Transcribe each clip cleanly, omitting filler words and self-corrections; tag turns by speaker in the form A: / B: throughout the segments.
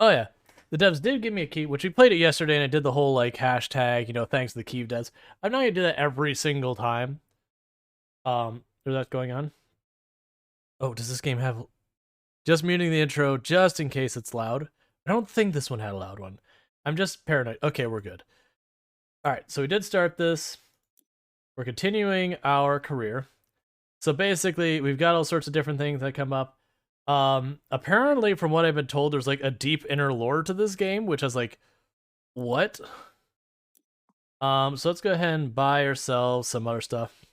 A: Oh yeah, the devs did give me a key, which we played it yesterday, and I did the whole like hashtag, thanks to the key devs. I'm not gonna do that every single time. There's that going on. Oh, does this game have? Just muting the intro just in case it's loud. I don't think this one had a loud one. I'm just paranoid. Okay, we're good. All right, so we did start this. We're continuing our career. So basically, we've got all sorts of different things that come up. Apparently, from what I've been told, there's like a deep inner lore to this game, which is like, what? So let's go ahead and buy ourselves some other stuff.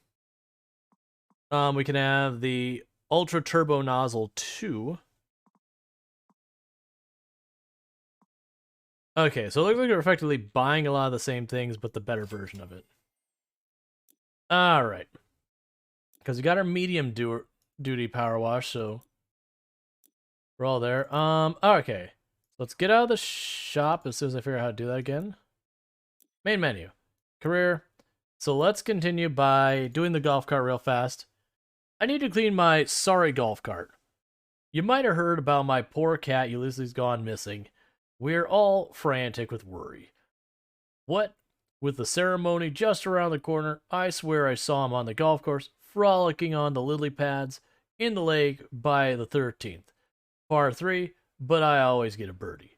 A: We can have the Ultra Turbo Nozzle 2. Okay, so it looks like we're effectively buying a lot of the same things, but the better version of it. Alright. Because we got our medium duty power wash, so we're all there. Okay. Let's get out of the shop as soon as I figure out how to do that again. Main menu. Career. So let's continue by doing the golf cart real fast. I need to clean my sorry golf cart. You might have heard about my poor cat Ulysses gone missing. We're all frantic with worry. What? With the ceremony just around the corner, I swear I saw him on the golf course, frolicking on the lily pads in the lake by the 13th. Par 3, but I always get a birdie.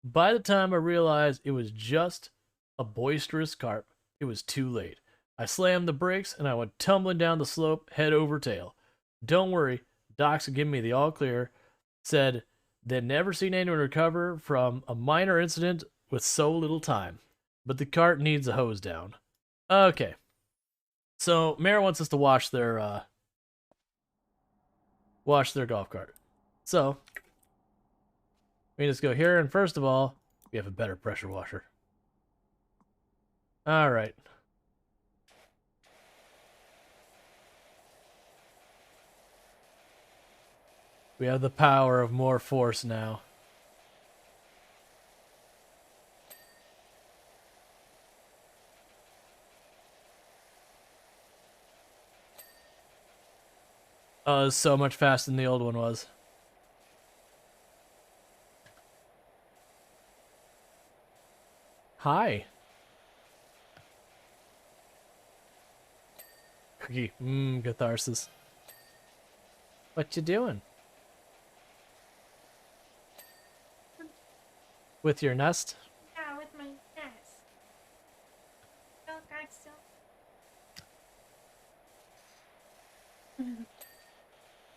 A: By the time I realized it was just a boisterous carp, it was too late. I slammed the brakes and I went tumbling down the slope, head over tail. Don't worry, Doc's giving me the all clear. Said they'd never seen anyone recover from a minor incident with so little time. But the cart needs a hose down. Okay. So Mayor wants us to wash their golf cart. So we just go here, and first of all, we have a better pressure washer. All right. We have the power of more force now. Oh, it was so much faster than the old one was. Hi. Cookie. Catharsis. What you doing? With your nest?
B: Yeah, with my nest. Oh, God, so.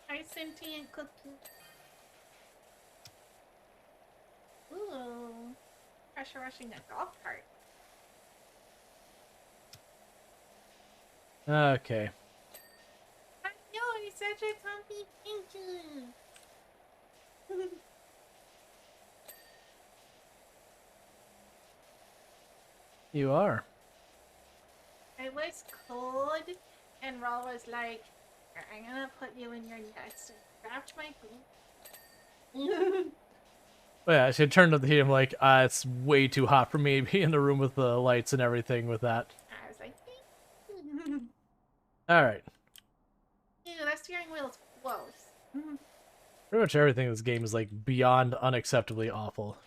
B: Hi, sentient cookie. Ooh. Pressure washing a golf cart.
A: Okay.
B: I know, you're such a pumpy pinky.
A: You are.
B: It was cold, and Raw was like, I'm gonna put you in your nest, and grabbed my boot.
A: Well, yeah, she turned up the heat. I'm like, it's way too hot for me to be in the room with the lights and everything with that.
B: I was like,
A: All right.
B: ew, that steering wheel's gross.
A: Pretty much everything in this game is like beyond unacceptably awful.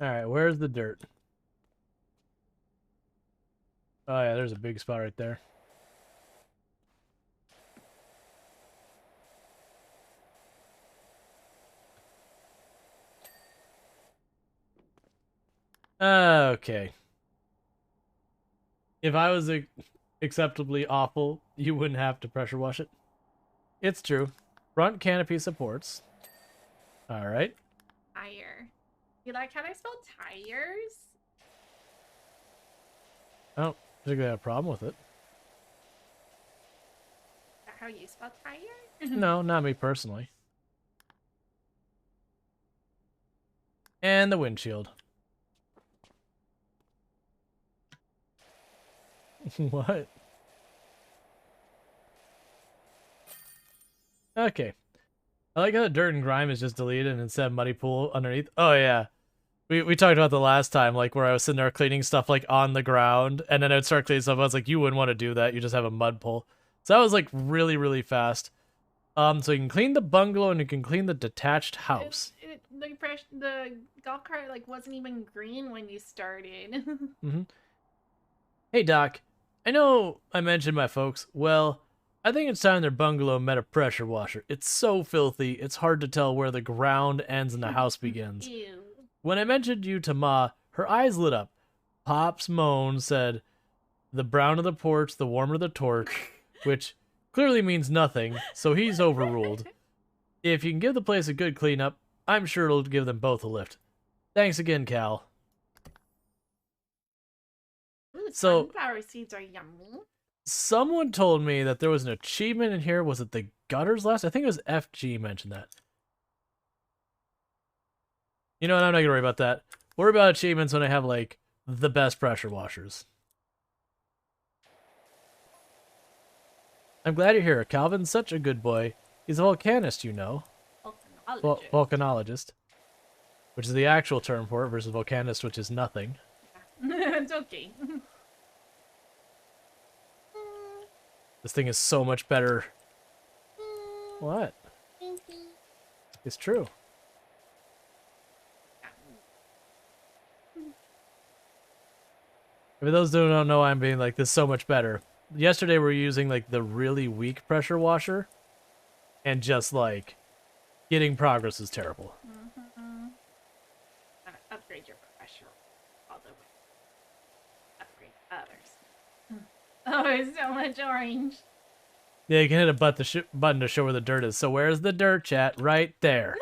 A: All right, where's the dirt? Oh yeah, there's a big spot right there. Okay. If I was acceptably awful, you wouldn't have to pressure wash it. It's true. Front canopy supports. All right.
B: Tire. You like how they spell tires?
A: I don't particularly have a problem with it.
B: Is that how you spell tire?
A: No, not me personally. And the windshield. What? Okay. I like how the dirt and grime is just deleted and instead muddy pool underneath. Oh yeah. We talked about the last time, like where I was sitting there cleaning stuff like on the ground, and then I'd start cleaning stuff. I was like, you wouldn't want to do that. You just have a mud pull. So that was like really, really fast. So you can clean the bungalow and you can clean the detached house.
B: The golf cart like wasn't even green when you started.
A: Mm-hmm. Hey Doc, I know I mentioned my folks. Well, I think it's time their bungalow met a pressure washer. It's so filthy, it's hard to tell where the ground ends and the house begins.
B: Ew.
A: When I mentioned you to Ma, her eyes lit up. Pop's moan said, "The browner the porch, the warmer the torch," which clearly means nothing, so he's overruled. If you can give the place a good cleanup, I'm sure it'll give them both a lift. Thanks again, Cal.
B: Ooh,
A: So,
B: sunflower seeds are yummy.
A: someone told me that there was an achievement in here. Was it the gutters last? I think it was FG mentioned that. You know what? I'm not gonna worry about that. Worry about achievements when I have, like, the best pressure washers. I'm glad you're here. Calvin's such a good boy. He's a volcanist, you know.
B: Volcanologist.
A: Volcanologist. Which is the actual term for it, versus volcanist, which is nothing.
B: It's okay.
A: This thing is so much better. What? It's true. For those who don't know, I'm being like, this is so much better. Yesterday we were using like the really weak pressure washer, and just like getting progress is terrible.
B: Upgrade your pressure all the way. Upgrade others. Oh, it's so much orange.
A: Yeah, you can hit a button to show where the dirt is. So where's the dirt, chat? Right there.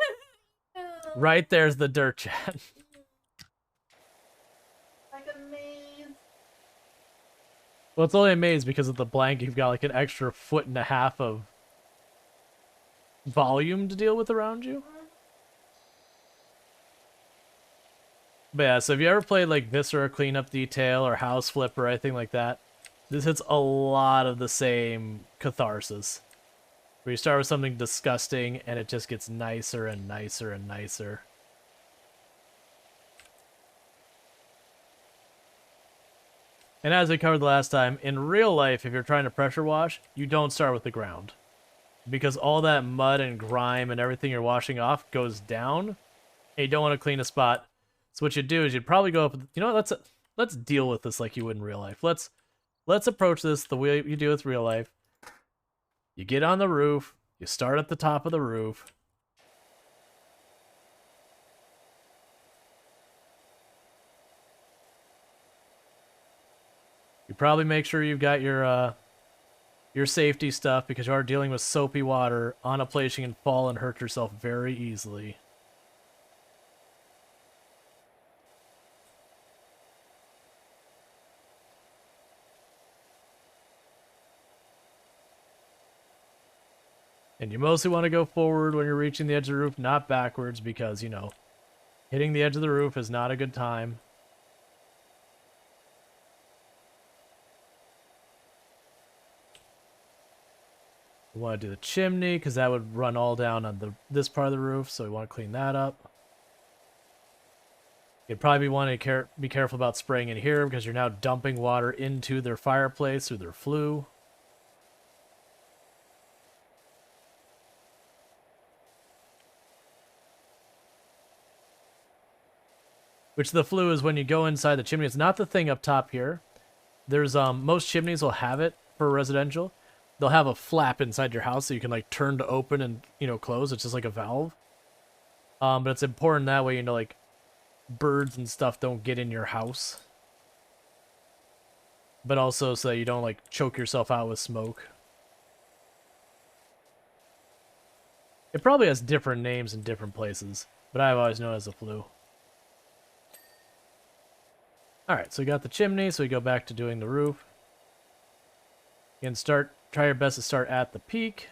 A: Right there's the dirt, chat.
B: Like a maze.
A: Well, it's only a maze because of the blank. You've got like an extra 1.5 feet of volume to deal with around you. But yeah, so if you ever played like Viscera Cleanup Detail or House Flip or anything like that, this hits a lot of the same catharsis. Where you start with something disgusting and it just gets nicer and nicer and nicer. And as I covered the last time, in real life, if you're trying to pressure wash, you don't start with the ground. Because all that mud and grime and everything you're washing off goes down, and you don't want to clean a spot. So what you'd do is you'd probably go up, you know what, let's deal with this like you would in real life. Let's approach this the way you do with real life. You get on the roof, you start at the top of the roof. You probably make sure you've got your safety stuff, because you are dealing with soapy water on a place you can fall and hurt yourself very easily. And you mostly want to go forward when you're reaching the edge of the roof, not backwards, because, you know, hitting the edge of the roof is not a good time. We want to do the chimney, because that would run all down on this part of the roof, so we want to clean that up. You'd probably want to be careful about spraying in here, because you're now dumping water into their fireplace through their flue. Which the flue is when you go inside the chimney. It's not the thing up top here. There's most chimneys will have it for residential. They'll have a flap inside your house so you can like turn to open and, you know, close. It's just like a valve. But it's important that way, you know, like birds and stuff don't get in your house. But also so that you don't like choke yourself out with smoke. It probably has different names in different places, but I've always known it as a flue. Alright, so we got the chimney, so we go back to doing the roof. You can try your best to start at the peak.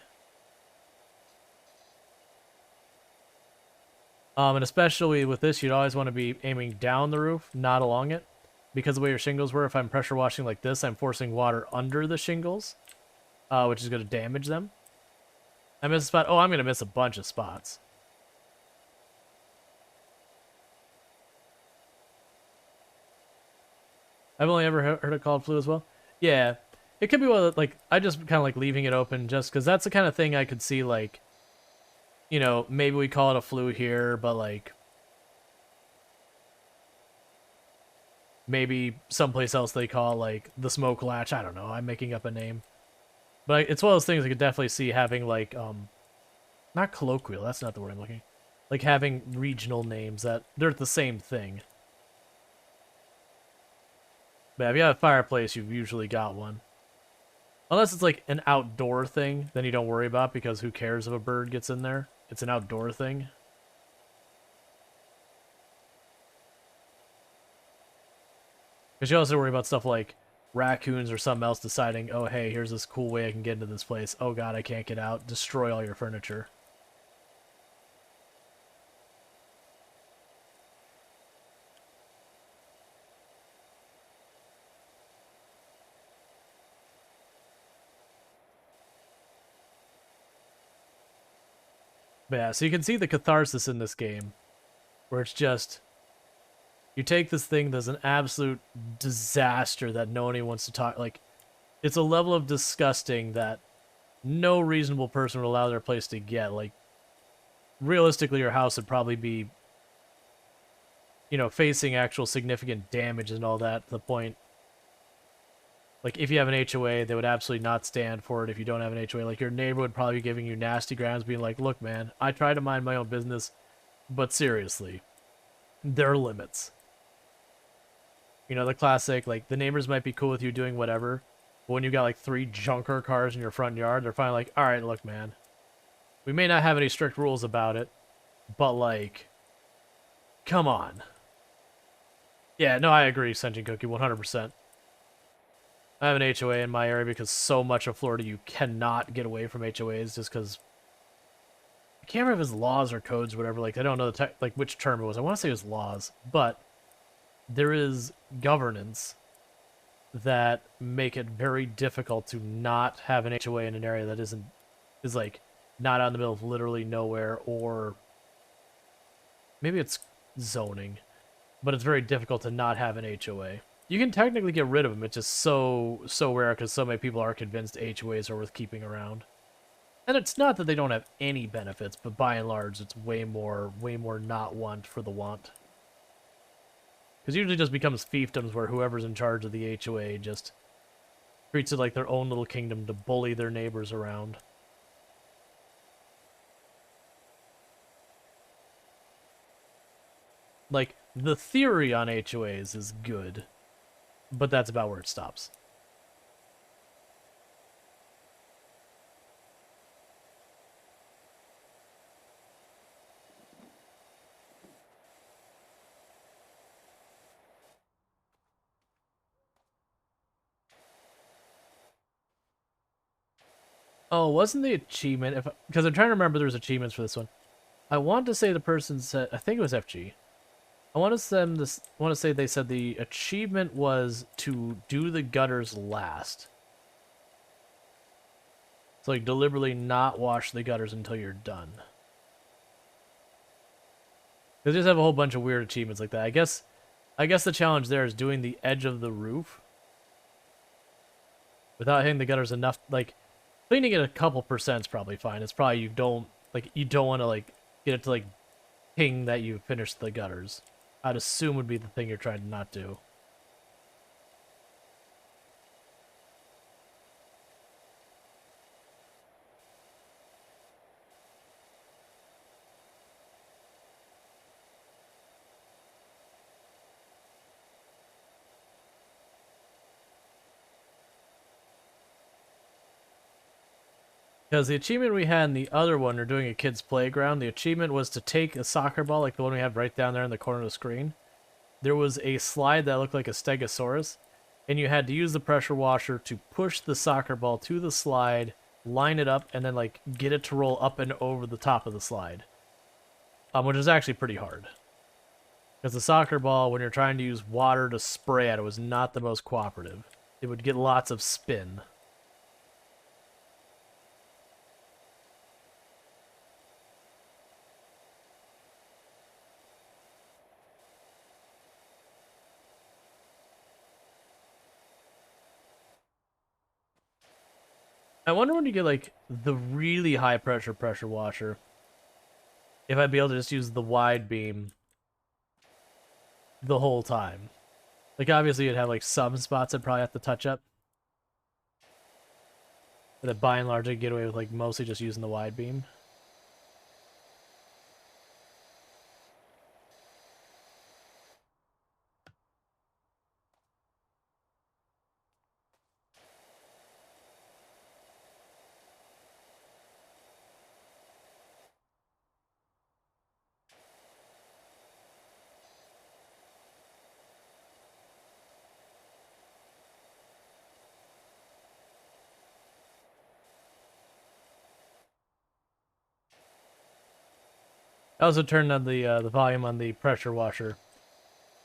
A: And especially with this, you'd always want to be aiming down the roof, not along it. Because the way your shingles were, if I'm pressure washing like this, I'm forcing water under the shingles, which is going to damage them. I miss a spot. Oh, I'm going to miss a bunch of spots. I've only ever heard it called flu as well. Yeah, it could be like I just kind of like leaving it open just because that's the kind of thing I could see like, maybe we call it a flu here, but like maybe someplace else they call it like the smoke latch. I don't know. I'm making up a name, but it's one of those things I could definitely see having like not colloquial. That's not the word I'm looking. Like having regional names that they're the same thing. But if you have a fireplace, you've usually got one. Unless it's like an outdoor thing, then you don't worry about because who cares if a bird gets in there? It's an outdoor thing. Because you also worry about stuff like raccoons or something else deciding, oh hey, here's this cool way I can get into this place. Oh god, I can't get out. Destroy all your furniture. But yeah, so you can see the catharsis in this game, where it's just you take this thing that's an absolute disaster that no one wants to talk. Like, it's a level of disgusting that no reasonable person would allow their place to get. Like, realistically, your house would probably be, facing actual significant damage and all that to the point. Like, if you have an HOA, they would absolutely not stand for it if you don't have an HOA. Like, your neighbor would probably be giving you nasty grounds, being like, look, man, I try to mind my own business, but seriously, there are limits. The classic, like, the neighbors might be cool with you doing whatever, but when you got, like, 3 junker cars in your front yard, they're finally like, alright, look, man, we may not have any strict rules about it, but, like, come on. Yeah, no, I agree, Sentient Cookie, 100%. I have an HOA in my area because so much of Florida you cannot get away from HOAs just because I can't remember if it's laws or codes or whatever. Like, I don't know like which term it was. I want to say it was laws, but there is governance that make it very difficult to not have an HOA in an area that is like not out in the middle of literally nowhere, or maybe it's zoning, but it's very difficult to not have an HOA. You can technically get rid of them. It's just so rare because so many people are convinced HOAs are worth keeping around. And it's not that they don't have any benefits, but by and large, it's way more not want for the want. Because usually it just becomes fiefdoms where whoever's in charge of the HOA just treats it like their own little kingdom to bully their neighbors around. Like, the theory on HOAs is good, but that's about where it stops. Oh, wasn't the achievement, because I'm trying to remember there's achievements for this one. I want to say the person said, I think it was FG. I want to say they said the achievement was to do the gutters last. So like deliberately not wash the gutters until you're done. They just have a whole bunch of weird achievements like that. I guess the challenge there is doing the edge of the roof without hitting the gutters enough. Like, cleaning it a couple percent is probably fine. It's probably you don't want to like get it to like ping that you finished the gutters. I'd assume would be the thing you're trying to not do. Because the achievement we had in the other one, or doing a kid's playground, the achievement was to take a soccer ball, like the one we have right down there in the corner of the screen. There was a slide that looked like a stegosaurus, and you had to use the pressure washer to push the soccer ball to the slide, line it up, and then like get it to roll up and over the top of the slide. Which is actually pretty hard. Because the soccer ball, when you're trying to use water to spray at it, was not the most cooperative. It would get lots of spin. I wonder when you get like the really high pressure washer, if I'd be able to just use the wide beam the whole time. Like obviously you'd have like some spots I'd probably have to touch up. But that by and large I'd get away with like mostly just using the wide beam. I also turned on the volume on the pressure washer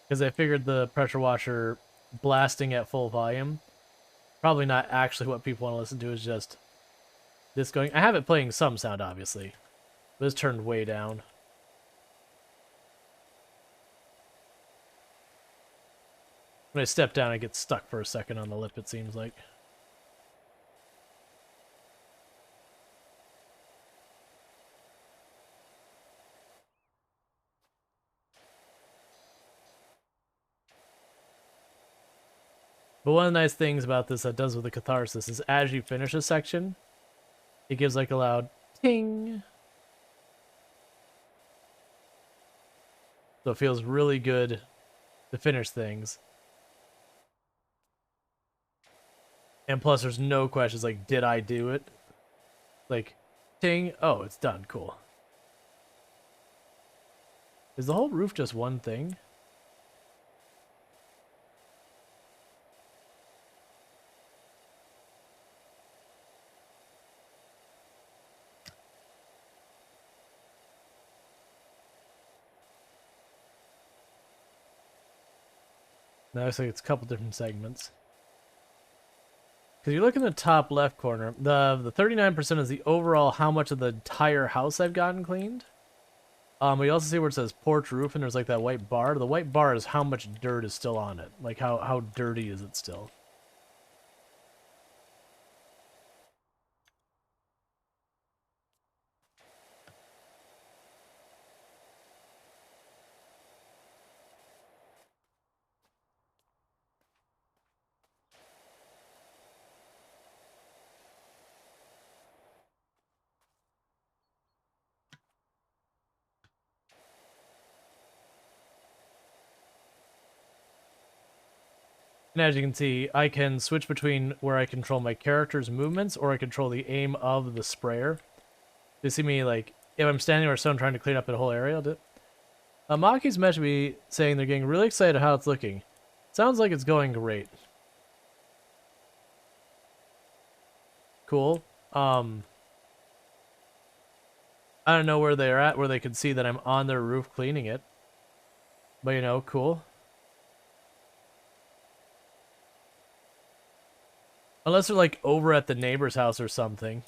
A: because I figured the pressure washer blasting at full volume probably not actually what people want to listen to, is just this going. I have it playing some sound obviously, but it's turned way down. When I step down, I get stuck for a second on the lip. It seems like. But one of the nice things about this that does with the catharsis is as you finish a section, it gives like a loud ting. So it feels really good to finish things. And plus there's no questions like, did I do it? Like, ting, oh, it's done, cool. Is the whole roof just one thing? No, looks like it's a couple different segments. Because you look in the top left corner, the 39% is the overall how much of the entire house I've gotten cleaned. But you also see where it says porch roof and there's like that white bar. The white bar is how much dirt is still on it. Like how dirty is it still. And as you can see, I can switch between where I control my character's movements or I control the aim of the sprayer. You see me, like, if I'm standing or so I'm trying to clean up a whole area, I'll do it. Maki's messaged me saying they're getting really excited how it's looking. Sounds like it's going great. Cool. I don't know where they're at, where they can see that I'm on their roof cleaning it. But, you know, cool. Unless they're, like, over at the neighbor's house or something.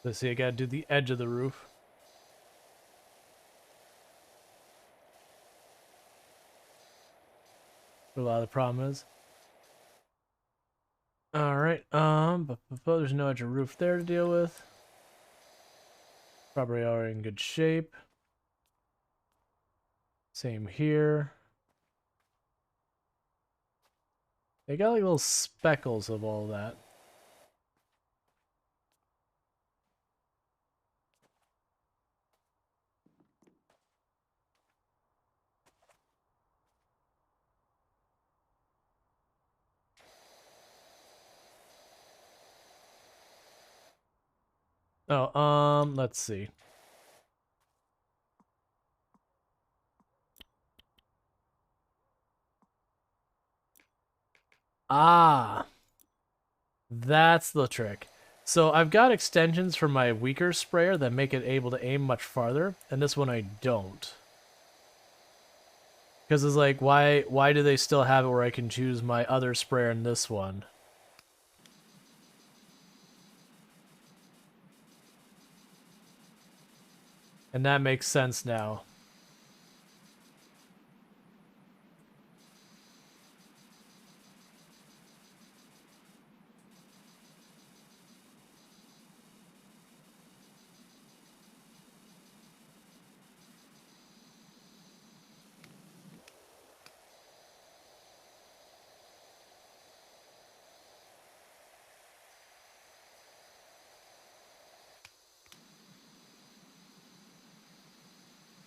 A: Let's see, I gotta do the edge of the roof. What a lot of the problem is. Alright, but there's no edge of roof there to deal with. Probably already in good shape. Same here. They got like little speckles of all that. Oh, let's see. Ah, that's the trick. So I've got extensions for my weaker sprayer that make it able to aim much farther, and this one I don't. Because it's like, why do they still have it where I can choose my other sprayer in this one? And that makes sense now.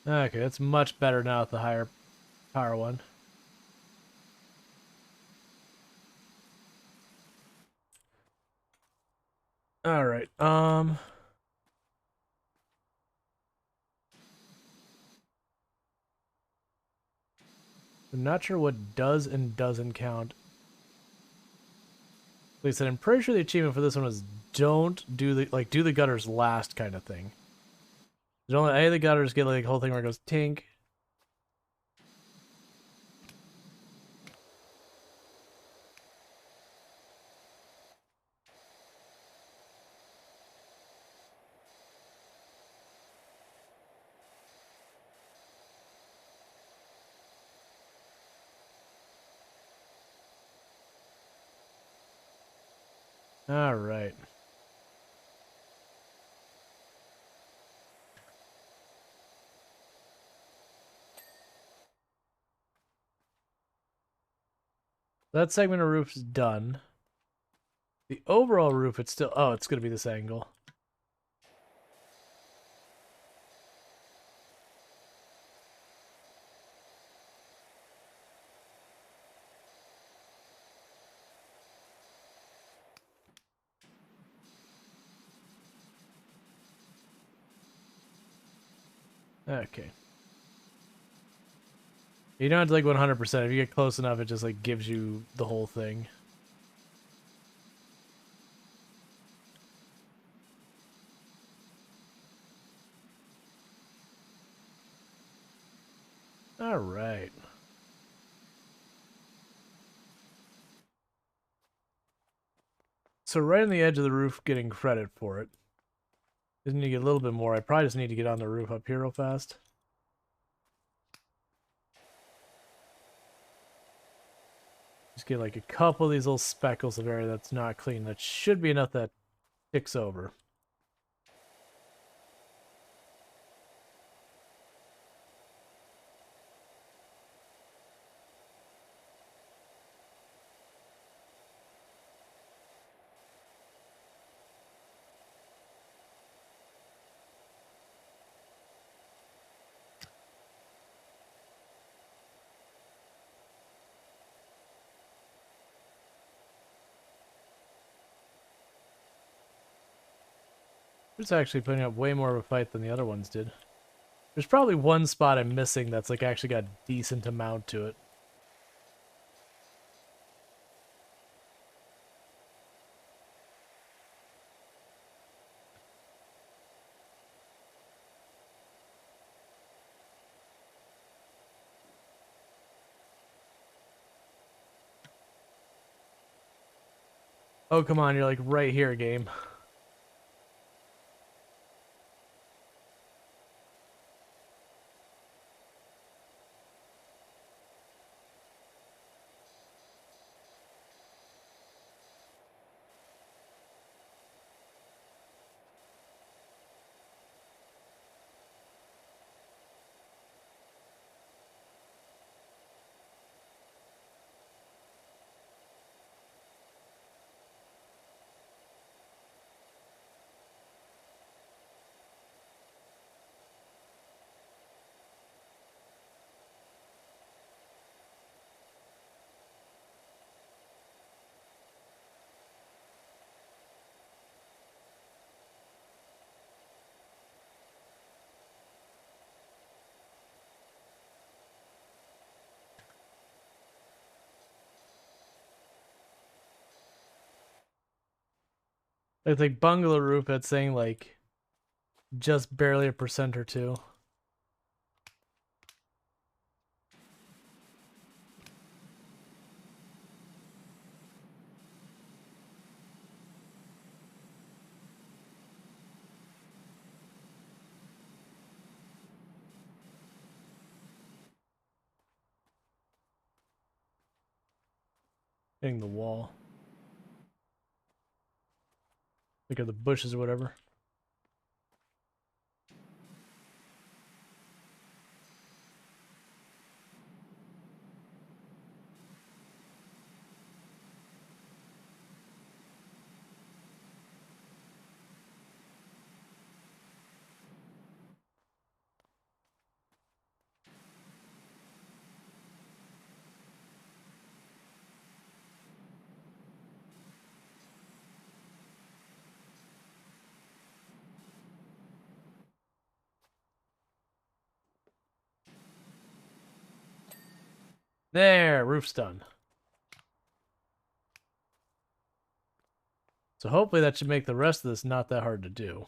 A: Okay, it's much better now with the higher power one. All right. I'm not sure what does and doesn't count. Like I said, I'm pretty sure the achievement for this one is don't do the gutters last kind of thing. Don't let any of the gutters get like a whole thing where it goes tink. All right. That segment of roof's done. The overall roof, it's still... Oh, it's going to be this angle. Okay. You don't have to like 100%. If you get close enough, it just like gives you the whole thing. All right. So right on the edge of the roof, getting credit for it. Just need to get a little bit more. I probably just need to get on the roof up here real fast. Just get like a couple of these little speckles of area that's not clean. That should be enough that ticks over. It's actually putting up way more of a fight than the other ones did. There's probably one spot I'm missing that's like actually got a decent amount to it. Oh, come on, you're like right here, game. It's like bungalow roof that's saying like just barely a percent or two. Hitting the wall. Look at the bushes or whatever. There, roof's done. So hopefully that should make the rest of this not that hard to do.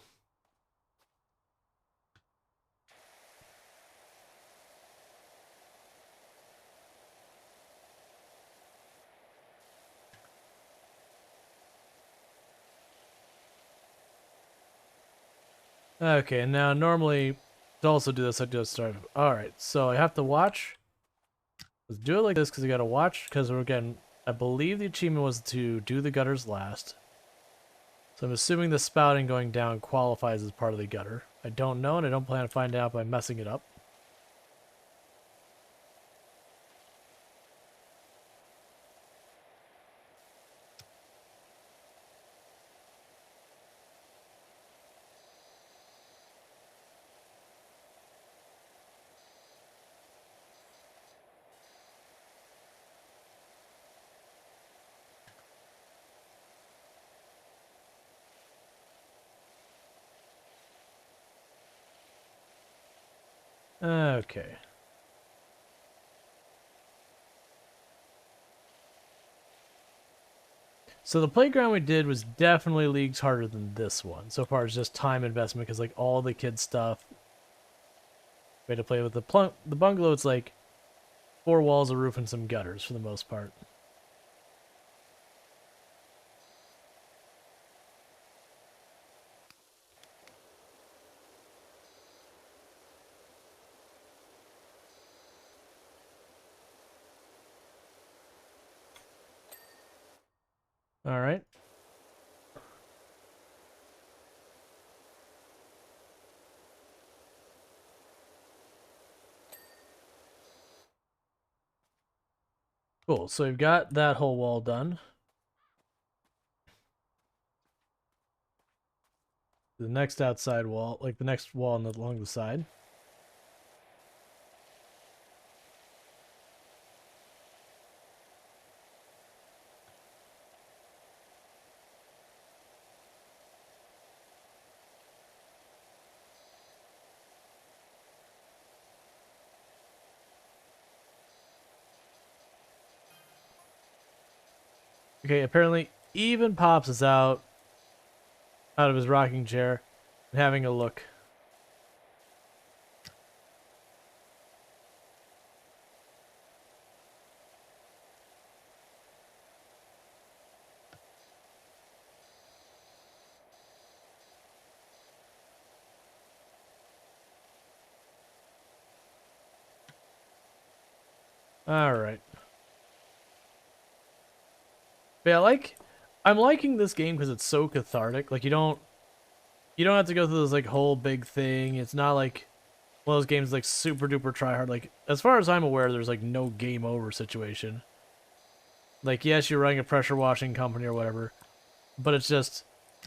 A: Okay, and now normally to also do this, I just start. All right, so I have to watch. Let's do it like this because you got to watch. Because again, I believe the achievement was to do the gutters last. So I'm assuming the spouting going down qualifies as part of the gutter. I don't know, and I don't plan to find out by messing it up. Okay. So the playground we did was definitely leagues harder than this one. So far as just time investment, because like all the kids stuff, we had to play with the bungalow. It's like 4 walls, a roof, and some gutters for the most part. All right. Cool. So we've got that whole wall done. The next outside wall, like the next wall along the side. Okay, apparently even Pops is out of his rocking chair and having a look. All right. But yeah, I'm liking this game because it's so cathartic. Like you don't have to go through this like whole big thing. It's not like one of those games like super duper try hard. Like as far as I'm aware, there's like no game over situation. Like yes, you're running a pressure washing company or whatever, but it's just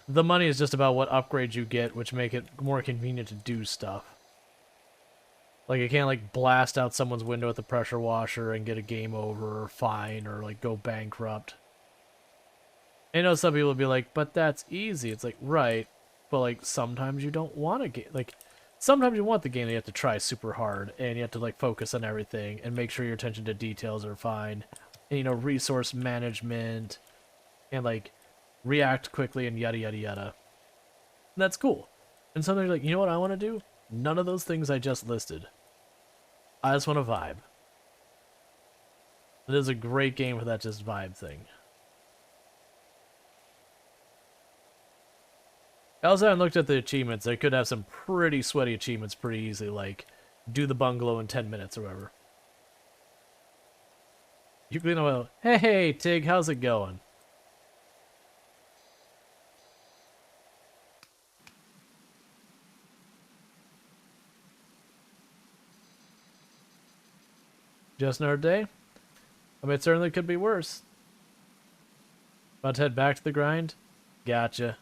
A: the money is just about what upgrades you get, which make it more convenient to do stuff. Like you can't like blast out someone's window with a pressure washer and get a game over or fine or like go bankrupt. I know some people will be like, but that's easy. It's like, right. But like sometimes you don't want to get like sometimes you want the game that you have to try super hard and you have to like focus on everything and make sure your attention to details are fine. And resource management and like react quickly, and yada yada yada. And that's cool. And sometimes you're like, you know what I want to do? None of those things I just listed. I just want to vibe. It is a great game for that just vibe thing. I also haven't looked at the achievements. They could have some pretty sweaty achievements pretty easily, like do the bungalow in 10 minutes or whatever. You clean oil. Hey, Tig, how's it going? Just another day? I mean, it certainly could be worse. About to head back to the grind? Gotcha.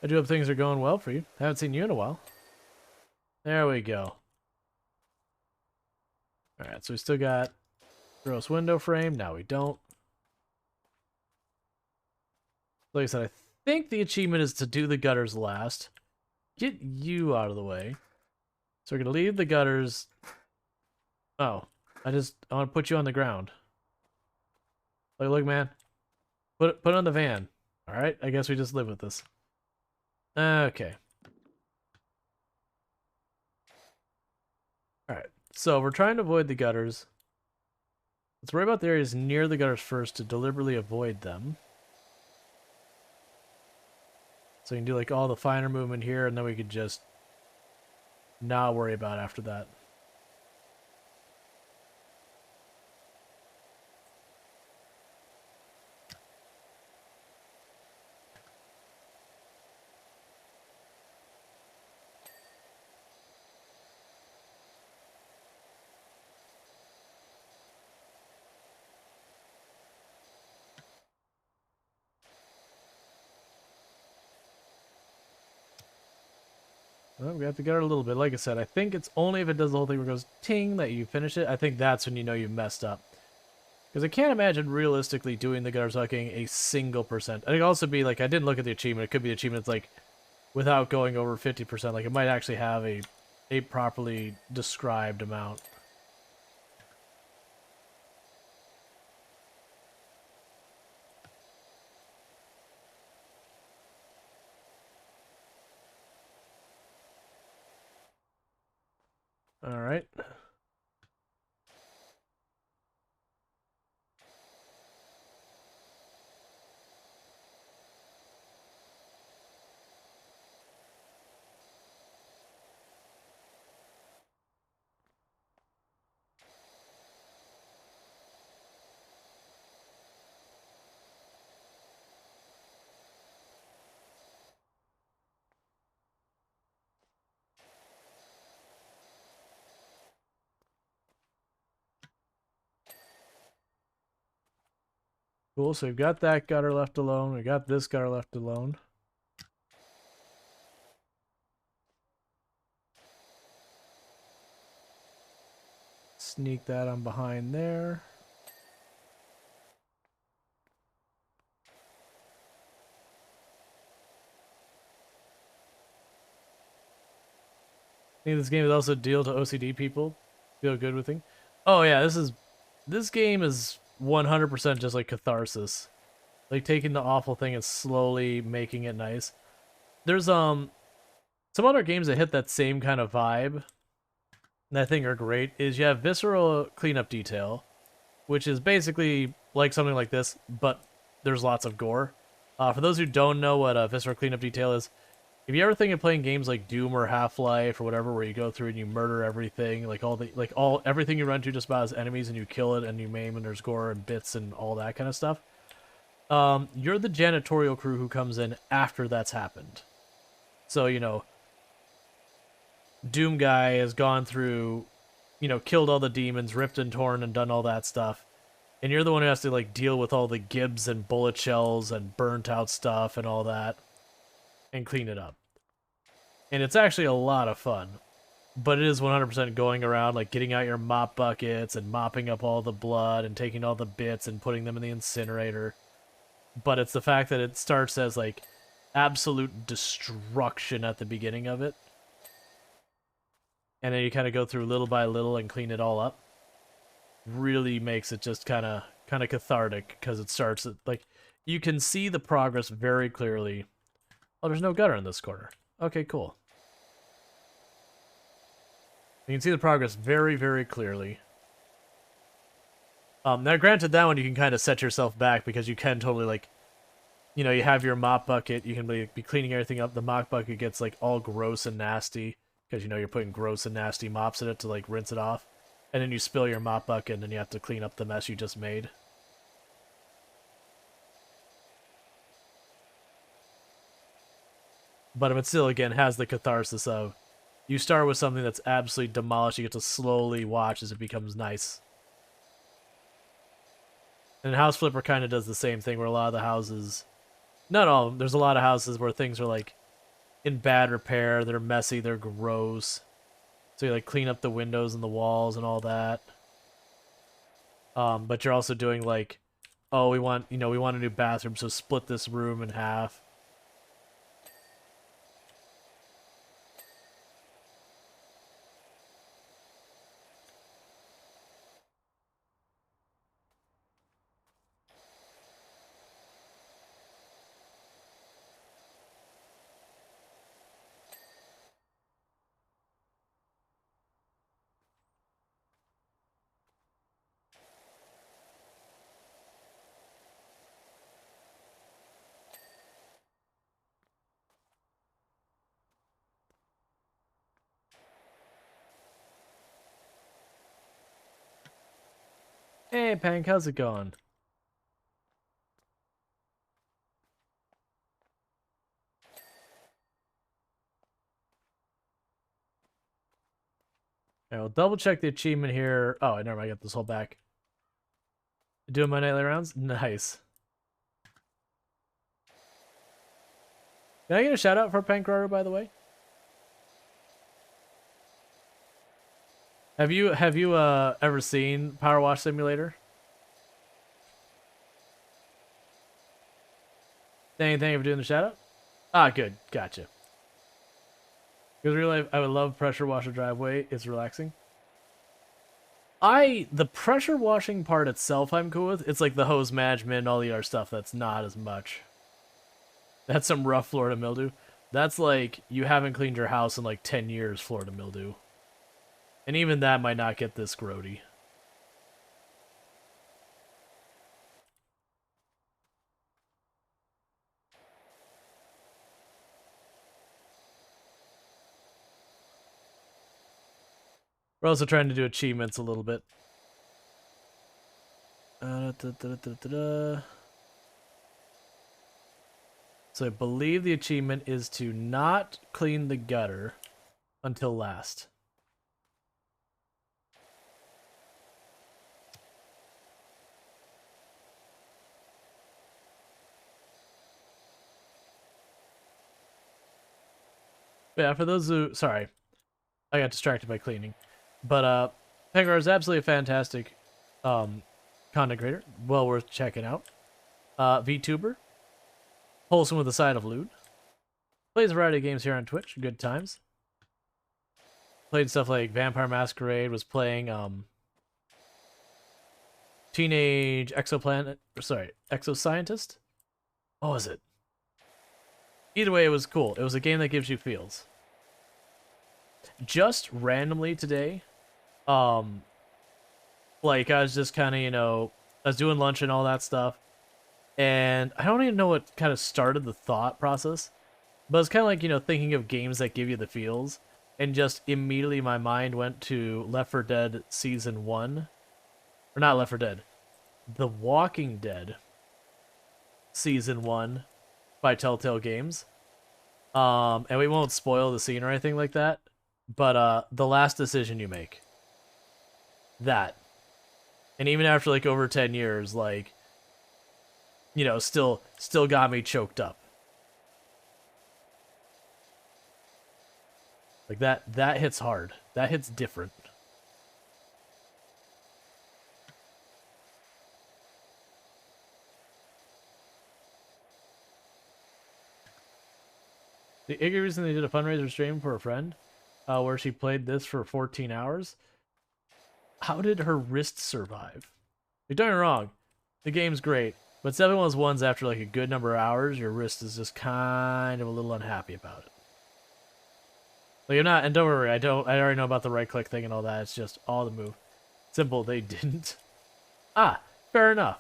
A: I do hope things are going well for you. Haven't seen you in a while. There we go. Alright, so we still got gross window frame. Now we don't. Like I said, I think the achievement is to do the gutters last. Get you out of the way. So we're going to leave the gutters. Oh, I want to put you on the ground. Like, look, man. Put it on the van. Alright, I guess we just live with this. Okay. Alright, so we're trying to avoid the gutters. Let's worry about the areas near the gutters first to deliberately avoid them. So you can do like all the finer movement here, and then we could just not worry about after that. Well, we have to gutter a little bit. Like I said, I think it's only if it does the whole thing where it goes ting that you finish it. I think that's when you know you messed up. Because I can't imagine realistically doing the gutter sucking a single percent. I think also be like, I didn't look at the achievement. It could be the achievement that's like, without going over 50%. Like, it might actually have a properly described amount. Alright. Cool, so we've got that gutter left alone. We got this gutter left alone. Sneak that on behind there. I think this game is also a deal to OCD people. Feel good with things. Oh yeah, this game is 100% just like catharsis. Like taking the awful thing and slowly making it nice. There's some other games that hit that same kind of vibe that I think are great. Is you have visceral cleanup detail, which is basically like something like this, but there's lots of gore. For those who don't know what visceral cleanup detail is, if you ever think of playing games like Doom or Half-Life or whatever, where you go through and you murder everything, like everything you run into just about as enemies, and you kill it and you maim and there's gore and bits and all that kind of stuff. You're the janitorial crew who comes in after that's happened. So, you know, Doom guy has gone through, you know, killed all the demons, ripped and torn and done all that stuff. And you're the one who has to, like, deal with all the gibs and bullet shells and burnt out stuff and all that and clean it up. And it's actually a lot of fun. But it is 100% going around, like, getting out your mop buckets and mopping up all the blood and taking all the bits and putting them in the incinerator. But it's the fact that it starts as, like, absolute destruction at the beginning of it. And then you kind of go through little by little and clean it all up. really makes it just kind of cathartic because it starts at, like, you can see the progress very clearly. Oh, there's no gutter in this corner. Okay, cool. You can see the progress very, very clearly. Now, granted, that one you can kind of set yourself back because you can totally, like, you know, you have your mop bucket. You can be cleaning everything up. The mop bucket gets, like, all gross and nasty because, you know, you're putting gross and nasty mops in it to, like, rinse it off. And then you spill your mop bucket and then you have to clean up the mess you just made. But it still, again, has the catharsis of you start with something that's absolutely demolished. You get to slowly watch as it becomes nice. And House Flipper kind of does the same thing where a lot of the houses, not all of them, there's a lot of houses where things are like in bad repair, they're messy, they're gross. So you like clean up the windows and the walls and all that. But you're also doing like, oh, we want a new bathroom, so split this room in half. Hey, Pank, how's it going? Yeah, we'll double check the achievement here. Oh, never mind, I got this whole back. Doing my nightly rounds? Nice. Can I get a shout out for Pankraru, by the way? Have you ever seen Powerwash Simulator? Thank you for doing the shout out. Ah, good, gotcha. Because really, I would love pressure washer driveway. It's relaxing. The pressure washing part itself, I'm cool with. It's like the hose management and all the other stuff. That's not as much. That's some rough Florida mildew. That's like you haven't cleaned your house in like 10 years, Florida mildew. And even that might not get this grody. We're also trying to do achievements a little bit. So I believe the achievement is to not clean the gutter until last. But yeah, for those who... Sorry, I got distracted by cleaning. But Pengar is absolutely a fantastic content creator. Well worth checking out. VTuber. Wholesome with a side of lewd. Plays a variety of games here on Twitch. Good times. Played stuff like Vampire Masquerade. Was playing Teenage Exoplanet. Sorry, Exoscientist. What was it? Either way, it was cool. It was a game that gives you feels. Just randomly today, like I was just kind of, I was doing lunch and all that stuff, and I don't even know what kind of started the thought process, but it's kind of like, thinking of games that give you the feels, and just immediately my mind went to Left 4 Dead Season 1, or not Left 4 Dead, The Walking Dead Season 1 by Telltale Games. And we won't spoil the scene or anything like that, but the last decision you make, that, and even after like over 10 years, like, still got me choked up. Like that hits hard. That hits different. The Iggy recently did a fundraiser stream for a friend, where she played this for 14 hours. how did her wrist survive? Like, don't get me wrong, the game's great, but it's definitely one of those ones after like a good number of hours, your wrist is just kind of a little unhappy about it. Like I'm not, and don't worry, I already know about the right click thing and all that. It's just all the move. Simple, they didn't. Ah, fair enough.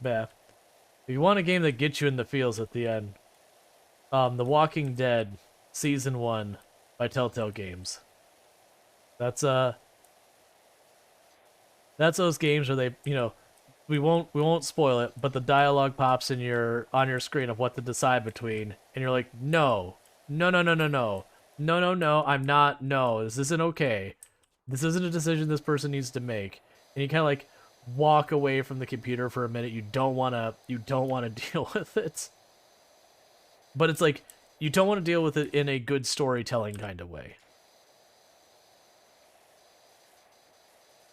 A: Yeah. If you want a game that gets you in the feels at the end, The Walking Dead Season 1 by Telltale Games. That's that's those games where they, we won't spoil it, but the dialogue pops in your on your screen of what to decide between, and you're like, no, no, no, no, no, no, no, no, no, I'm not. No, this isn't okay. This isn't a decision this person needs to make, and you kind of like walk away from the computer for a minute. You don't wanna deal with it, but it's like you don't want to deal with it in a good storytelling kind of way.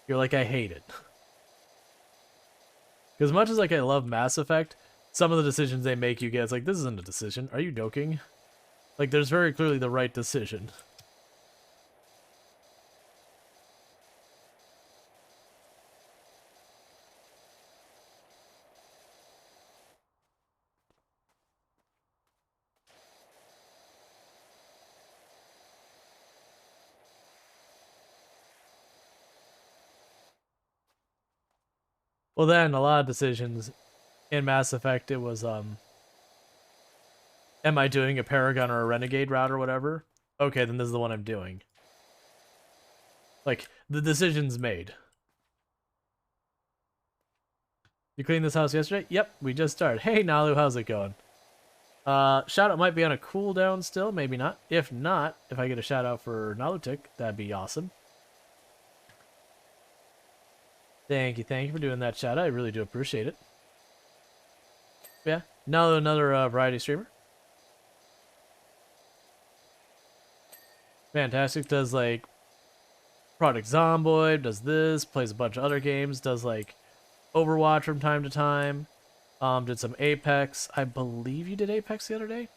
A: You're like, I hate it. Because much as like I love Mass Effect, some of the decisions they make you get, it's like, this isn't a decision. Are you joking? Like, there's very clearly the right decision. Well, then a lot of decisions in Mass Effect, it was am I doing a Paragon or a Renegade route or whatever? Okay, then this is the one I'm doing. Like, the decision's made. You cleaned this house yesterday? Yep, we just started. Hey, Nalu, how's it going? Shout out might be on a cooldown still, maybe not. If not, if I get a shout out for Nalutik, that'd be awesome. Thank you for doing that shout out. I really do appreciate it. Yeah, now another variety streamer. Fantastic. Does like Project Zomboid, does this, plays a bunch of other games, does like Overwatch from time to time. Did some Apex. I believe you did Apex the other day.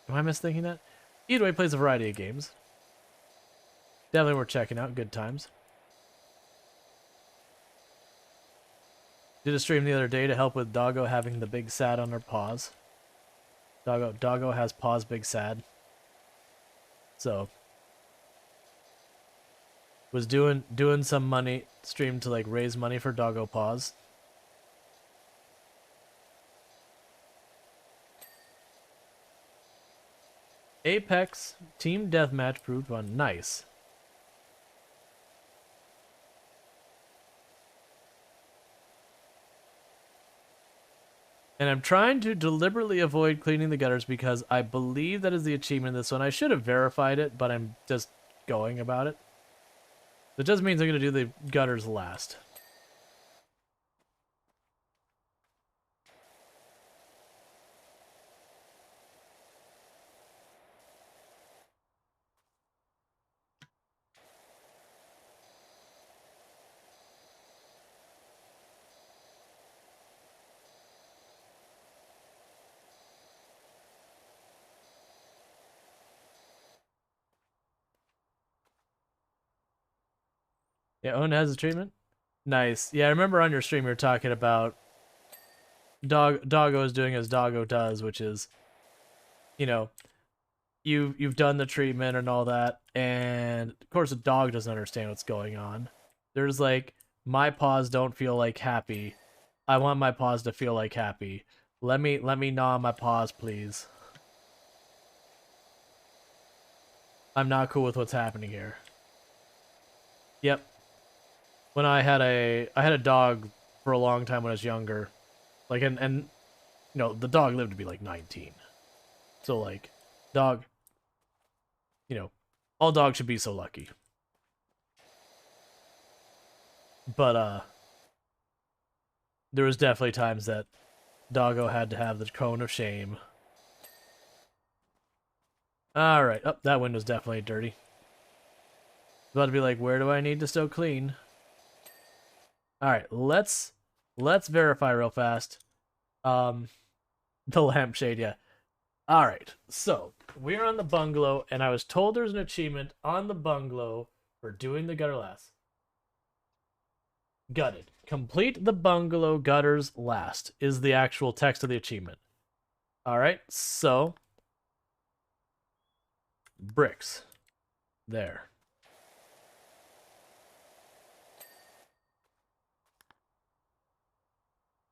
A: Am I misthinking that? Either way, plays a variety of games. Definitely worth checking out. Good times. Did a stream the other day to help with Doggo having the big sad on her paws. Doggo has paws big sad. So was doing some money stream to like raise money for Doggo paws. Apex team deathmatch proved fun. Nice. And I'm trying to deliberately avoid cleaning the gutters because I believe that is the achievement in this one. I should have verified it, but I'm just going about it. It just means I'm going to do the gutters last. Yeah, Owen has a treatment. Nice. Yeah, I remember on your stream you were talking about Doggo is doing as Doggo does, which is, you know, you've done the treatment and all that, and of course the dog doesn't understand what's going on. There's like, my paws don't feel like happy. I want my paws to feel like happy. Let me gnaw my paws, please. I'm not cool with what's happening here. Yep. When I had a dog for a long time when I was younger. Like, and the dog lived to be like 19. So like, dog, all dogs should be so lucky. But there was definitely times that Doggo had to have the cone of shame. Alright. Oh, that window's definitely dirty. About to be like, where do I need to still clean? All right, let's verify real fast. Um, the lampshade, yeah. All right, so we're on the bungalow, and I was told there's an achievement on the bungalow for doing the gutter last. Gutted. Complete the bungalow gutters last is the actual text of the achievement. All right, so bricks there.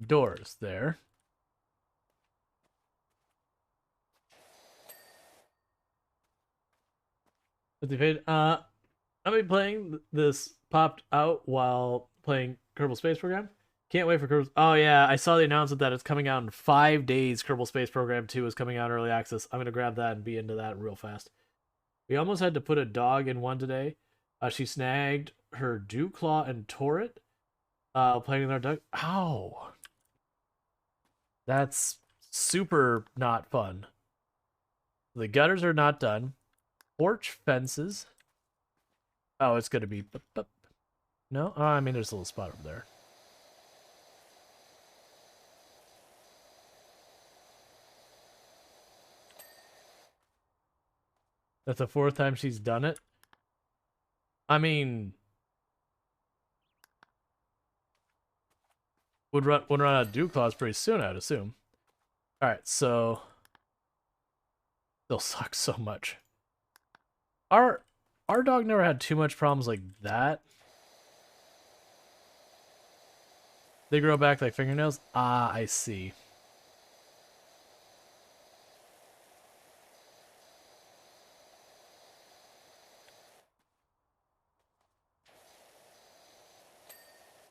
A: Doors there. I'm gonna be playing this popped out while playing Kerbal Space Program. Can't wait for Kerbal. Oh yeah, I saw the announcement that it's coming out in 5 days. Kerbal Space Program 2 is coming out early access. I'm gonna grab that and be into that real fast. We almost had to put a dog in one today. She snagged her dew claw and tore it. Playing with our dog. Ow, that's super not fun. The gutters are not done. Porch fences. Oh, it's gonna be. No, oh, I mean there's a little spot over there. That's the fourth time she's done it. I mean, would run out of dew claws pretty soon, I'd assume. All right, so they'll suck so much. Our dog never had too much problems like that. They grow back like fingernails. Ah, I see.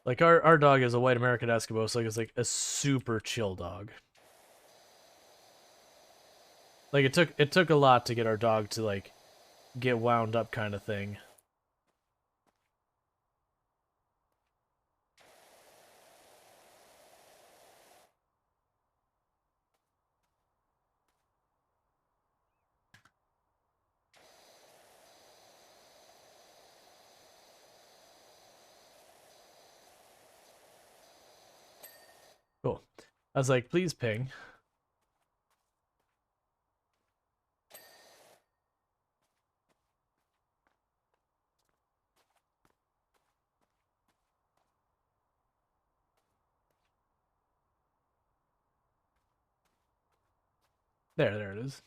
A: Like our dog is a white American Eskimo, so it's like a super chill dog. Like it took a lot to get our dog to like get wound up kind of thing. Cool. I was like, please ping. There it is.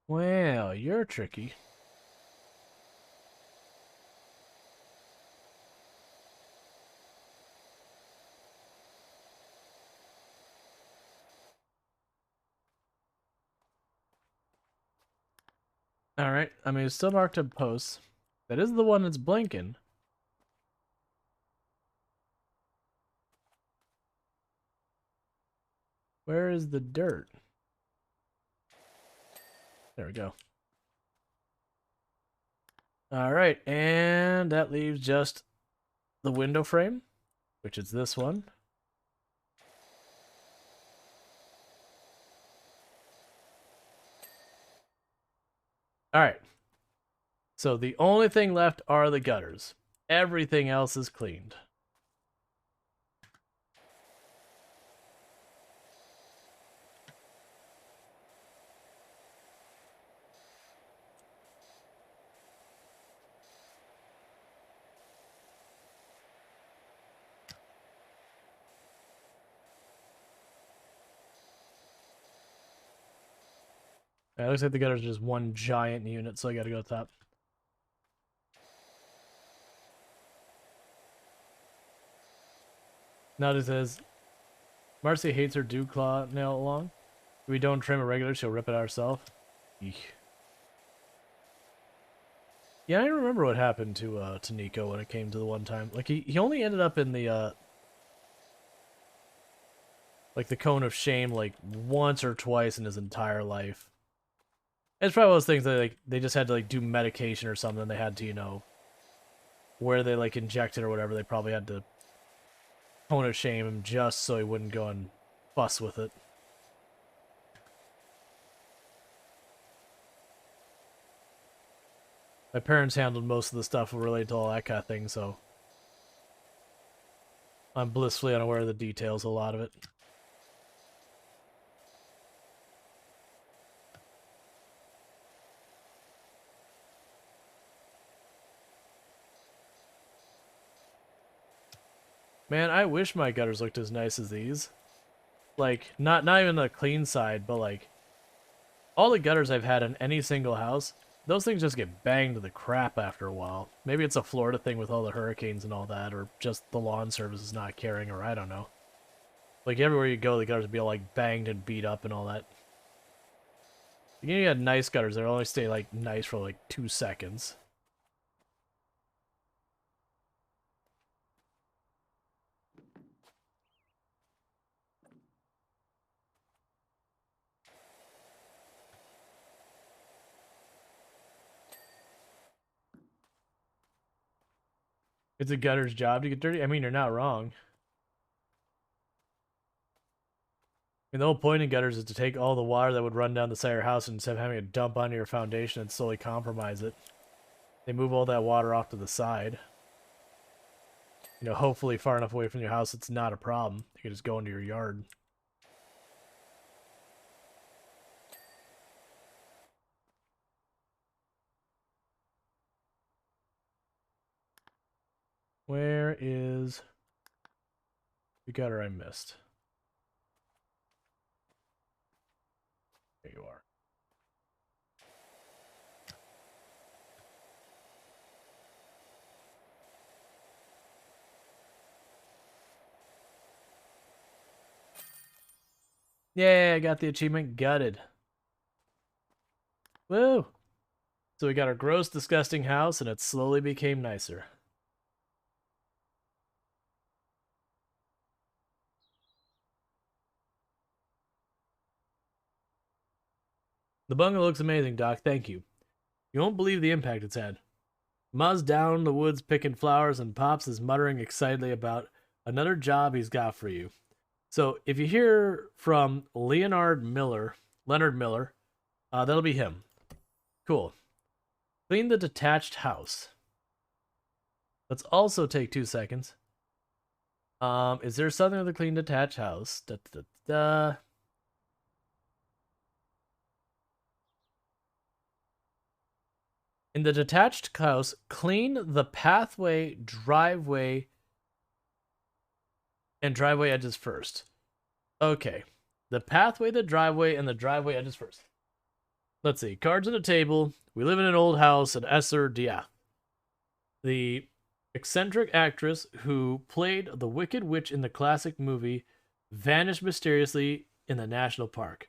A: Well, you're tricky. All right. I mean, it's still marked up posts. That is the one that's blinking. Where is the dirt? There we go. All right, and that leaves just the window frame, which is this one. All right. So the only thing left are the gutters. Everything else is cleaned. It looks like the gutters are just one giant unit, so I gotta go top. Now it says, Marcy hates her dew claw nail along. If we don't trim it regular, she'll rip it out herself. Eek. Yeah, I remember what happened to Nico when it came to the one time. Like he only ended up in the like the cone of shame like once or twice in his entire life. It's probably one of those things that like they just had to like do medication or something. They had to, where they like inject it or whatever. They probably had to tone of shame him just so he wouldn't go and fuss with it. My parents handled most of the stuff related to all that kind of thing, so I'm blissfully unaware of the details, a lot of it. Man, I wish my gutters looked as nice as these. Like, not even the clean side, but like, all the gutters I've had in any single house, those things just get banged to the crap after a while. Maybe it's a Florida thing with all the hurricanes and all that, or just the lawn service is not caring, or I don't know. Like, everywhere you go, the gutters will be all, like, banged and beat up and all that. You got nice gutters, they'll only stay, like, nice for, like, 2 seconds. It's a gutter's job to get dirty. I mean, you're not wrong. I mean, the whole point of gutters is to take all the water that would run down the side of your house and instead of having it dump onto your foundation and slowly compromise it, they move all that water off to the side. Hopefully far enough away from your house it's not a problem. You can just go into your yard. Where is the gutter I missed? There you are. Yeah, I got the achievement gutted. Woo! So we got our gross, disgusting house, and it slowly became nicer. The bungalow looks amazing, Doc. Thank you. You won't believe the impact it's had. Ma's down in the woods picking flowers, and Pops is muttering excitedly about another job he's got for you. So if you hear from Leonard Miller, that'll be him. Cool. Clean the detached house. Let's also take 2 seconds. Is there something with a clean detached house? Da, da, da. In the detached house, clean the pathway, driveway, and driveway edges first. Okay. The pathway, the driveway, and the driveway edges first. Let's see. Cards on the table. We live in an old house at Esser Diath. The eccentric actress who played the Wicked Witch in the classic movie vanished mysteriously in the national park.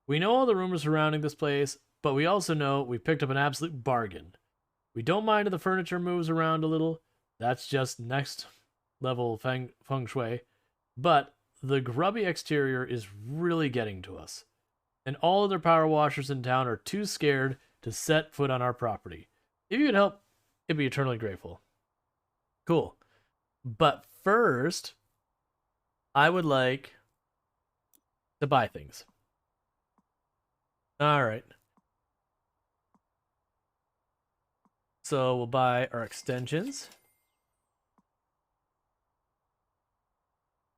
A: We know all the rumors surrounding this place, but we also know we picked up an absolute bargain. We don't mind if the furniture moves around a little. That's just next level feng shui. But the grubby exterior is really getting to us. And all other power washers in town are too scared to set foot on our property. If you could help, I'd be eternally grateful. Cool. But first, I would like to buy things. All right. So we'll buy our extensions.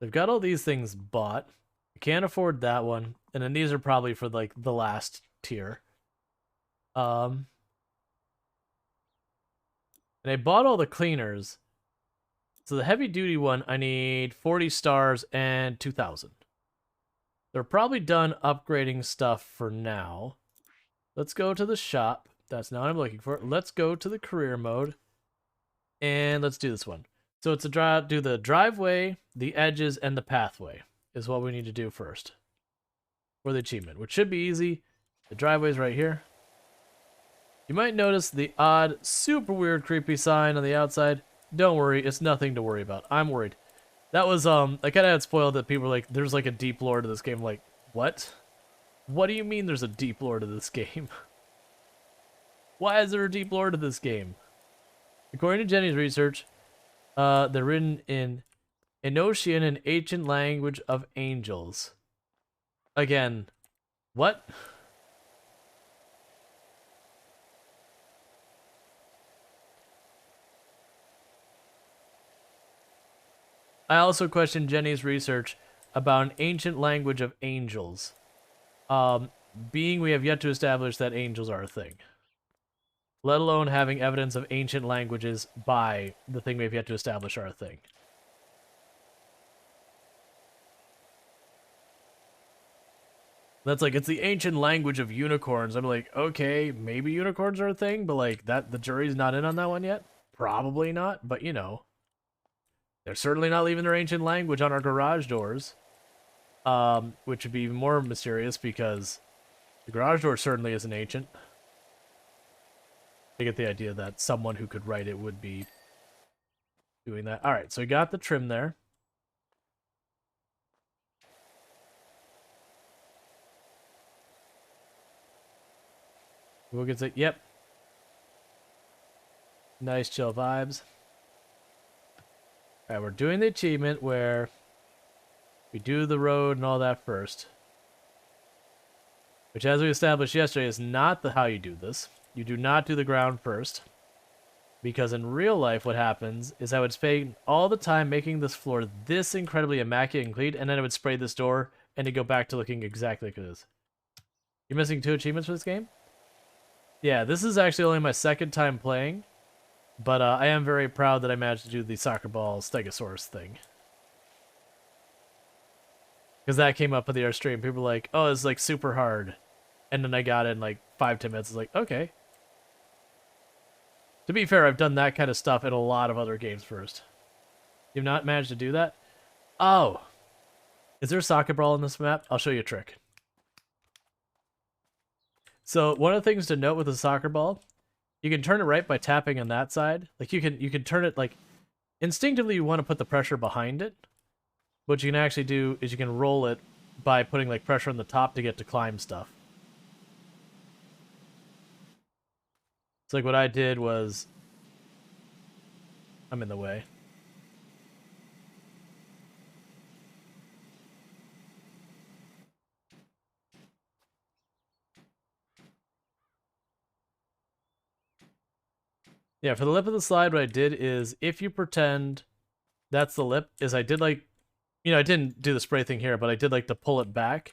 A: They've got all these things bought. We can't afford that one. And then these are probably for like the last tier. And I bought all the cleaners. So the heavy duty one, I need 40 stars and 2,000. They're probably done upgrading stuff for now. Let's go to the shop. That's not what I'm looking for. Let's go to the career mode. And let's do this one. So it's do the driveway, the edges, and the pathway is what we need to do first. For the achievement, which should be easy. The driveway's right here. You might notice the odd, super weird, creepy sign on the outside. Don't worry, it's nothing to worry about. I'm worried. That was, I kind of had spoiled that people were like, there's like a deep lore to this game. Like, what? What do you mean there's a deep lore to this game? Why is there a deep lore to this game? According to Jenny's research, they're written in Enochian, an ancient language of angels. Again, what? I also question Jenny's research about an ancient language of angels. Being we have yet to establish that angels are a thing. Let alone having evidence of ancient languages by the thing we have yet to establish are a thing. That's like, it's the ancient language of unicorns. I'm like, okay, maybe unicorns are a thing, but like, that the jury's not in on that one yet? Probably not, but you know. They're certainly not leaving their ancient language on our garage doors. Which would be even more mysterious because the garage door certainly isn't ancient. I get the idea that someone who could write it would be doing that. Alright, so we got the trim there. We'll get to, yep. Nice chill vibes. Alright, we're doing the achievement where we do the road and all that first. Which, as we established yesterday, is not how you do this. You do not do the ground first. Because in real life, what happens is I would spend all the time making this floor this incredibly immaculate and clean, and then I would spray this door, and it'd go back to looking exactly like it is. You're missing 2 achievements for this game? Yeah, this is actually only my second time playing, but I am very proud that I managed to do the soccer ball stegosaurus thing. Because that came up on the air stream. People were like, oh, it's like super hard. And then I got it in like 5-10 minutes. It's like, okay. To be fair, I've done that kind of stuff in a lot of other games first. You've not managed to do that? Oh. Is there a soccer ball in this map? I'll show you a trick. So one of the things to note with the soccer ball, you can turn it right by tapping on that side. Like you can turn it like instinctively you want to put the pressure behind it. What you can actually do is you can roll it by putting like pressure on the top to get to climb stuff. So like what I did was, I'm in the way. Yeah, for the lip of the slide, what I did is if you pretend that's the lip, is I did like, you know, I didn't do the spray thing here, but I did like to pull it back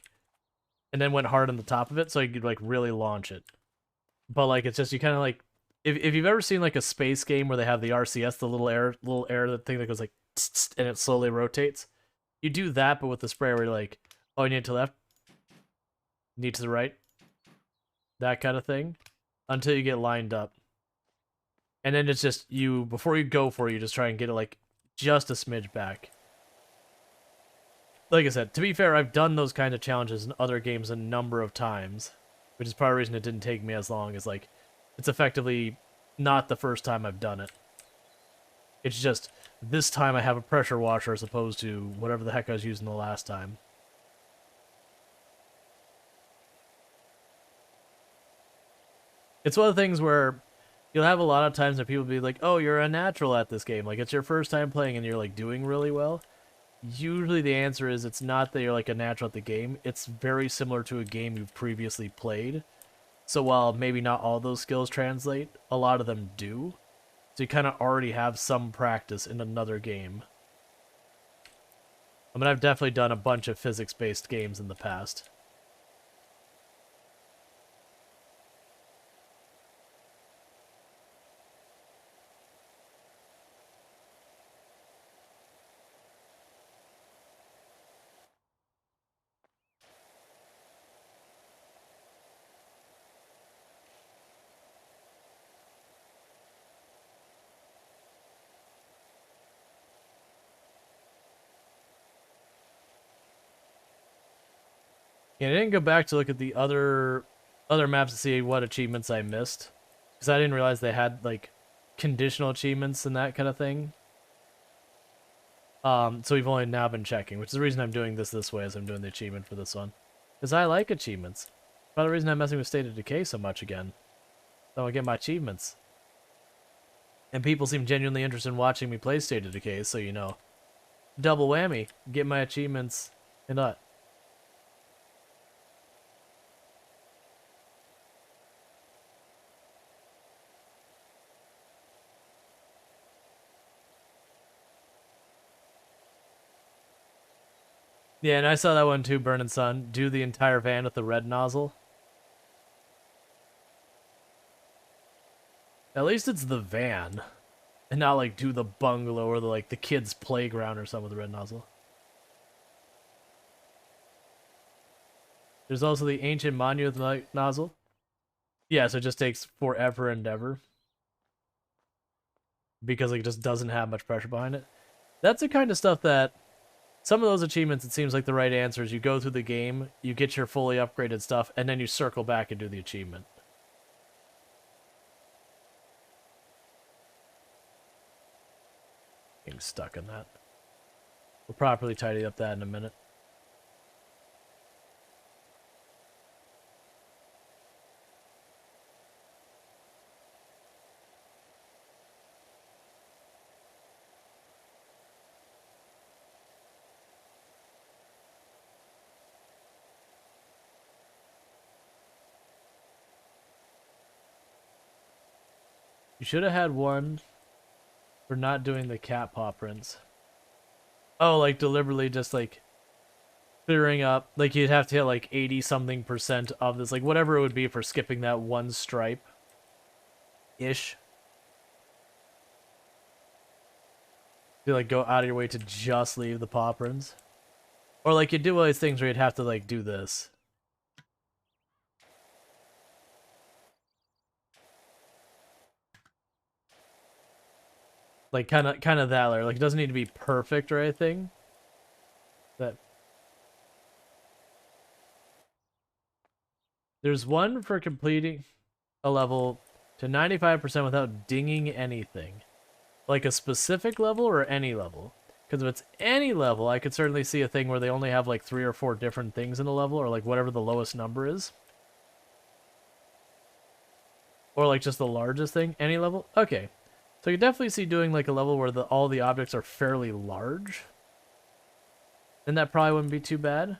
A: and then went hard on the top of it so you could like really launch it. But like it's just you kind of like if you've ever seen like a space game where they have the RCS, the little air thing that goes like and it slowly rotates. You do that, but with the sprayer where you're like, oh, you need to the left, need to the right, that kind of thing, until you get lined up. And then it's just you before you go for it, you just try and get it like just a smidge back. Like I said, to be fair, I've done those kind of challenges in other games a number of times, which is part of the reason it didn't take me as long. Is like, it's effectively not the first time I've done it. It's just, this time I have a pressure washer as opposed to whatever the heck I was using the last time. It's one of the things where you'll have a lot of times that people be like, oh, you're a natural at this game. Like, it's your first time playing and you're, like, doing really well. Usually the answer is it's not that you're, like, a natural at the game. It's very similar to a game you've previously played. So while maybe not all those skills translate, a lot of them do. So you kind of already have some practice in another game. I mean, I've definitely done a bunch of physics-based games in the past. Yeah, I didn't go back to look at the other maps to see what achievements I missed, because I didn't realize they had like conditional achievements and that kind of thing. So we've only now been checking, which is the reason I'm doing this way as I'm doing the achievement for this one, because I like achievements. Part of the reason I'm messing with State of Decay so much again. So I get my achievements. And people seem genuinely interested in watching me play State of Decay, so you know. Double whammy. Get my achievements and not. Yeah, and I saw that one too, Burning Sun. Do the entire van with the red nozzle. At least it's the van. And not like do the bungalow or the kids' playground or something with the red nozzle. There's also the ancient monument nozzle. Yeah, so it just takes forever and ever. Because it just doesn't have much pressure behind it. That's the kind of stuff that some of those achievements, it seems like the right answer is you go through the game, you get your fully upgraded stuff, and then you circle back and do the achievement. Getting stuck in that. We'll properly tidy up that in a minute. You should have had one for not doing the cat paw prints. Oh, like deliberately just like clearing up. Like you'd have to hit like 80 something % of this, like whatever it would be for skipping that one stripe ish. You like go out of your way to just leave the paw prints. Or like you do all these things where you'd have to like do this. Like kind of that, like it doesn't need to be perfect or anything. That there's one for completing a level to 95% without dinging anything. Like a specific level or any level? Because if it's any level, I could certainly see a thing where they only have like 3 or 4 different things in a level, or like whatever the lowest number is. Or like just the largest thing, any level? Okay. So you definitely see doing like a level where all the objects are fairly large. And that probably wouldn't be too bad.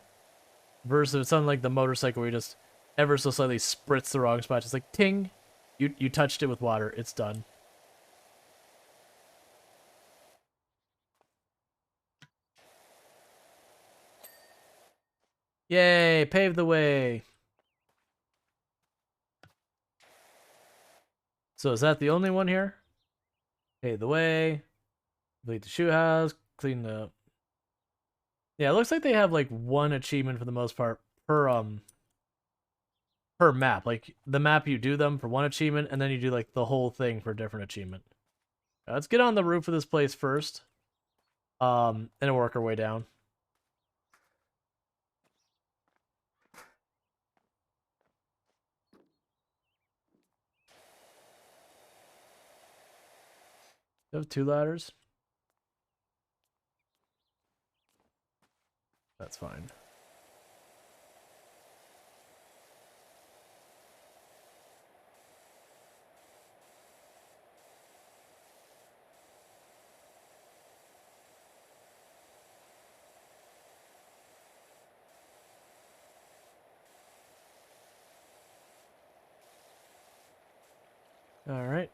A: Versus something like the motorcycle where you just ever so slightly spritz the wrong spot. Just like ting, you touched it with water, it's done. Yay, pave the way. So is that the only one here? Pave the way. Complete the shoe house. Clean the. Yeah, it looks like they have like one achievement for the most part per map. Like the map you do them for one achievement, and then you do like the whole thing for a different achievement. Let's get on the roof of this place first. And work our way down. You have 2 ladders? That's fine. All right.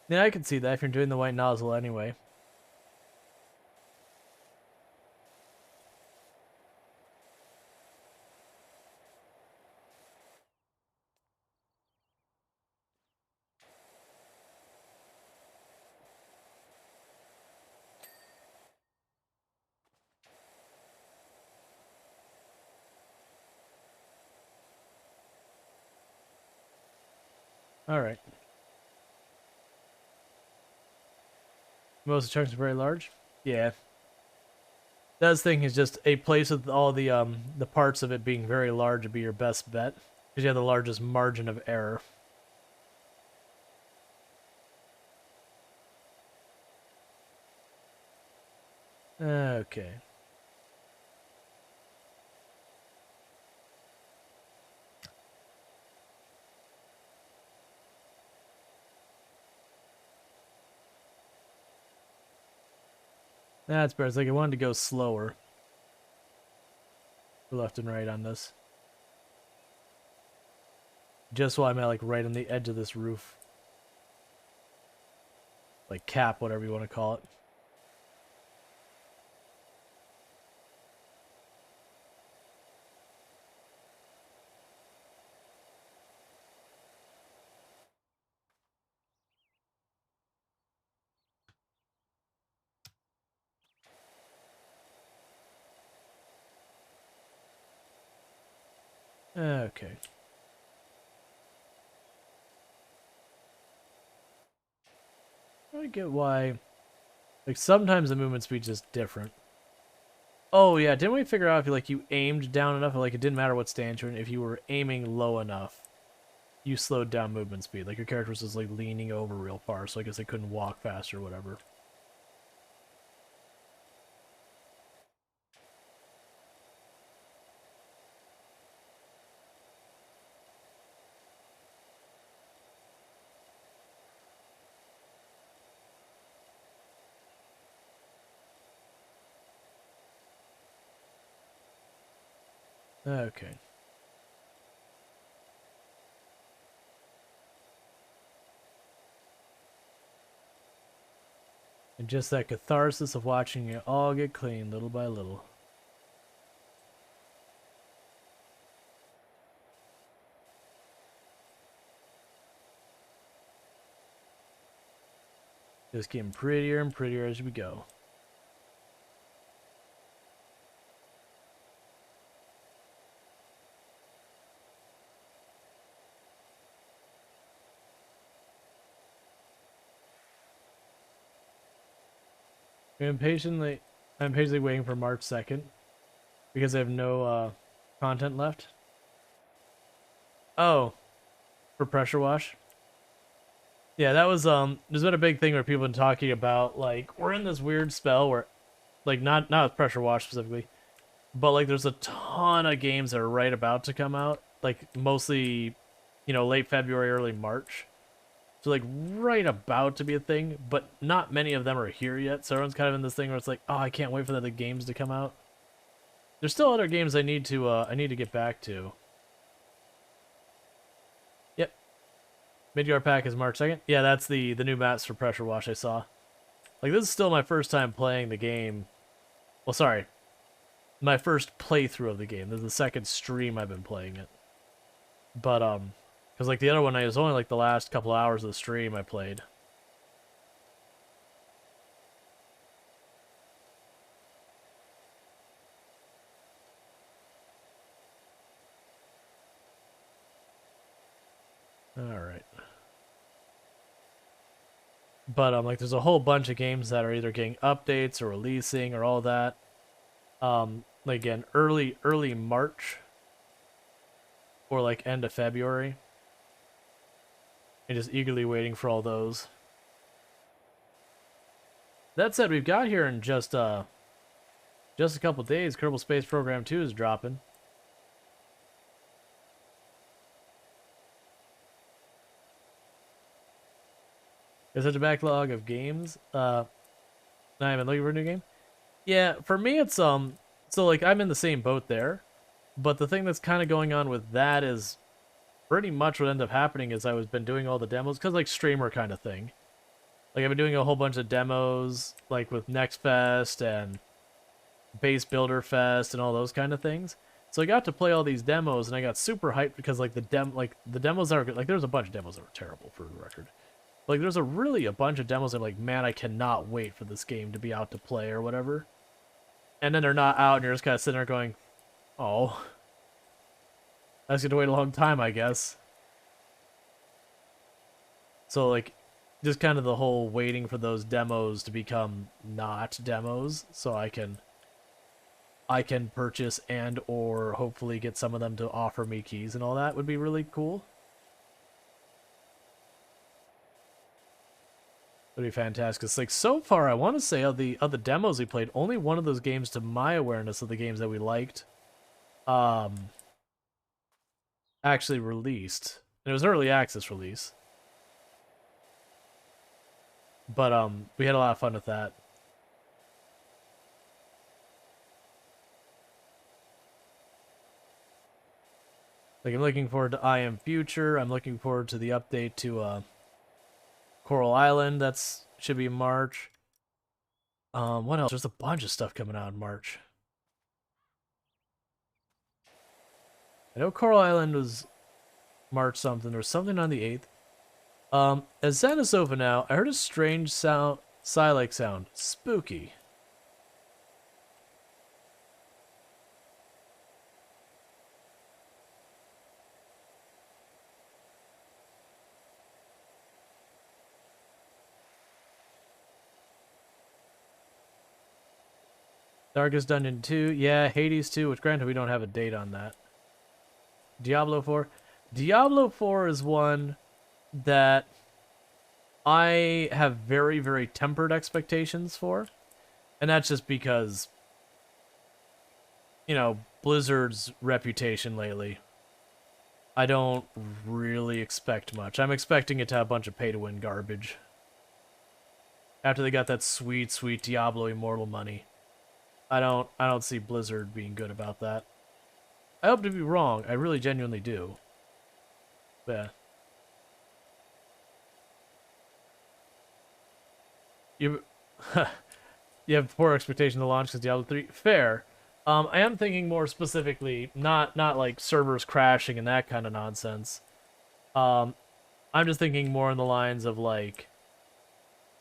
A: Yeah, I can see that if you're doing the white nozzle anyway. All right. Most of the chunks are very large. Yeah. That's the thing is just a place with all the parts of it being very large would be your best bet because you have the largest margin of error. Okay. That's better. It's like I wanted to go slower. Left and right on this. Just while I'm at like right on the edge of this roof. Like cap, whatever you want to call it. Okay. I get why. Like sometimes the movement speed's just different. Oh yeah, didn't we figure out if you aimed down enough, like it didn't matter what stance you're in, if you were aiming low enough, you slowed down movement speed. Like your character was just like leaning over real far, so I guess they couldn't walk fast or whatever. Okay. And just that catharsis of watching it all get clean little by little. Just getting prettier and prettier as we go. I'm patiently waiting for March 2nd because I have no content left. Oh, for pressure wash. Yeah, that was there's been a big thing where people have been talking about like we're in this weird spell where like not with pressure wash specifically, but like there's a ton of games that are right about to come out, like mostly, late February, early March. So like right about to be a thing, but not many of them are here yet. So everyone's kind of in this thing where it's like, oh, I can't wait for the games to come out. There's still other games I need to get back to. Yep. Midgard pack is March 2nd. Yeah, that's the new maps for Pressure Wash I saw. Like this is still my first time playing the game. Well, sorry. My first playthrough of the game. This is the second stream I've been playing it. But cuz like the other one I was only like the last couple hours of the stream I played. All right. But like there's a whole bunch of games that are either getting updates or releasing or all that. Like again, early March or like end of February. And just eagerly waiting for all those. That said, we've got here in just a couple days, Kerbal Space Program 2 is dropping. There's such a backlog of games. Not even looking for a new game. Yeah, for me it's so like I'm in the same boat there. But the thing that's kind of going on with that is pretty much what ended up happening is I was been doing all the demos because like streamer kind of thing. Like I've been doing a whole bunch of demos like with Next Fest and Base Builder Fest and all those kind of things. So I got to play all these demos and I got super hyped because like the demos that are good, like there's a bunch of demos that were terrible for the record. Like there's a bunch of demos that I'm like, man, I cannot wait for this game to be out to play or whatever. And then they're not out and you're just kind of sitting there going, oh, that's gonna wait a long time, I guess. So like just kind of the whole waiting for those demos to become not demos so I can I can purchase and or hopefully get some of them to offer me keys and all that would be really cool. Would be fantastic. It's like so far, I want to say of the demos we played, only one of those games, to my awareness of the games that we liked, um, actually released. And it was an early access release, but we had a lot of fun with that. Like I'm looking forward to I Am Future. I'm looking forward to the update to Coral Island. That's should be in March. What else? There's a bunch of stuff coming out in March. I know Coral Island was March something. There was something on the 8th. As Xanasofa now, I heard a strange sound, Psy-like sound. Spooky. Darkest Dungeon 2. Yeah, Hades 2, which granted we don't have a date on that. Diablo 4. Diablo 4 is one that I have very, very tempered expectations for. And that's just because, you know, Blizzard's reputation lately. I don't really expect much. I'm expecting it to have a bunch of pay-to-win garbage. After they got that sweet, sweet Diablo Immortal money. I don't see Blizzard being good about that. I hope to be wrong. I really genuinely do. Yeah. You you have poor expectation to launch because Diablo 3. Fair. I am thinking more specifically, not like servers crashing and that kind of nonsense. Um, I'm just thinking more in the lines of like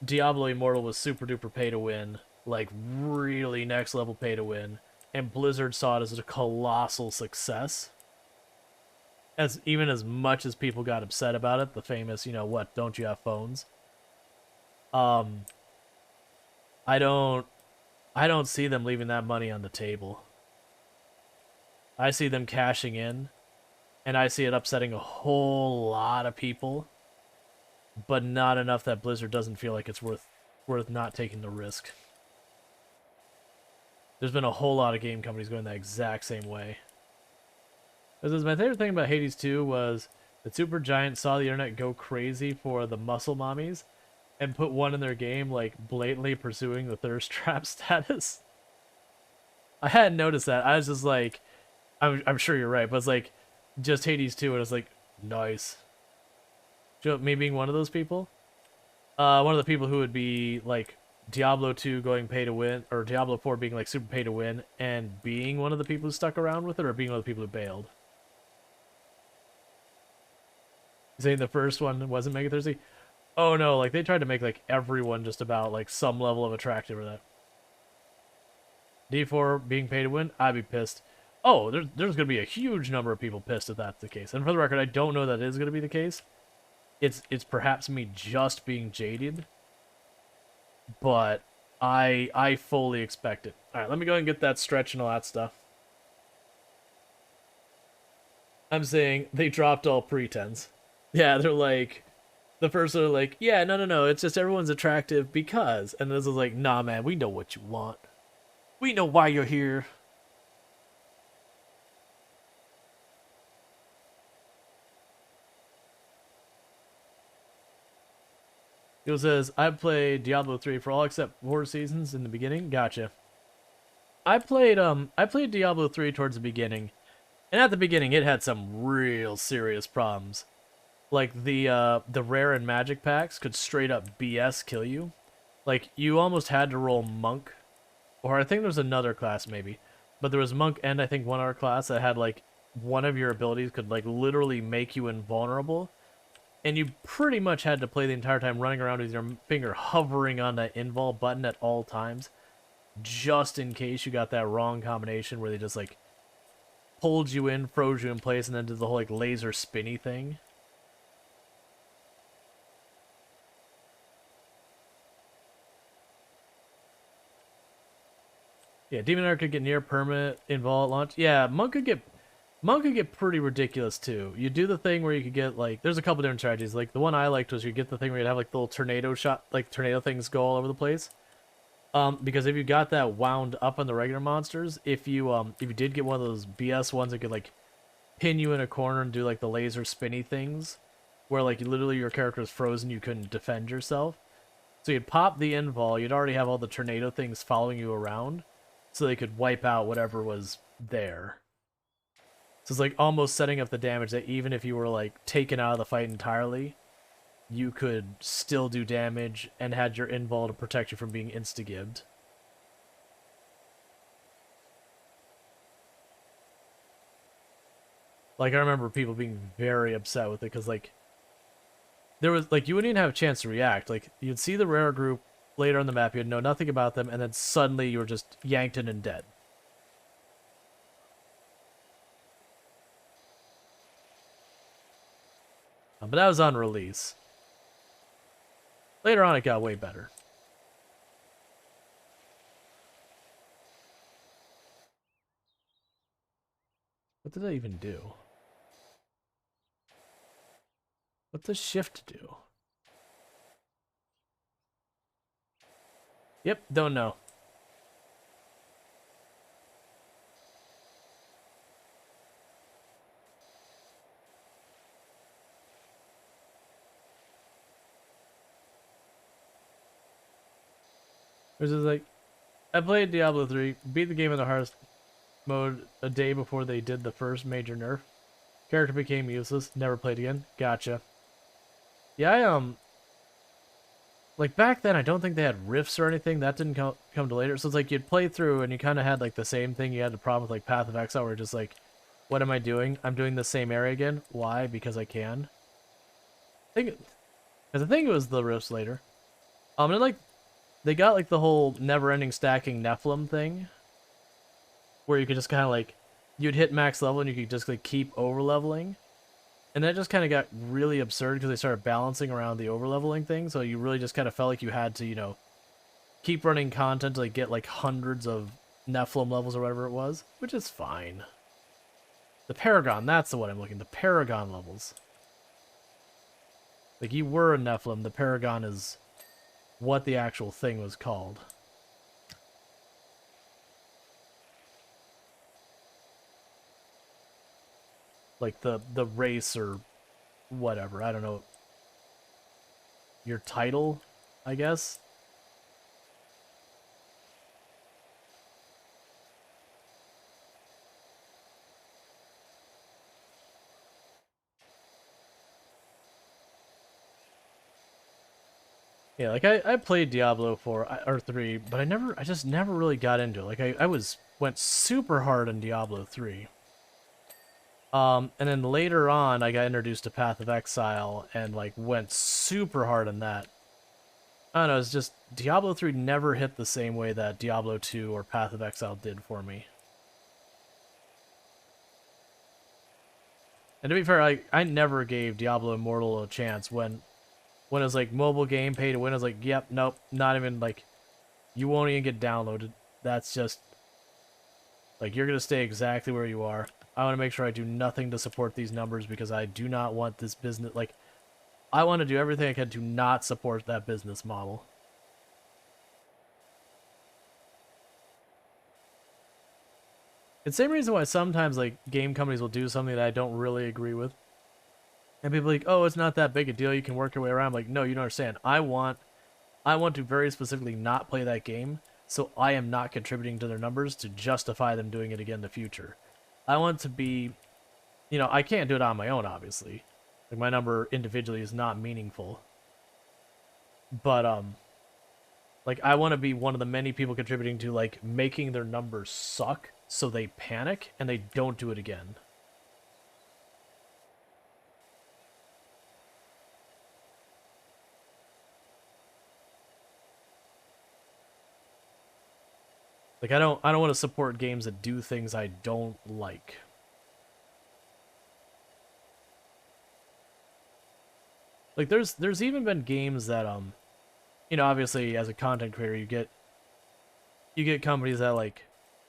A: Diablo Immortal was super duper pay to win, like really next level pay to win, and Blizzard saw it as a colossal success. As even as much as people got upset about it, the famous, you know, what, don't you have phones? Um, I don't I don't see them leaving that money on the table. I see them cashing in, and I see it upsetting a whole lot of people, but not enough that Blizzard doesn't feel like it's worth not taking the risk. There's been a whole lot of game companies going that exact same way. Because my favorite thing about Hades 2 was that Supergiant saw the internet go crazy for the muscle mommies and put one in their game like blatantly pursuing the thirst trap status. I hadn't noticed that. I was just like, I'm sure you're right, but it's like just Hades 2, and it's like, nice. Me being one of those people, one of the people who would be like Diablo 2 going pay to win, or Diablo 4 being like super pay to win, and being one of the people who stuck around with it, or being one of the people who bailed. Saying the first one wasn't Mega Thirsty? Oh no, like they tried to make like everyone just about like some level of attractive or that. D4 being pay to win, I'd be pissed. Oh, there's gonna be a huge number of people pissed if that's the case. And for the record, I don't know that is gonna be the case. It's perhaps me just being jaded, but I fully expect it. All right, let me go and get that stretch and all that stuff. I'm saying they dropped all pretense. Yeah, they're like the first are like, yeah, no, it's just everyone's attractive because, and this is like, nah, man, we know what you want. We know why you're here. It says, I played Diablo 3 for all except 4 seasons in the beginning. Gotcha. I played Diablo 3 towards the beginning, and at the beginning it had some real serious problems. Like the rare and magic packs could straight up BS kill you. Like you almost had to roll monk, or I think there was another class maybe, but there was monk and I think one other class that had like one of your abilities could like literally make you invulnerable, and you pretty much had to play the entire time running around with your finger hovering on that invul button at all times, just in case you got that wrong combination where they just like pulled you in, froze you in place, and then did the whole like laser spinny thing. Yeah, Demon Hunter could get near permanent involve at launch. Yeah, Monk could get pretty ridiculous too. You do the thing where you could get like there's a couple different strategies. Like the one I liked was you get the thing where you'd have like the little tornado shot, like tornado things go all over the place. Because if you got that wound up on the regular monsters, if you did get one of those BS ones that could like pin you in a corner and do like the laser spinny things, where like literally your character is frozen, you couldn't defend yourself. So you'd pop the invul, you'd already have all the tornado things following you around, so they could wipe out whatever was there. So it's like almost setting up the damage that even if you were like taken out of the fight entirely, you could still do damage and had your invul to protect you from being insta-gibbed. Like I remember people being very upset with it because like there was like you wouldn't even have a chance to react. Like you'd see the rare group later on the map, you'd know nothing about them, and then suddenly you were just yanked in and dead. But that was on release. Later on, it got way better. What did I even do? What does shift do? Yep, don't know. Which is like, I played Diablo 3, beat the game in the hardest mode a day before they did the first major nerf. Character became useless, never played again. Gotcha. Yeah, like back then, I don't think they had rifts or anything. That didn't come to later. So it's like you'd play through and you kind of had like the same thing. You had the problem with like Path of Exile, where you're just like, what am I doing? I'm doing the same area again. Why? Because I can. Because I think it was the rifts later. And like they got like the whole never-ending stacking Nephilim thing, where you could just kind of like you'd hit max level and you could just like keep over leveling. And that just kind of got really absurd because they started balancing around the overleveling thing. So you really just kind of felt like you had to, you know, keep running content to like get like hundreds of Nephilim levels or whatever it was, which is fine. The Paragon, that's the one I'm looking. The Paragon levels. Like you were a Nephilim, the Paragon is what the actual thing was called. Like the race or whatever, I don't know. Your title, I guess. Yeah, like I played Diablo 4 or 3, but I just never really got into it. Like went super hard in Diablo 3. And then later on I got introduced to Path of Exile and like went super hard on that. I don't know, it's just Diablo 3 never hit the same way that Diablo 2 or Path of Exile did for me. And to be fair, I never gave Diablo Immortal a chance when it was like mobile game pay to win. I was like, yep, nope, not even like you won't even get downloaded. That's just like you're gonna stay exactly where you are. I want to make sure I do nothing to support these numbers because I do not want this business like I want to do everything I can to not support that business model. It's the same reason why sometimes like game companies will do something that I don't really agree with. And people are like, oh, it's not that big a deal. You can work your way around. I'm like, no, you don't understand. I want to very specifically not play that game, so I am not contributing to their numbers to justify them doing it again in the future. I want to be, you know, I can't do it on my own, obviously. Like my number individually is not meaningful. But like I want to be one of the many people contributing to like making their numbers suck so they panic and they don't do it again. Like I don't want to support games that do things I don't like. Like there's even been games that you know, obviously as a content creator you get companies that like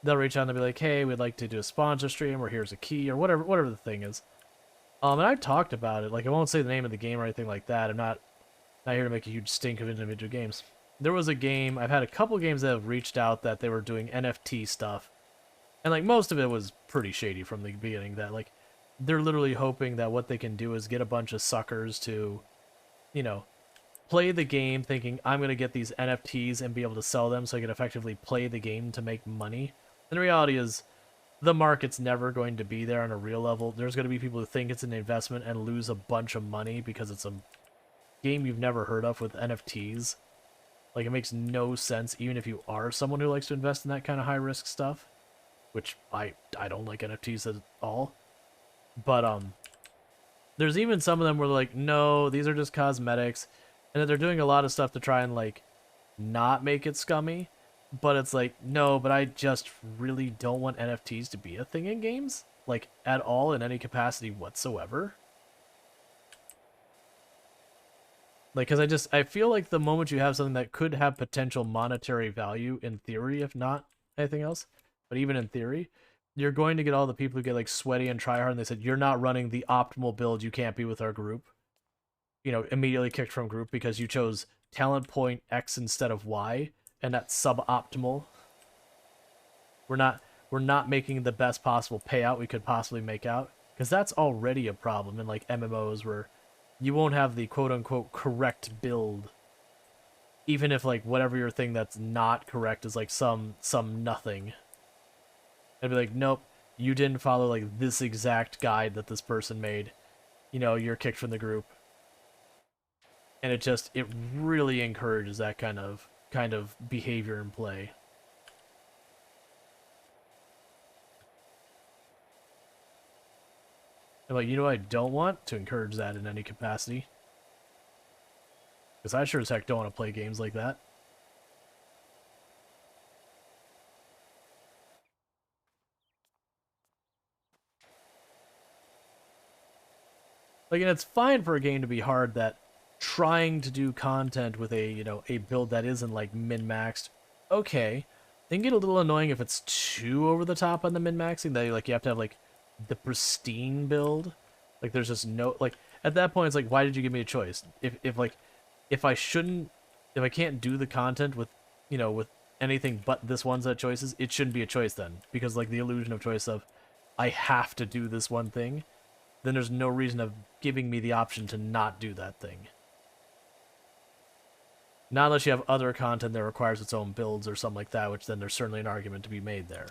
A: they'll reach out and be like, hey, we'd like to do a sponsor stream, or here's a key, or whatever the thing is. And I've talked about it. Like, I won't say the name of the game or anything like that. I'm not here to make a huge stink of individual games. There was a game, I've had a couple games that have reached out that they were doing NFT stuff. And, like, most of it was pretty shady from the beginning. That, like, they're literally hoping that what they can do is get a bunch of suckers to, you know, play the game thinking, I'm going to get these NFTs and be able to sell them so I can effectively play the game to make money. And the reality is, the market's never going to be there on a real level. There's going to be people who think it's an investment and lose a bunch of money because it's a game you've never heard of with NFTs. Like, it makes no sense, even if you are someone who likes to invest in that kind of high-risk stuff. Which, I don't like NFTs at all. But, there's even some of them where they're like, no, these are just cosmetics. And that they're doing a lot of stuff to try and, like, not make it scummy. But it's like, no, but I just really don't want NFTs to be a thing in games. Like, at all, in any capacity whatsoever. Like, because I feel like the moment you have something that could have potential monetary value, in theory, if not anything else, but even in theory, you're going to get all the people who get, like, sweaty and try hard, and they said, you're not running the optimal build, you can't be with our group. You know, immediately kicked from group because you chose talent point X instead of Y, and that's suboptimal. We're not making the best possible payout we could possibly make out, because that's already a problem in, like, MMOs where you won't have the quote-unquote correct build, even if, like, whatever your thing that's not correct is, like, some nothing. I'd be like, nope, you didn't follow, like, this exact guide that this person made. You know, you're kicked from the group. And it really encourages that kind of behavior and play. And, like, you know, I don't want to encourage that in any capacity. Because I sure as heck don't want to play games like that. Like, and it's fine for a game to be hard that trying to do content with a, you know, a build that isn't, like, min-maxed, okay. They can get a little annoying if it's too over the top on the min-maxing, that, like, you have to have, like, the pristine build. Like, there's just no, like, at that point, it's like, why did you give me a choice? If I can't do the content with, you know, with anything but this one set of choices, it shouldn't be a choice then. Because, like, the illusion of choice of, I have to do this one thing, then there's no reason of giving me the option to not do that thing. Not unless you have other content that requires its own builds or something like that, which then there's certainly an argument to be made there.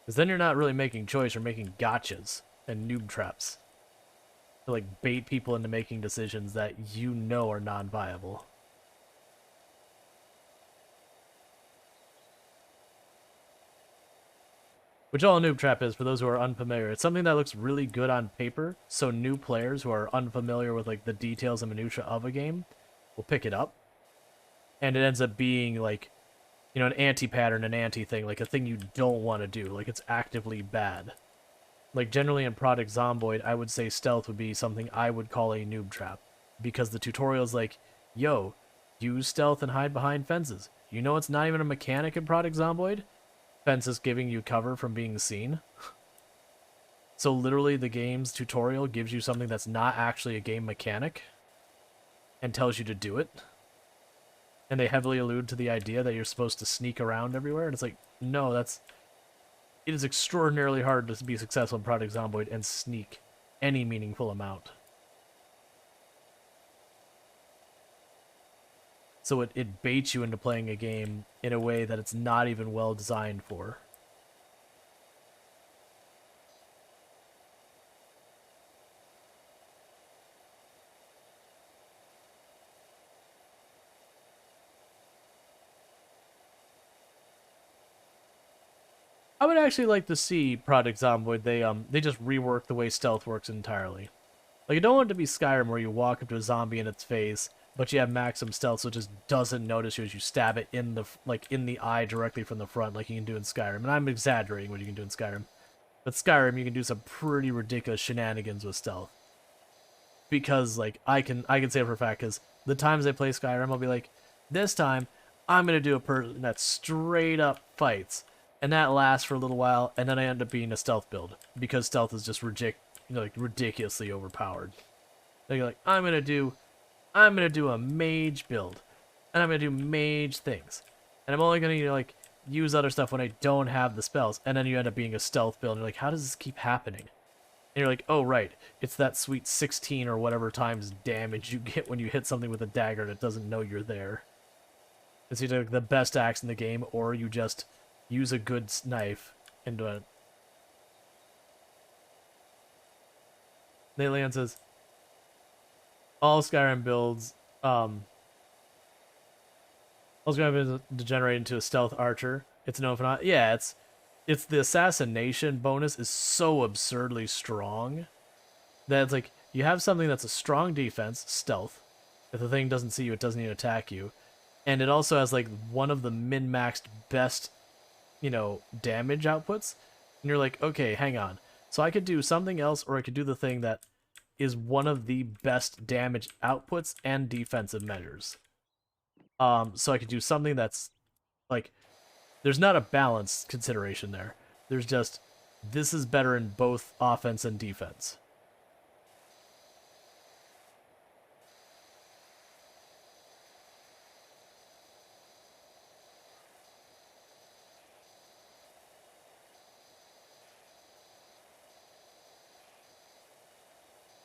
A: Because then you're not really making choice, you're making gotchas and noob traps. To, like, bait people into making decisions that you know are non-viable. Which all a noob trap is, for those who are unfamiliar. It's something that looks really good on paper, so new players who are unfamiliar with, like, the details and minutia of a game will pick it up. And it ends up being, like, you know, an anti-pattern, an anti-thing, like a thing you don't want to do, like it's actively bad. Like, generally in Project Zomboid, I would say stealth would be something I would call a noob trap. Because the tutorial's like, yo, use stealth and hide behind fences. You know it's not even a mechanic in Project Zomboid? Fences giving you cover from being seen. So literally the game's tutorial gives you something that's not actually a game mechanic and tells you to do it. And they heavily allude to the idea that you're supposed to sneak around everywhere. And it's like, no, it is extraordinarily hard to be successful in Project Zomboid and sneak any meaningful amount. So it baits you into playing a game in a way that it's not even well designed for. I would actually like to see Project Zomboid. They just rework the way stealth works entirely. Like, I don't want it to be Skyrim where you walk up to a zombie in its face, but you have maximum stealth, so it just doesn't notice you as you stab it in the eye directly from the front, like you can do in Skyrim. And I'm exaggerating what you can do in Skyrim, but Skyrim you can do some pretty ridiculous shenanigans with stealth. Because, like, I can say it for a fact, because the times I play Skyrim, I'll be like, this time I'm gonna do a person that straight up fights, and that lasts for a little while, and then I end up being a stealth build because stealth is just like ridiculously overpowered. They're like, I'm gonna do a mage build, and I'm gonna do mage things, and I'm only gonna like use other stuff when I don't have the spells, and then you end up being a stealth build. And you're like, how does this keep happening? And you're like, oh right, it's that sweet 16 or whatever times damage you get when you hit something with a dagger that doesn't know you're there. It's either the best axe in the game, or you just use a good knife and do it. Nayland says, all Skyrim builds, all Skyrim builds degenerate into a stealth archer. It's known for not, yeah, it's the assassination bonus is so absurdly strong that it's like you have something that's a strong defense, stealth. If the thing doesn't see you, it doesn't even attack you. And it also has like one of the min-maxed best, damage outputs. And you're like, okay, hang on. So I could do something else, or I could do the thing that is one of the best damage outputs and defensive measures. So I could do something that's like, there's not a balance consideration there. There's just, this is better in both offense and defense.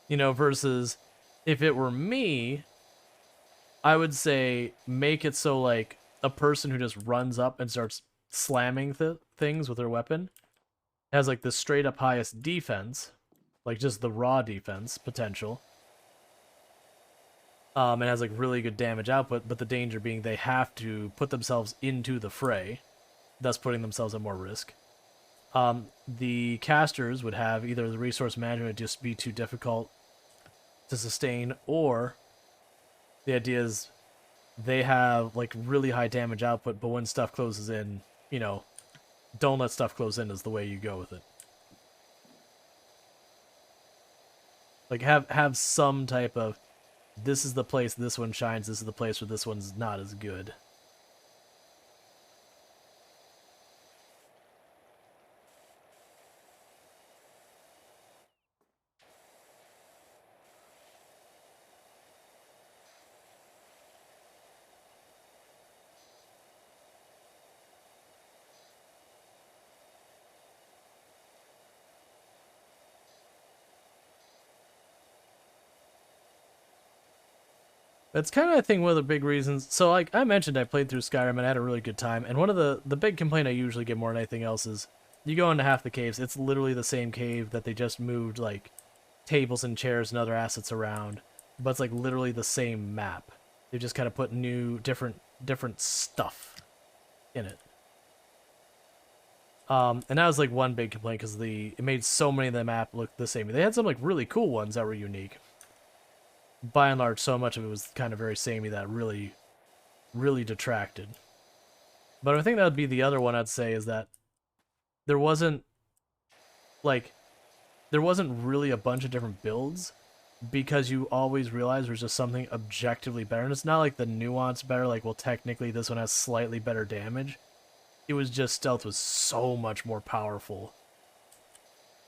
A: Versus if it were me, I would say make it so like a person who just runs up and starts slamming things with their weapon has like the straight up highest defense, like just the raw defense potential. It has like really good damage output, but the danger being they have to put themselves into the fray, thus putting themselves at more risk. The casters would have either the resource management would just be too difficult to sustain, or the idea is they have like really high damage output, but when stuff closes in, don't let stuff close in is the way you go with it. Like have some type of, this is the place this one shines, this is the place where this one's not as good. That's kind of, I think, one of the big reasons. So, like I mentioned, I played through Skyrim and I had a really good time. And one of the big complaint I usually get more than anything else is you go into half the caves, it's literally the same cave that they just moved, like, tables and chairs and other assets around. But it's, like, literally the same map. They just kind of put new, different stuff in it. And that was, like, one big complaint because it made so many of the map look the same. They had some, like, really cool ones that were unique. By and large, so much of it was kind of very samey that really, really detracted. But I think that would be the other one I'd say is that there wasn't really a bunch of different builds because you always realize there's just something objectively better. And it's not like the nuance better, like, well, technically this one has slightly better damage. It was just stealth was so much more powerful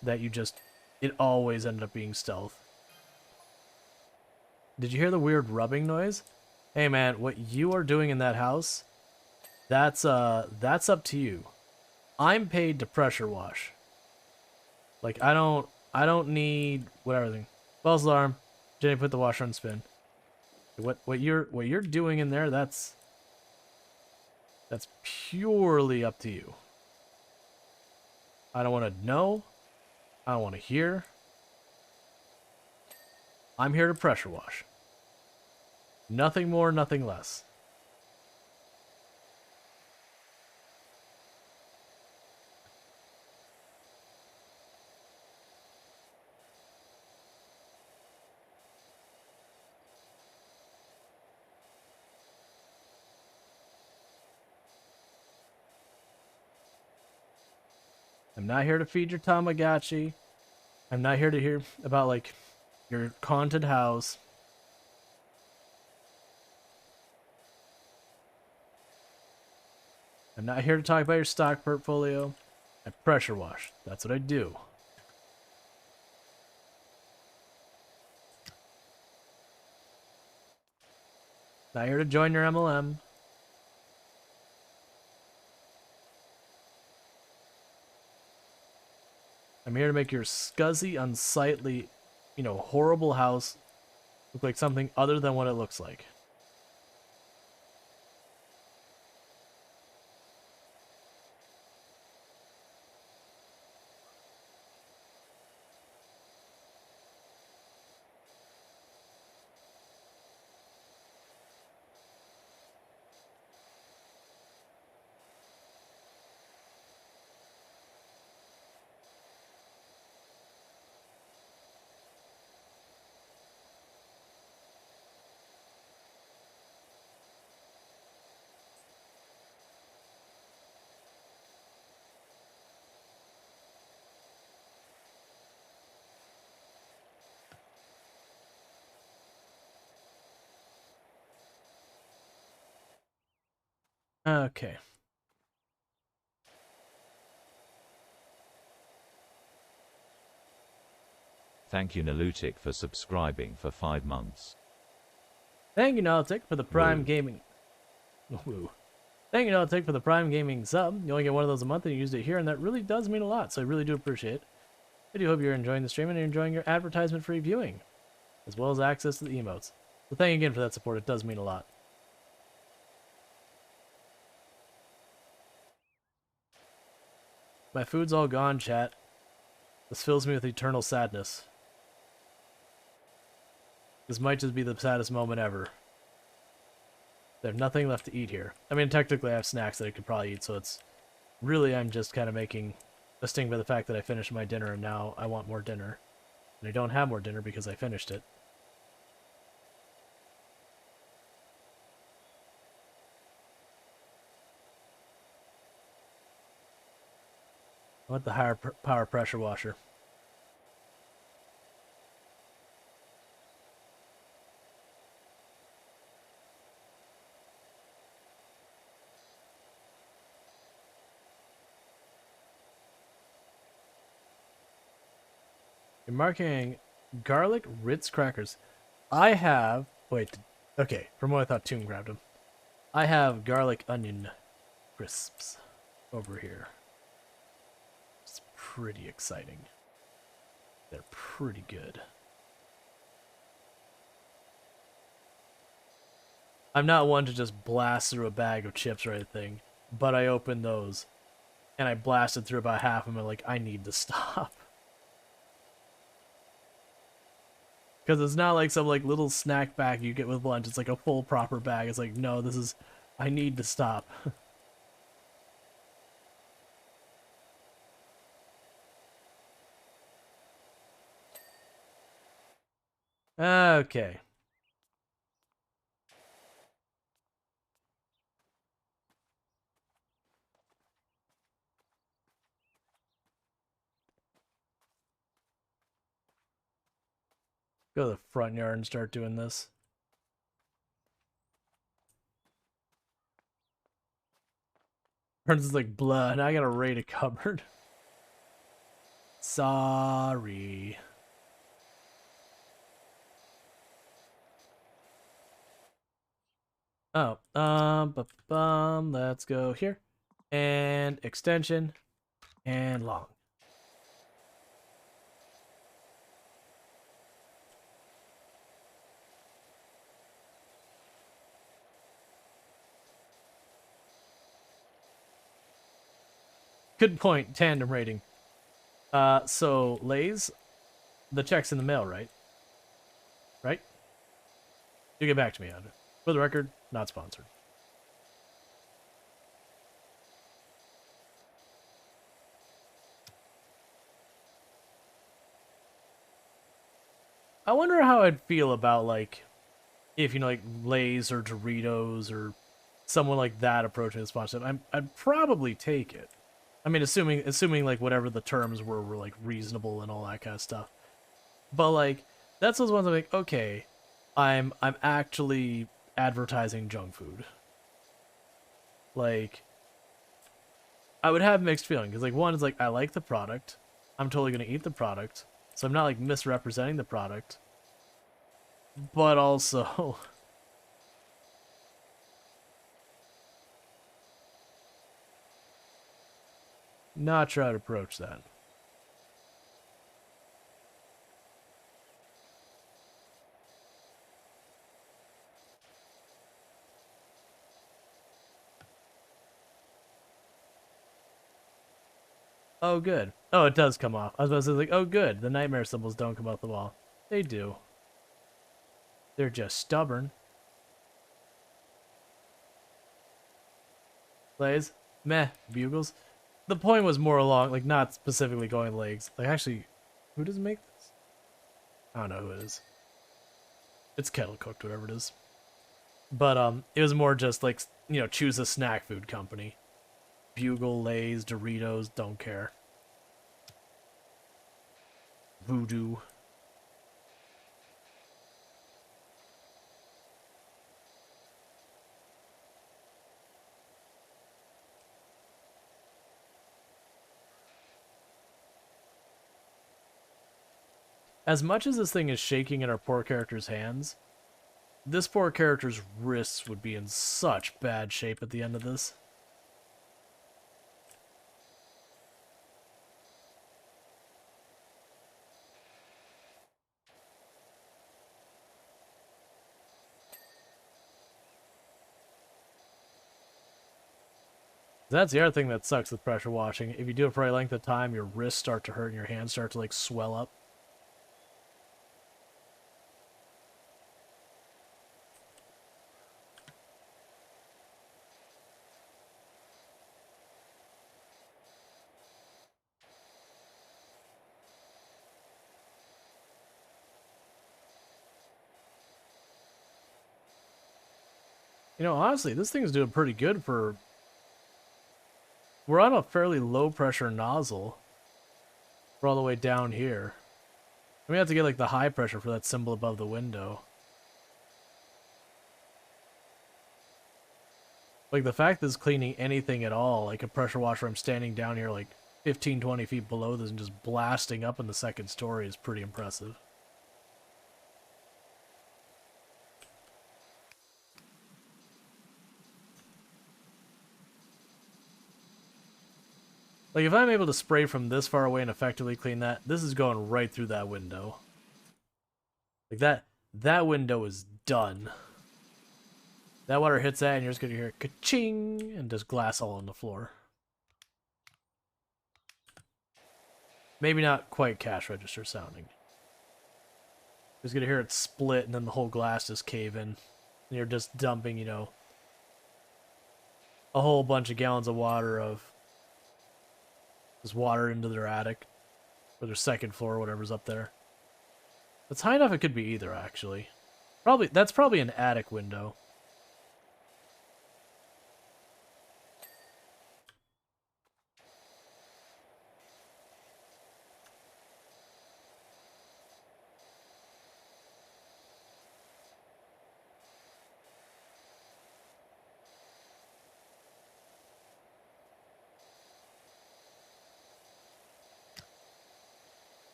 A: that it always ended up being stealth. Did you hear the weird rubbing noise? Hey man, what you are doing in that house, that's up to you. I'm paid to pressure wash. Like I don't need whatever. False alarm. Jenny put the washer on spin. What you're doing in there, that's purely up to you. I don't want to know. I don't want to hear. I'm here to pressure wash. Nothing more, nothing less. I'm not here to feed your Tamagotchi. I'm not here to hear about, like, your haunted house. I'm not here to talk about your stock portfolio. I pressure wash. That's what I do. Not here to join your MLM. I'm here to make your scuzzy, unsightly, horrible house look like something other than what it looks like. Okay.
C: Thank you Nalutic for subscribing for 5 months.
A: Thank you, Nautic, for the Prime
C: Woo.
A: Gaming. Woo. Thank you, Nautic, for the Prime Gaming sub. You only get one of those a month and you used it here, and that really does mean a lot, so I really do appreciate it. I do hope you're enjoying the stream and you're enjoying your advertisement-free viewing, as well as access to the emotes. So thank you again for that support. It does mean a lot. My food's all gone, chat. This fills me with eternal sadness. This might just be the saddest moment ever. I have nothing left to eat here. I mean, technically I have snacks that I could probably eat, so it's... Really, I'm just kind of making a sting by the fact that I finished my dinner and now I want more dinner. And I don't have more dinner because I finished it. I want the higher power pressure washer. You're marking garlic Ritz crackers. I have... Wait. Okay, from what I thought Toon grabbed them. I have garlic onion crisps over here. It's pretty exciting. They're pretty good. I'm not one to just blast through a bag of chips or anything, but I opened those and I blasted through about half of them and like, I need to stop. Because it's not like some like little snack bag you get with lunch. It's like a full proper bag. It's like, no, this is... I need to stop. Okay. Go to the front yard and start doing this. Turns is like blood. I gotta raid a cupboard. Sorry. Oh, let's go here. And extension. And long. Good point, tandem rating. So, Lays, the check's in the mail, right? Right? You get back to me on it. For the record, not sponsored. I wonder how I'd feel about, like, if, like, Lay's or Doritos or someone like that approaching the sponsorship. I'd probably take it. I mean, assuming like whatever the terms were like reasonable and all that kind of stuff. But like, that's those ones I'm like, okay, I'm actually advertising junk food. Like, I would have mixed feelings. Because, like, one is like, I like the product. I'm totally going to eat the product. So I'm not, like, misrepresenting the product. But also... not sure how to approach that. Oh, good. Oh, it does come off. I was about to say, like, oh, good. The nightmare symbols don't come off the wall. They do. They're just stubborn. Plays? Meh. Bugles? The point was more along, like, not specifically going legs. Like, actually, who does make this? I don't know who it is. It's kettle cooked, whatever it is. But, it was more just, like, you know, choose a snack food company. Bugle, Lay's, Doritos, don't care. Voodoo. As much as this thing is shaking in our poor character's hands, this poor character's wrists would be in such bad shape at the end of this. That's the other thing that sucks with pressure washing. If you do it for a length of time, your wrists start to hurt and your hands start to, like, swell up. You know, honestly, this thing is doing pretty good for... We're on a fairly low pressure nozzle. We're all the way down here. We have to get, like, the high pressure for that symbol above the window. Like, the fact that it's cleaning anything at all, like a pressure washer, I'm standing down here, like, 15, 20 feet below this and just blasting up in the second story is pretty impressive. Like, if I'm able to spray from this far away and effectively clean that, this is going right through that window. Like, that window is done. That water hits that and you're just gonna hear ka-ching and just glass all on the floor. Maybe not quite cash register sounding. You're just gonna hear it split and then the whole glass just cave in. And you're just dumping, you know, a whole bunch of gallons of water of just water into their attic. Or their second floor, whatever's up there. It's high enough it could be either, actually. That's probably an attic window.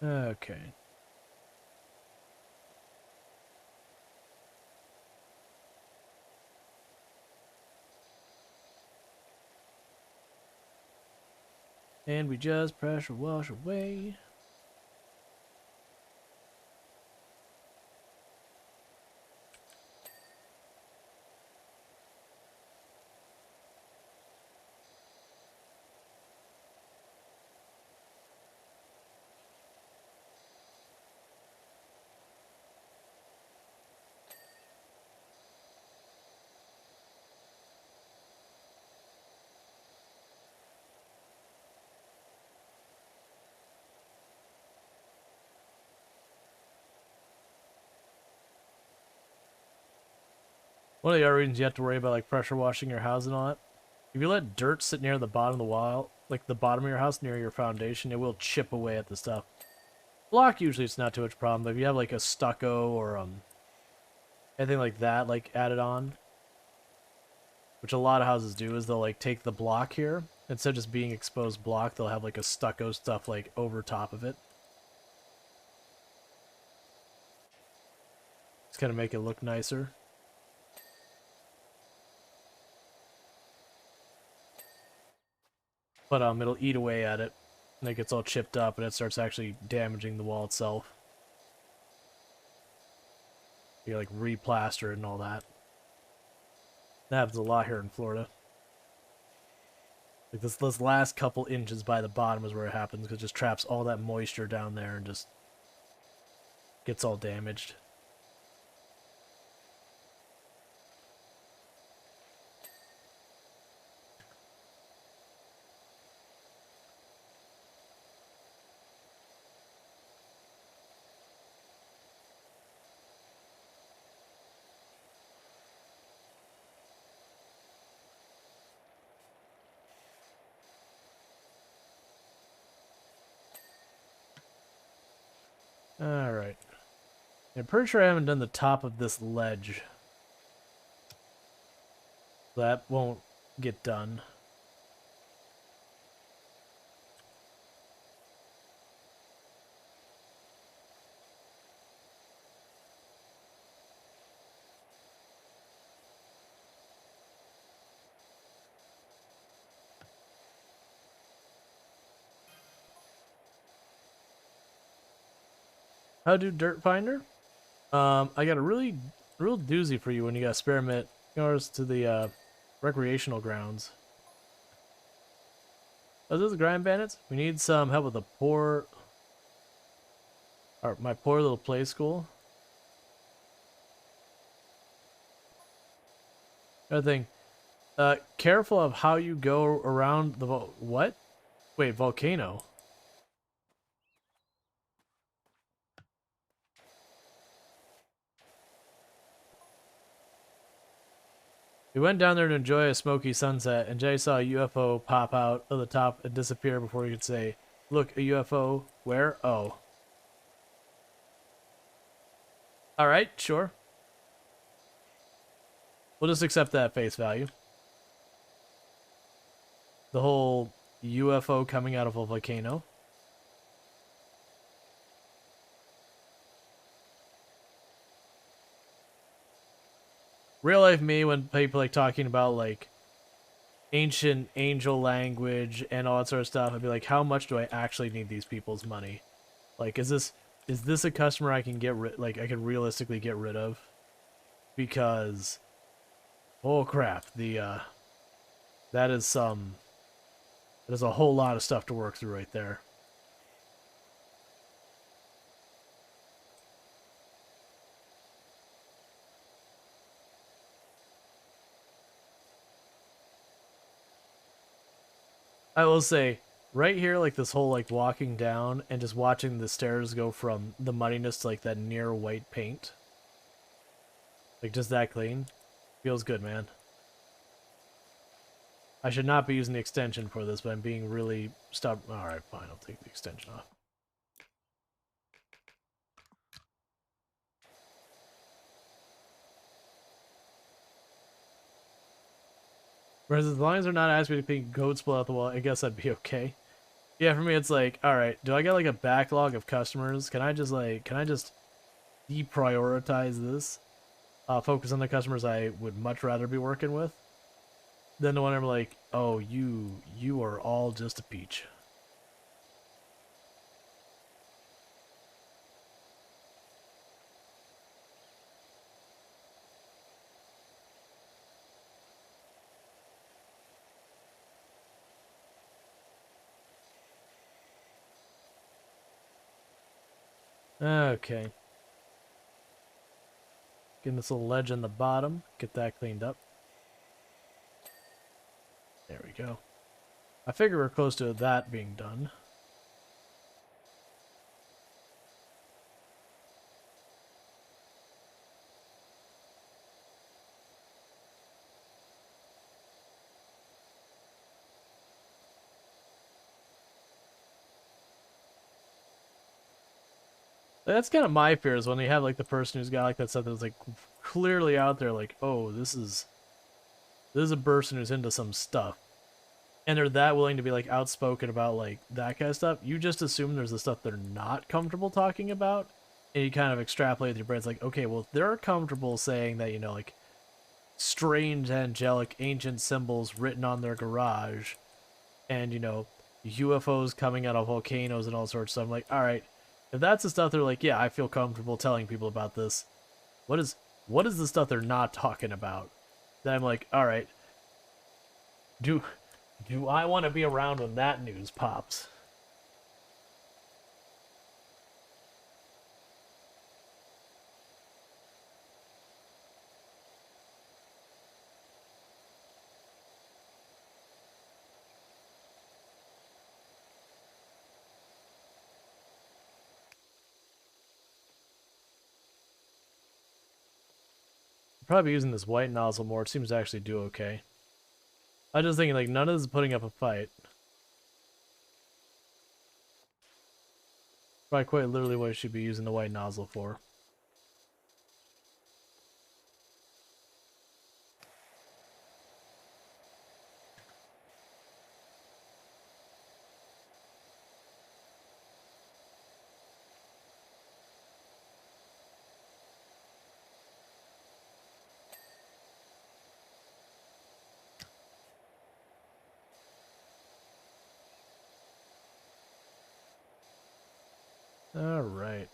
A: Okay. And we just pressure wash away. One of the other reasons you have to worry about like pressure washing your house and all that. If you let dirt sit near the bottom of the wall, like the bottom of your house near your foundation, it will chip away at the stuff. Block usually it's not too much problem, but if you have like a stucco or anything like that like added on, which a lot of houses do, is they'll like take the block here instead of just being exposed block, they'll have like a stucco stuff like over top of it. Just kind of make it look nicer. But it'll eat away at it, and it gets all chipped up, and it starts actually damaging the wall itself. You like replaster it and all that. That happens a lot here in Florida. Like this last couple inches by the bottom is where it happens, because it just traps all that moisture down there and just gets all damaged. Alright. I'm pretty sure I haven't done the top of this ledge. That won't get done. How do Dirt Finder? I got a real doozy for you when you got experiment yours to the recreational grounds. Oh, this is Grind Bandits? We need some help with the my poor little play school. Another thing, careful of how you go around the what? Wait, volcano. We went down there to enjoy a smoky sunset, and Jay saw a UFO pop out of the top and disappear before he could say, "Look, a UFO. Where? Oh." Alright, sure. We'll just accept that face value. The whole UFO coming out of a volcano. Real life me, when people like talking about like ancient angel language and all that sort of stuff, I'd be like, how much do I actually need these people's money? Like, is this a customer I can I can realistically get rid of? Because, oh crap, that is a whole lot of stuff to work through right there. I will say, right here, like this whole like walking down and just watching the stairs go from the muddiness to like that near white paint. Like just that clean. Feels good, man. I should not be using the extension for this, but I'm being really stubborn. Alright, fine, I'll take the extension off. Whereas as long as they're not asking me to paint goat split out the wall, I guess I'd be okay. Yeah, for me it's like, alright, do I get like a backlog of customers? Can I just deprioritize this? Focus on the customers I would much rather be working with? Then the one I'm like, oh, you are all just a peach. Okay. Getting this little ledge on the bottom. Get that cleaned up. There we go. I figure we're close to that being done. That's kind of my fear is when you have like the person who's got like that stuff that's like clearly out there, like, oh, this is a person who's into some stuff, and they're that willing to be like outspoken about like that kind of stuff. You just assume there's the stuff they're not comfortable talking about, and you kind of extrapolate with your brain. It's like, okay, well, if they're comfortable saying that, you know, like strange, angelic, ancient symbols written on their garage, and you know, UFOs coming out of volcanoes and all sorts. So I'm like, all right, if that's the stuff they're like, yeah, I feel comfortable telling people about this. What is what is the stuff they're not talking about? Then I'm like, all right, do do I want to be around when that news pops? Probably using this white nozzle more. It seems to actually do okay. I was just thinking, like, none of this is putting up a fight. Probably quite literally what I should be using the white nozzle for. Alright.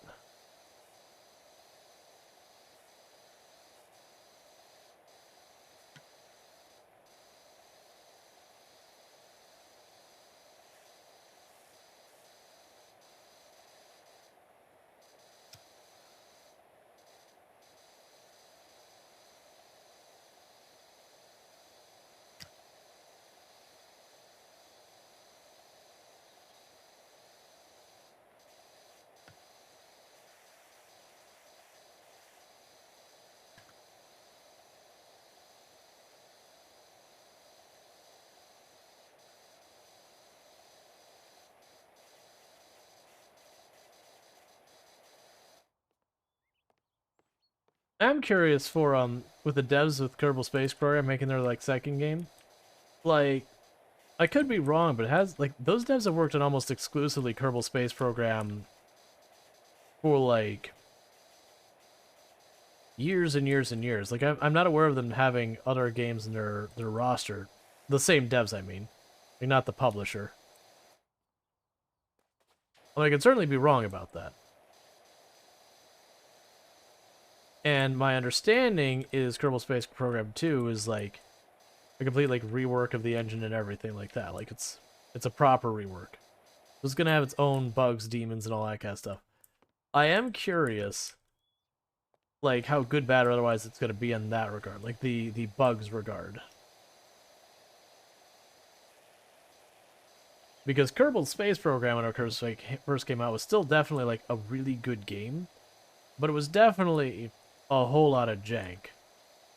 A: I'm curious for with the devs with Kerbal Space Program making their like second game. Like, I could be wrong, but it has like those devs have worked on almost exclusively Kerbal Space Program for like years and years and years. Like I'm not aware of them having other games in their roster. The same devs, I mean, like not the publisher. Well, I could certainly be wrong about that. And my understanding is Kerbal Space Program 2 is like a complete like rework of the engine and everything like that. Like it's a proper rework. It's gonna have its own bugs, demons, and all that kind of stuff. I am curious, like how good, bad, or otherwise it's gonna be in that regard, like the bugs regard. Because Kerbal Space Program, when it first came out, was still definitely like a really good game, but it was definitely a whole lot of jank.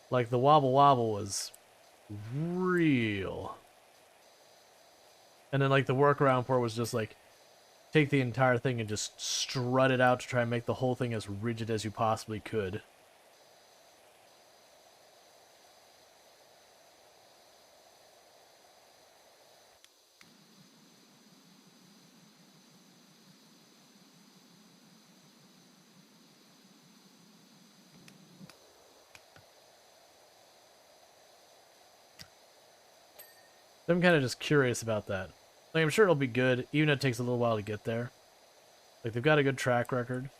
A: Like the wobble wobble was real, and then like the workaround for it was just like take the entire thing and just strut it out to try and make the whole thing as rigid as you possibly could. I'm kind of just curious about that. Like, I'm sure it'll be good, even if it takes a little while to get there. Like, they've got a good track record.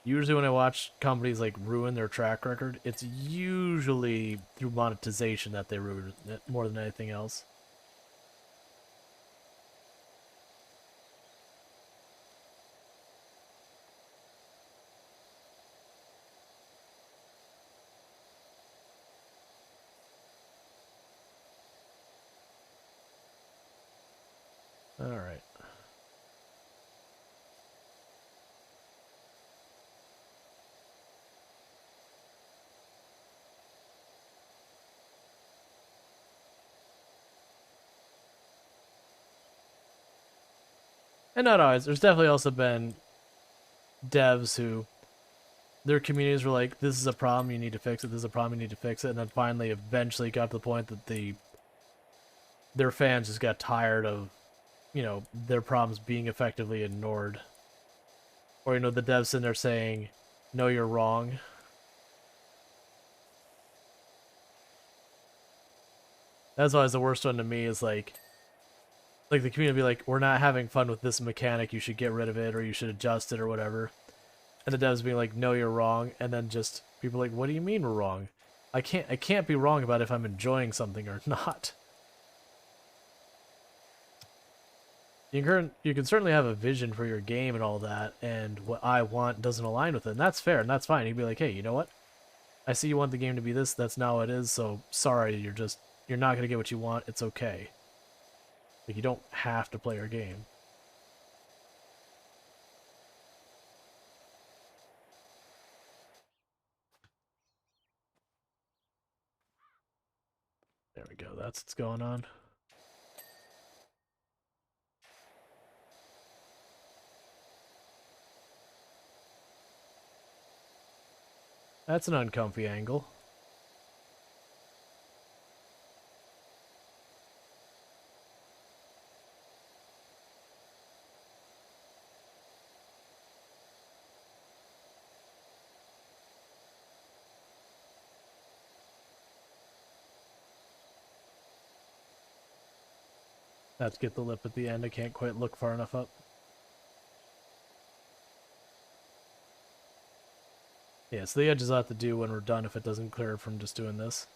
A: Usually when I watch companies, like, ruin their track record, it's usually through monetization that they ruin it more than anything else. Alright. And not always. There's definitely also been devs who their communities were like, this is a problem, you need to fix it, this is a problem, you need to fix it, and then finally eventually got to the point that their fans just got tired of, you know, their problems being effectively ignored. Or, you know, the devs in there saying, no, you're wrong. That's always the worst one to me, is like the community be like, we're not having fun with this mechanic, you should get rid of it, or you should adjust it, or whatever. And the devs being like, no, you're wrong, and then just people like, what do you mean we're wrong? I can't be wrong about if I'm enjoying something or not. You can certainly have a vision for your game and all that, and what I want doesn't align with it, and that's fair, and that's fine. You'd be like, hey, you know what? I see you want the game to be this, that's not what it is, so sorry, you're not gonna get what you want, it's okay. Like, you don't have to play your game. There we go, that's what's going on. That's an uncomfy angle. Have to get the lip at the end, I can't quite look far enough up. Yeah, so the edges I'll have to do when we're done if it doesn't clear from just doing this.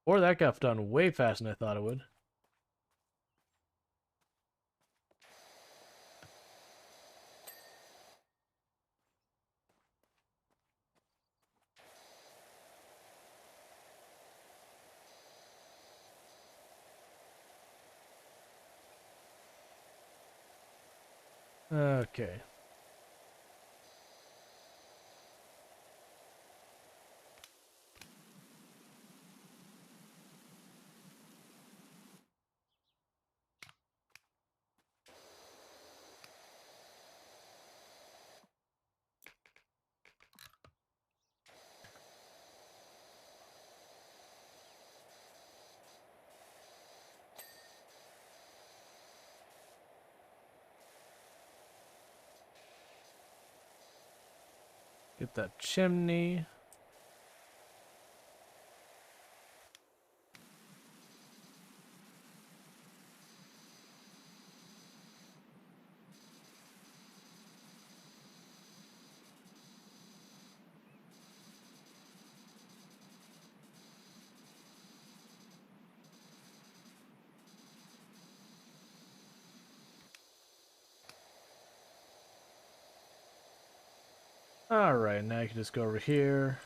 A: Or that got done way faster than I thought it would. Okay. Get that chimney. Alright, now you can just go over here.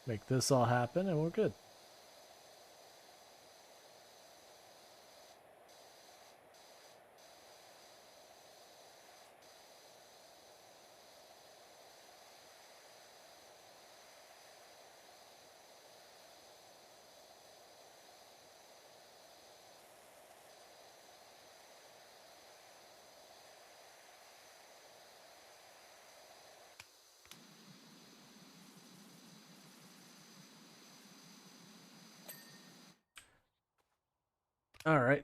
A: Make this all happen, and we're good. Alright.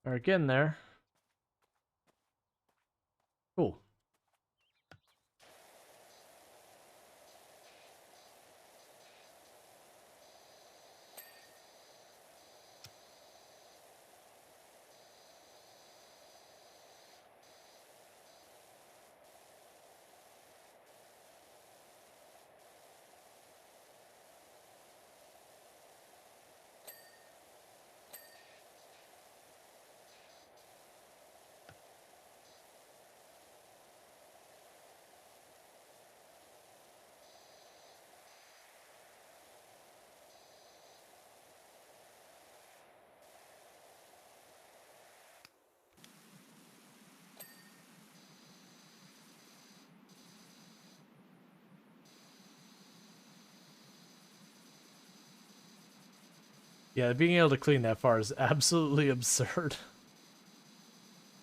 A: Alright, getting there. Cool. Yeah, being able to clean that far is absolutely absurd.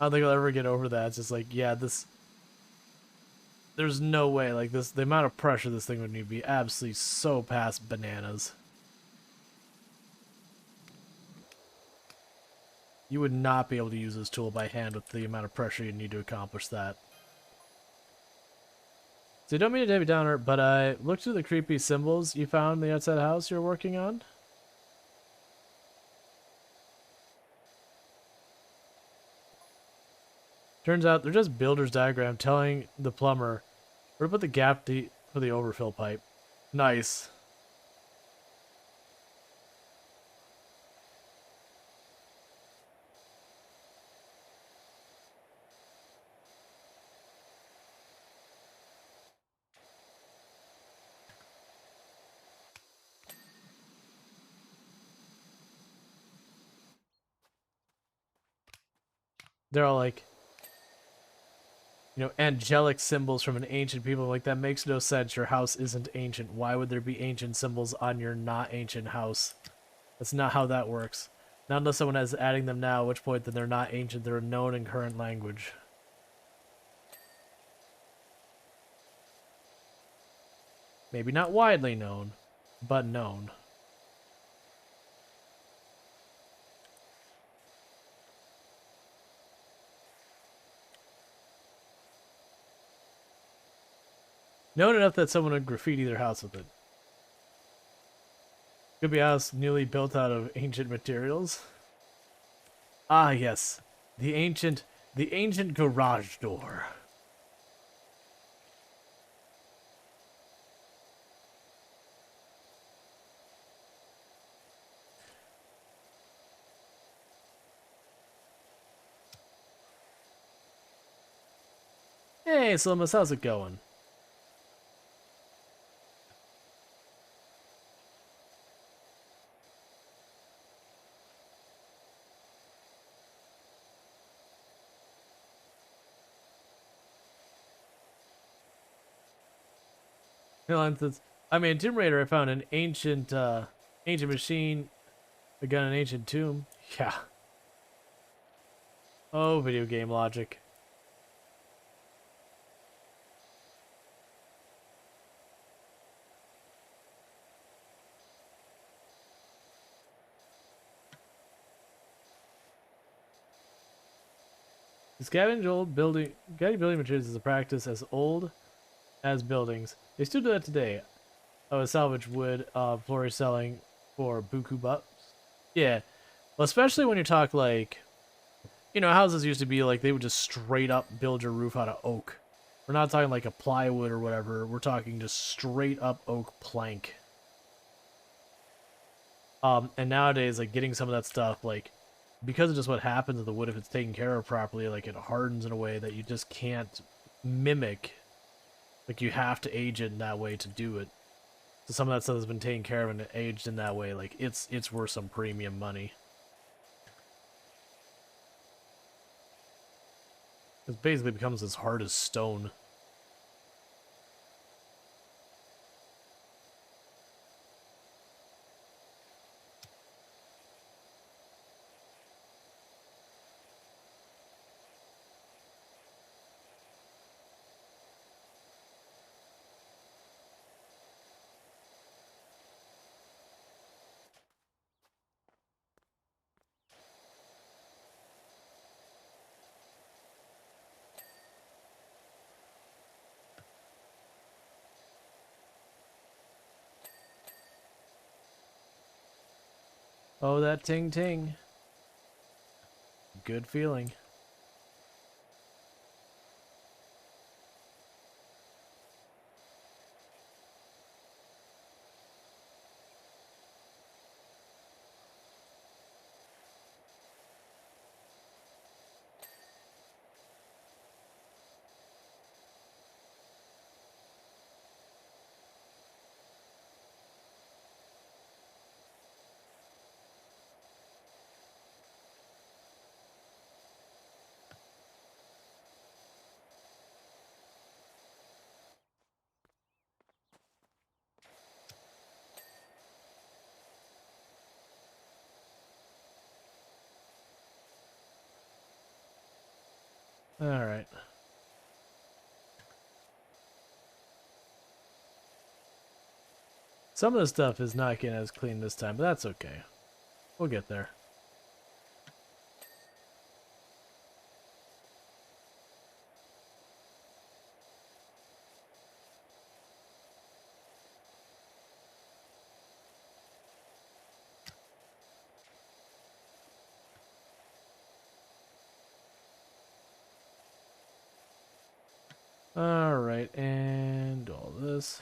A: I don't think I'll ever get over that. It's just like, yeah, this. There's no way. Like this, the amount of pressure this thing would need to be absolutely so past bananas. You would not be able to use this tool by hand with the amount of pressure you need to accomplish that. So you don't mean to Debbie Downer, but I looked through the creepy symbols you found in the outside house you're working on. Turns out they're just builder's diagram telling the plumber where to put the gap for the overfill pipe. Nice. They're all like, angelic symbols from an ancient people. Like, that makes no sense. Your house isn't ancient. Why would there be ancient symbols on your not ancient house? That's not how that works. Not unless someone is adding them now, at which point then they're not ancient. They're a known and current language. Maybe not widely known, but known. Known enough that someone would graffiti their house with it. Could be a house newly built out of ancient materials. Ah, yes. The ancient garage door. Hey, Slimus, how's it going? I mean, Tomb Raider, I found an ancient machine, a gun, an ancient tomb. Yeah. Oh, video game logic. Scavenge building materials is a practice as old as buildings. They still do that today. Oh, salvage wood, floor selling for buku bucks. Yeah, well, especially when you talk like, houses used to be like they would just straight up build your roof out of oak. We're not talking like a plywood or whatever. We're talking just straight up oak plank. And nowadays, like getting some of that stuff, like because of just what happens to the wood if it's taken care of properly, like it hardens in a way that you just can't mimic. Like you have to age it in that way to do it. So some of that stuff has been taken care of and aged in that way. Like it's worth some premium money. It basically becomes as hard as stone. Oh, that ting ting. Good feeling. Alright. Some of the stuff is not getting as clean this time, but that's okay. We'll get there. Alright, and all this.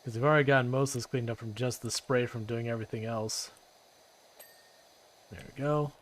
A: Because we've already gotten most of this cleaned up from just the spray from doing everything else. There we go.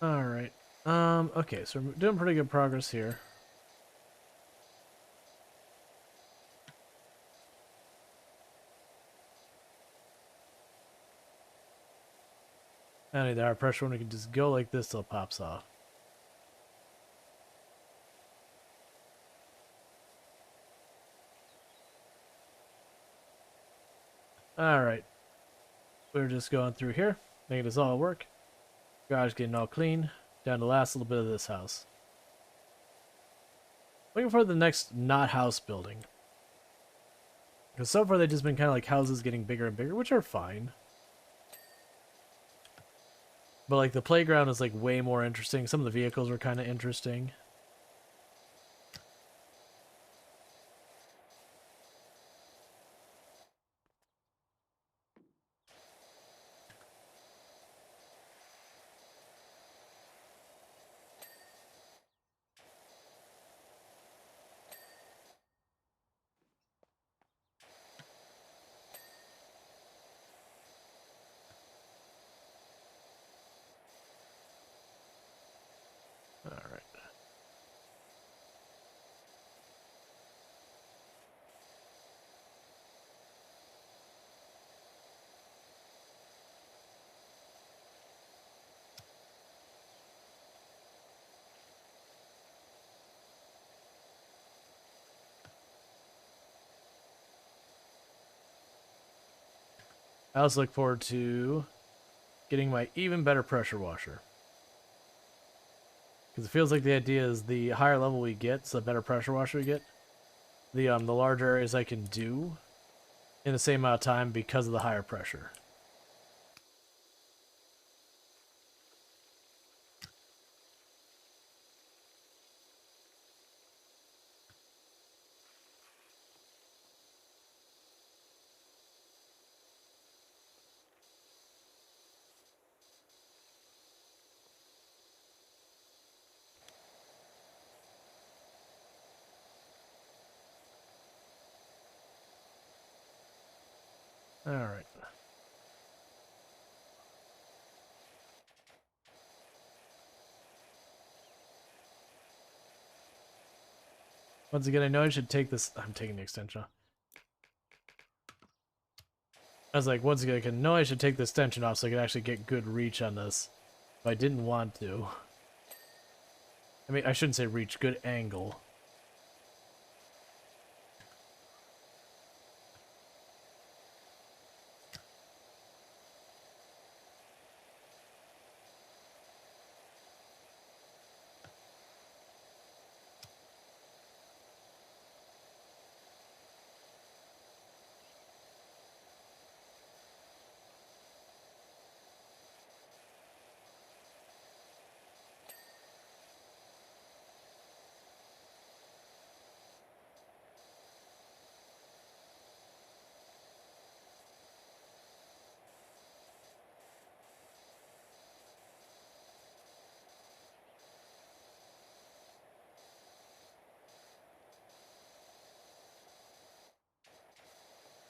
A: Alright. Okay, so we're doing pretty good progress here. I need the higher pressure one. We can just go like this till it pops off. Alright. We're just going through here, making this all work. Garage getting all clean. Down to the last little bit of this house. Looking for the next not house building. Because so far they've just been kind of like houses getting bigger and bigger, which are fine. But like the playground is like way more interesting. Some of the vehicles were kind of interesting. Alright. I also look forward to getting my even better pressure washer. Because it feels like the idea is the higher level we get, so the better pressure washer we get, the larger areas I can do in the same amount of time because of the higher pressure. Alright. Once again, I know I should take this. I'm taking the extension off. I was like, once again, I know I should take the extension off so I can actually get good reach on this. But I didn't want to. I mean, I shouldn't say reach, good angle.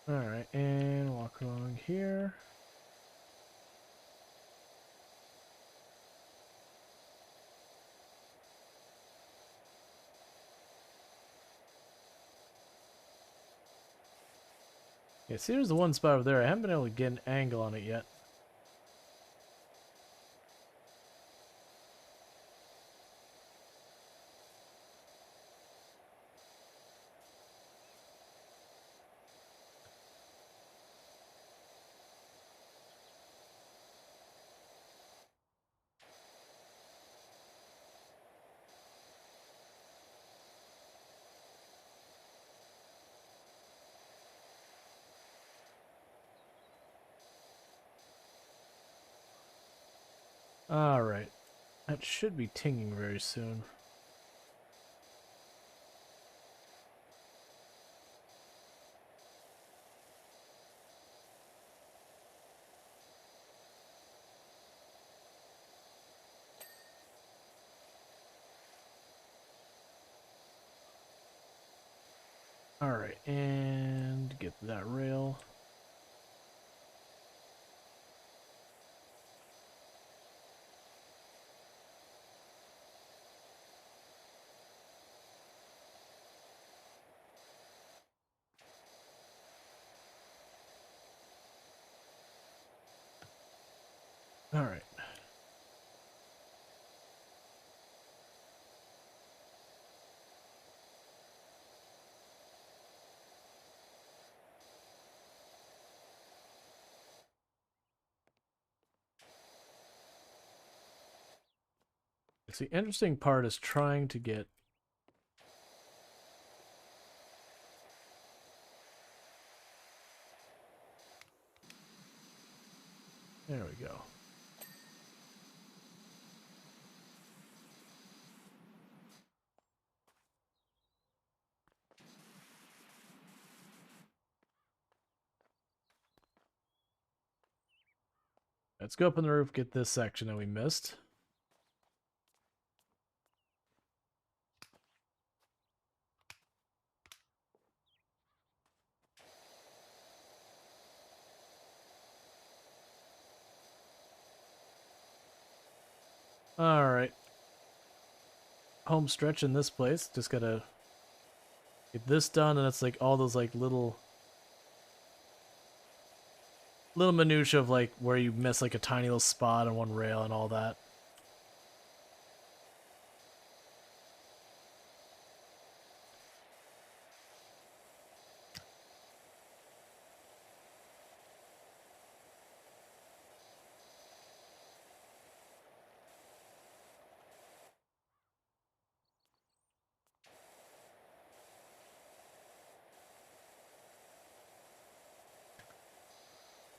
A: Alright, and walk along here. Yeah, see, there's the one spot over there. I haven't been able to get an angle on it yet. Alright. That should be tinging very soon. Alright, and get that rail. Alright. The interesting part is trying to get... There we go. Let's go up on the roof, get this section that we missed. Alright. Home stretch in this place. Just gotta get this done, and it's like all those like little minutia of like where you miss like a tiny little spot on one rail and all that.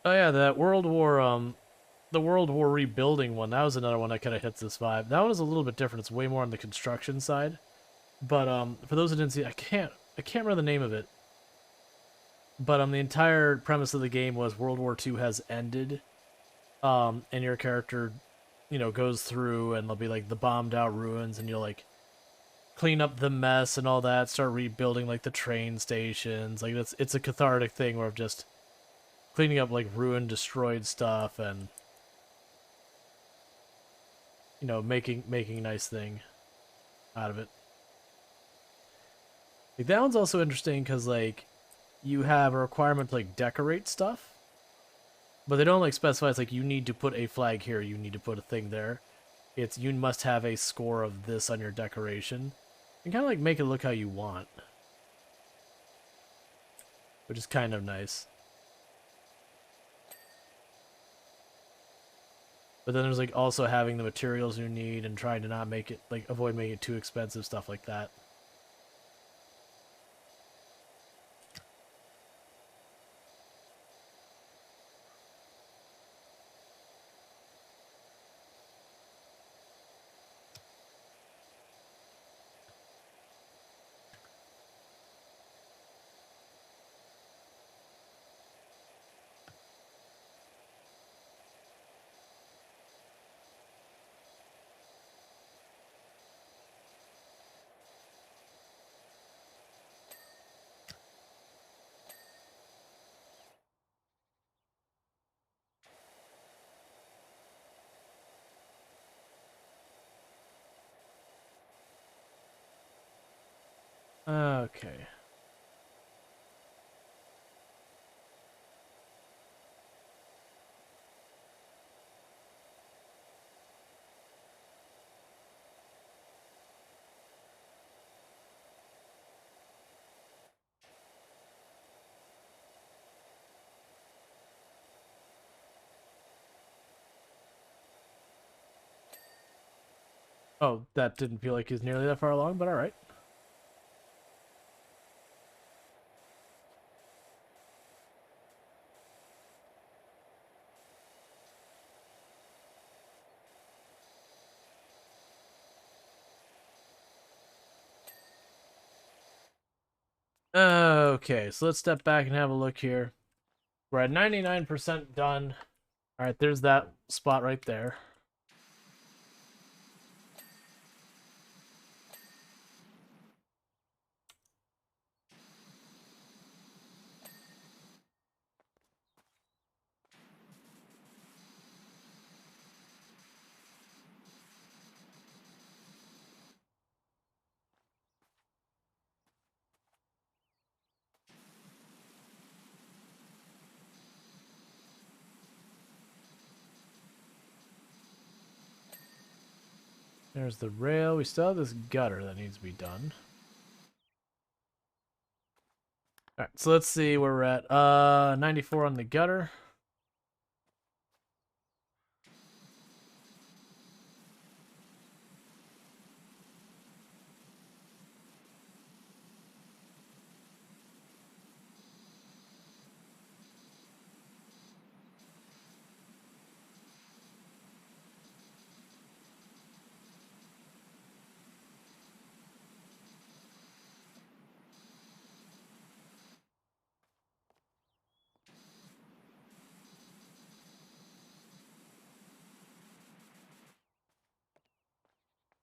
A: Oh yeah, that the World War rebuilding one, that was another one that kind of hits this vibe. That one is a little bit different. It's way more on the construction side. But for those who didn't see, I can't remember the name of it. But the entire premise of the game was World War II has ended. And your character, you know, goes through and there'll be like the bombed out ruins, and you'll like clean up the mess and all that, start rebuilding like the train stations. Like it's a cathartic thing where of just cleaning up like ruined, destroyed stuff, and you know, making a nice thing out of it. Like that one's also interesting because like you have a requirement to like decorate stuff, but they don't like specify. It's like you need to put a flag here, you need to put a thing there. It's you must have a score of this on your decoration, and kind of like make it look how you want, which is kind of nice. But then there's like also having the materials you need and trying to not make it like avoid making it too expensive, stuff like that. Okay. Oh, that didn't feel like he's nearly that far along, but alright. Okay, so let's step back and have a look here. We're at 99% done. Alright, there's that spot right there. There's the rail. We still have this gutter that needs to be done. Alright, so let's see where we're at. 94 on the gutter.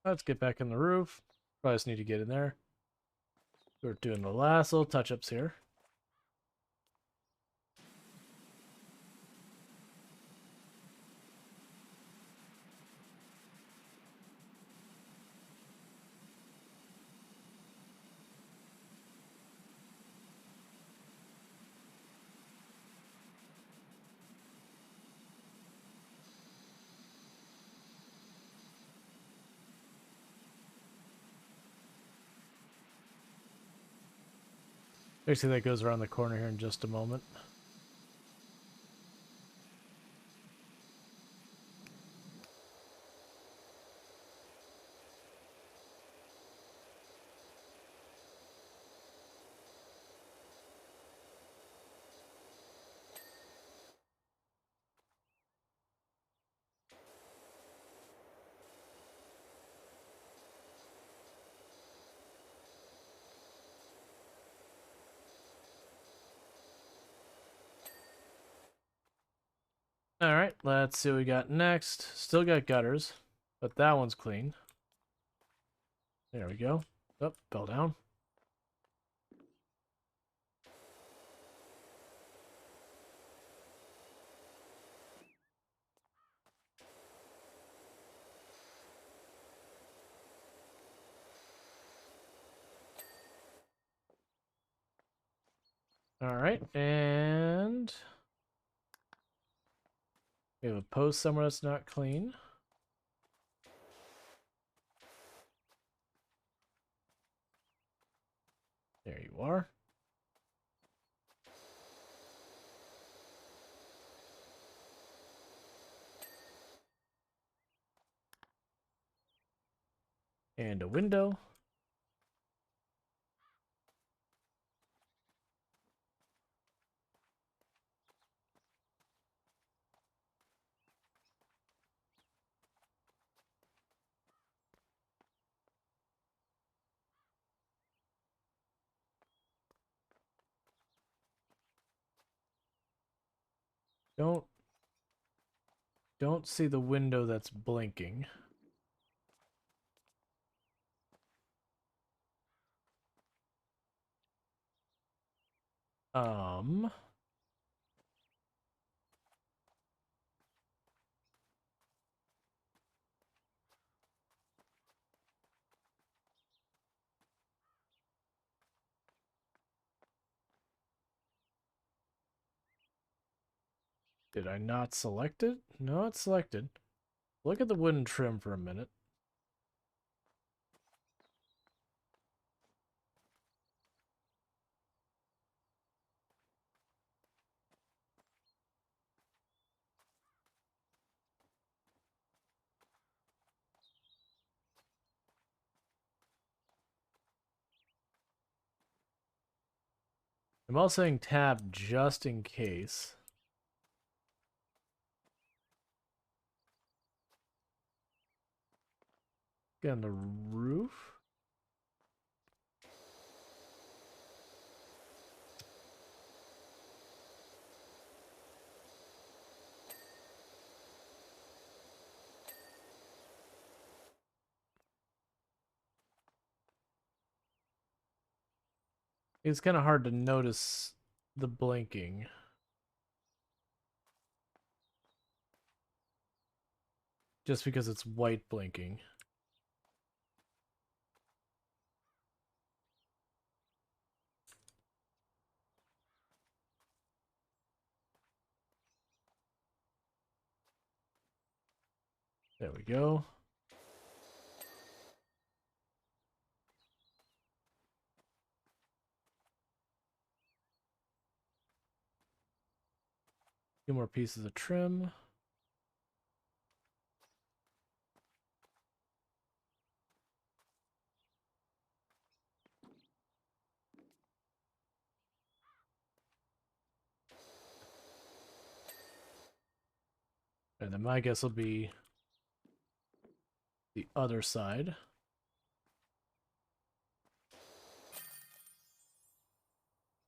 A: Let's get back on the roof. Probably just need to get in there. We're doing the last little touch-ups here. Actually, that goes around the corner here in just a moment. Alright, let's see what we got next. Still got gutters, but that one's clean. There we go. Oh, fell down. Alright, and we have a post somewhere that's not clean. There you are. And a window. Don't see the window that's blinking. Um Did I not select it? No, it's selected. Look at the wooden trim for a minute. I'm also saying tab just in case. Get on the roof. It's kind of hard to notice the blinking. Just because it's white blinking. There we go. Few more pieces of trim. And then my guess will be the other side.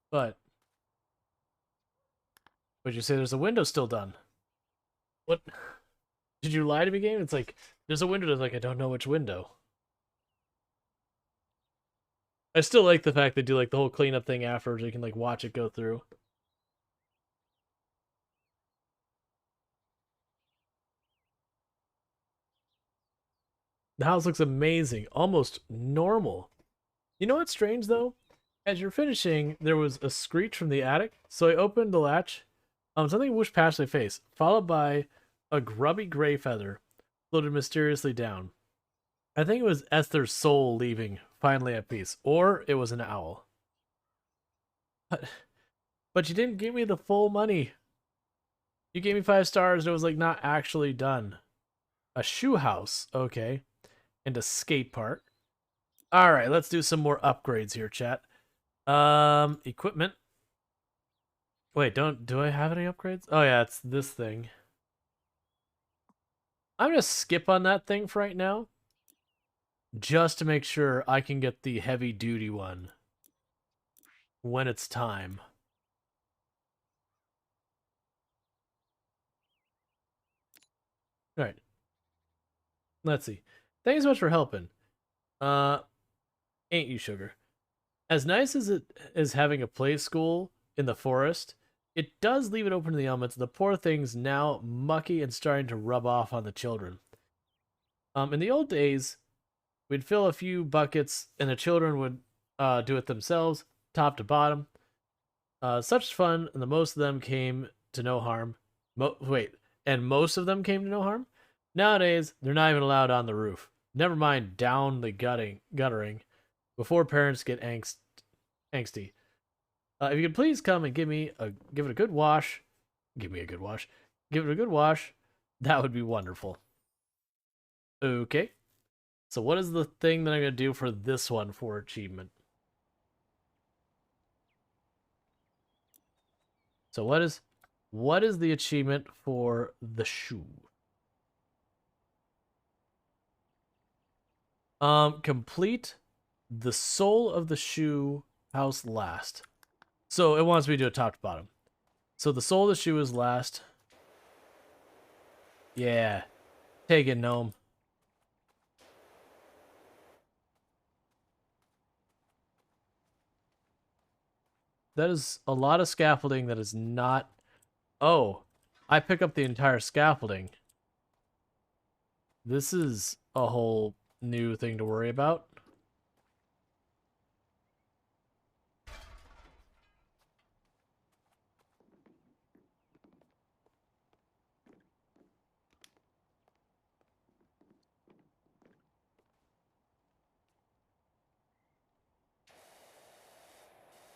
A: But you say there's a window still done? What? Did you lie to me, game? It's like there's a window that's like I don't know which window. I still like the fact they do like the whole cleanup thing afterwards. You can like watch it go through. The house looks amazing, almost normal. You know what's strange though? As you're finishing, there was a screech from the attic, so I opened the latch. Something whooshed past my face, followed by a grubby gray feather floated mysteriously down. I think it was Esther's soul leaving, finally at peace, or it was an owl. But, but you didn't give me the full money. You gave me 5 stars, and it was like not actually done. A shoe house, okay, and a skate park. All right, let's do some more upgrades here, chat. Equipment. Wait, do I have any upgrades? Oh yeah, it's this thing. I'm gonna skip on that thing for right now, just to make sure I can get the heavy duty one when it's time. All right, let's see. Thanks so much for helping. Uh, ain't you sugar? As nice as it is having a play school in the forest, it does leave it open to the elements. The poor thing's now mucky and starting to rub off on the children. In the old days, we'd fill a few buckets and the children would do it themselves, top to bottom. Such fun, and the most of them came to no harm. And most of them came to no harm? Nowadays, they're not even allowed on the roof. Never mind down the guttering, before parents get angsty. If you could please come and give it a good wash. Give it a good wash. That would be wonderful. Okay. So what is the thing that I'm going to do for this one for achievement? So what is the achievement for the shoe? Complete the sole of the shoe house last. So it wants me to do it top to bottom. So the sole of the shoe is last. Yeah. Take it, gnome. That is a lot of scaffolding that is not... Oh, I pick up the entire scaffolding. This is a whole new thing to worry about.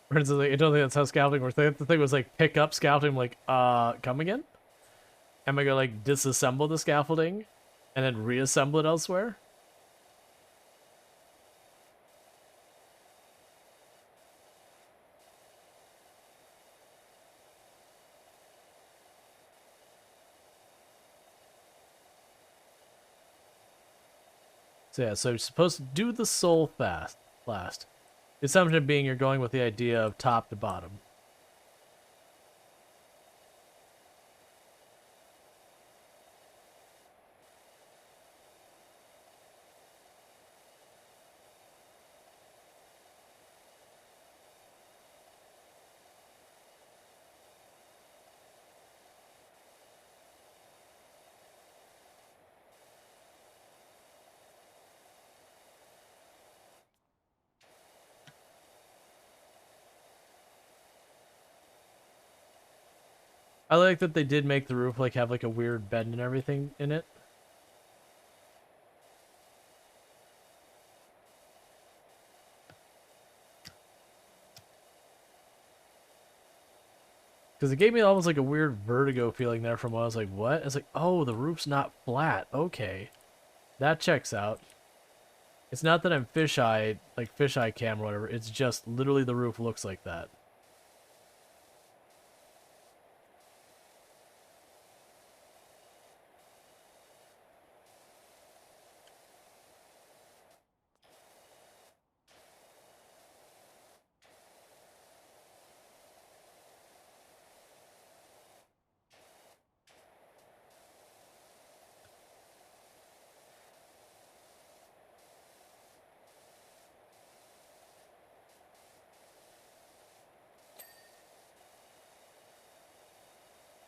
A: For instance, like, I don't think that's how scaffolding works. I think the thing was like pick up scaffolding, like, come again? Am I gonna like disassemble the scaffolding and then reassemble it elsewhere? So yeah, so you're supposed to do the soul fast last. The assumption being you're going with the idea of top to bottom. I like that they did make the roof like have like a weird bend and everything in it. Because it gave me almost like a weird vertigo feeling there from when I was like, what? It's like, oh, the roof's not flat. Okay. That checks out. It's not that I'm fisheye, like fisheye cam or whatever. It's just literally the roof looks like that.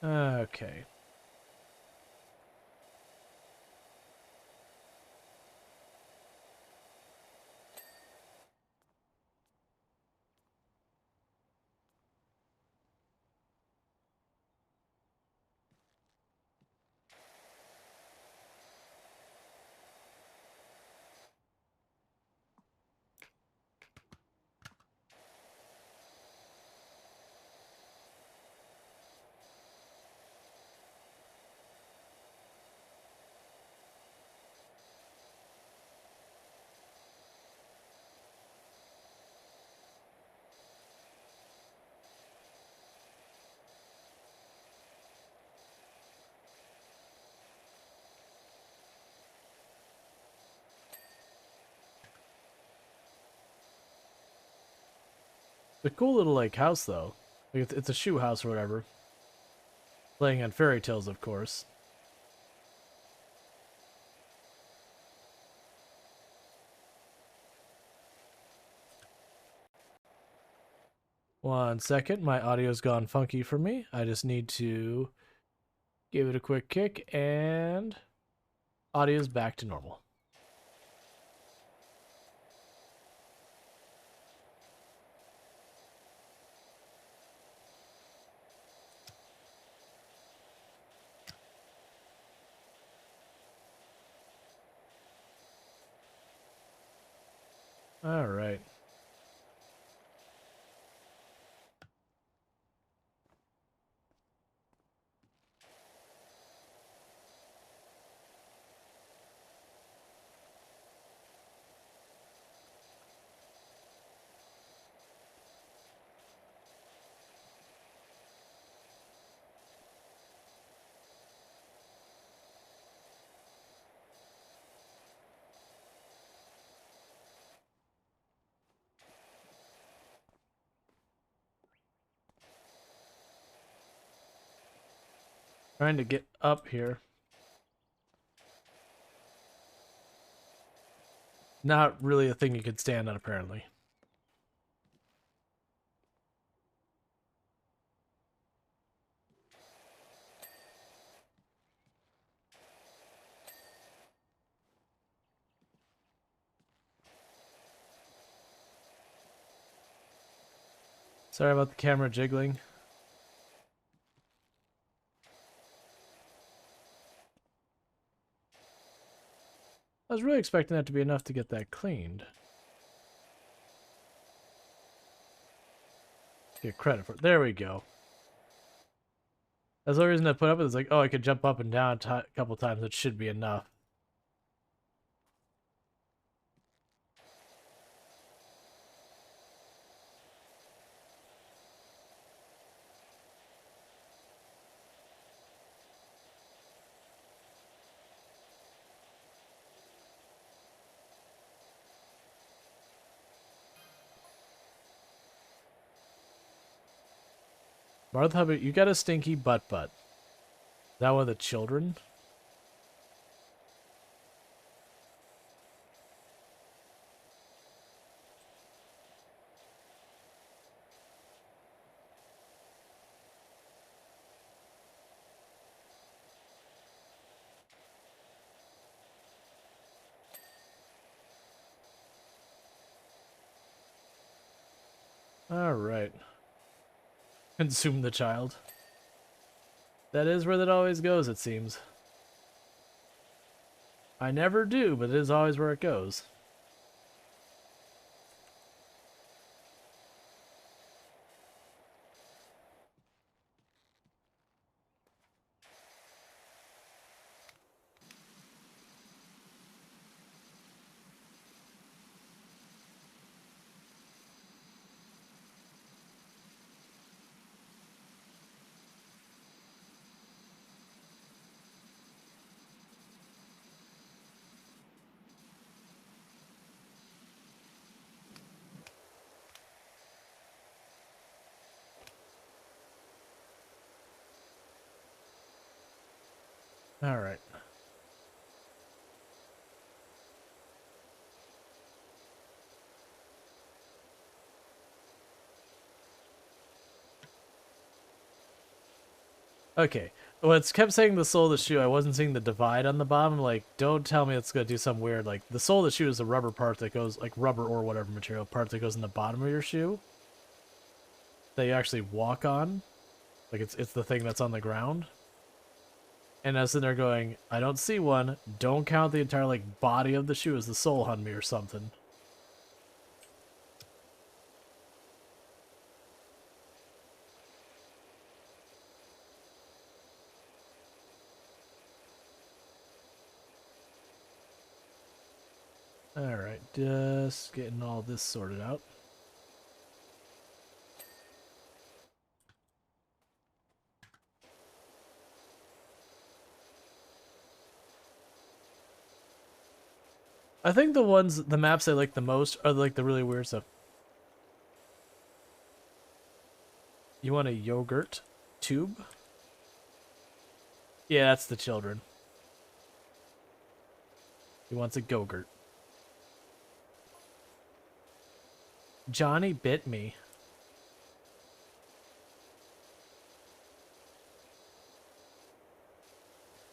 A: Okay. It's a cool little like house though. Like it's a shoe house or whatever. Playing on fairy tales, of course. One second, my audio's gone funky for me. I just need to give it a quick kick and audio's back to normal. All right. Trying to get up here. Not really a thing you could stand on, apparently. Sorry about the camera jiggling. I was really expecting that to be enough to get that cleaned. Get credit for it. There we go. That's the only reason I put up it. It's like, oh, I could jump up and down a couple times. It should be enough. Martha Hubbard, you got a stinky butt. Is that one of the children? Alright. Consume the child. That is where that always goes, it seems. I never do, but it is always where it goes. Alright. Okay. Well, it's kept saying the sole of the shoe. I wasn't seeing the divide on the bottom. Like, don't tell me it's going to do something weird. Like, the sole of the shoe is the rubber part that goes, like, rubber or whatever material part that goes in the bottom of your shoe that you actually walk on. Like, it's the thing that's on the ground. And I was sitting there going, I don't see one. Don't count the entire, like, body of the shoe as the sole on me or something. Alright, just getting all this sorted out. I think the maps I like the most are like the really weird stuff. You want a yogurt tube? Yeah, that's the children. He wants a go-gurt. Johnny bit me.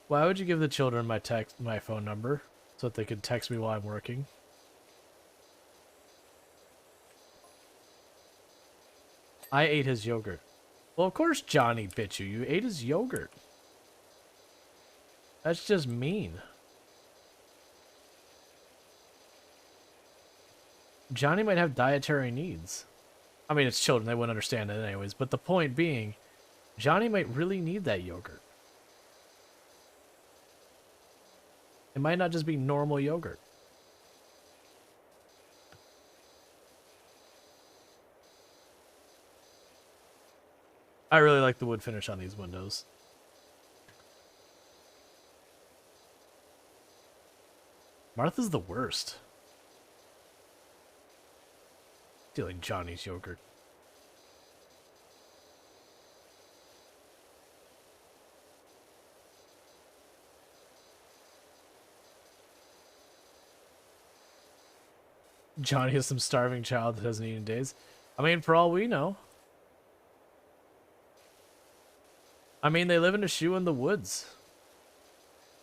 A: Why would you give the children my phone number so that they could text me while I'm working? I ate his yogurt. Well, of course Johnny bit you. You ate his yogurt. That's just mean. Johnny might have dietary needs. I mean, it's children. They wouldn't understand it anyways. But the point being, Johnny might really need that yogurt. It might not just be normal yogurt. I really like the wood finish on these windows. Martha's the worst. Stealing Johnny's yogurt. Johnny has some starving child that hasn't eaten in days. I mean, for all we know. I mean, they live in a shoe in the woods.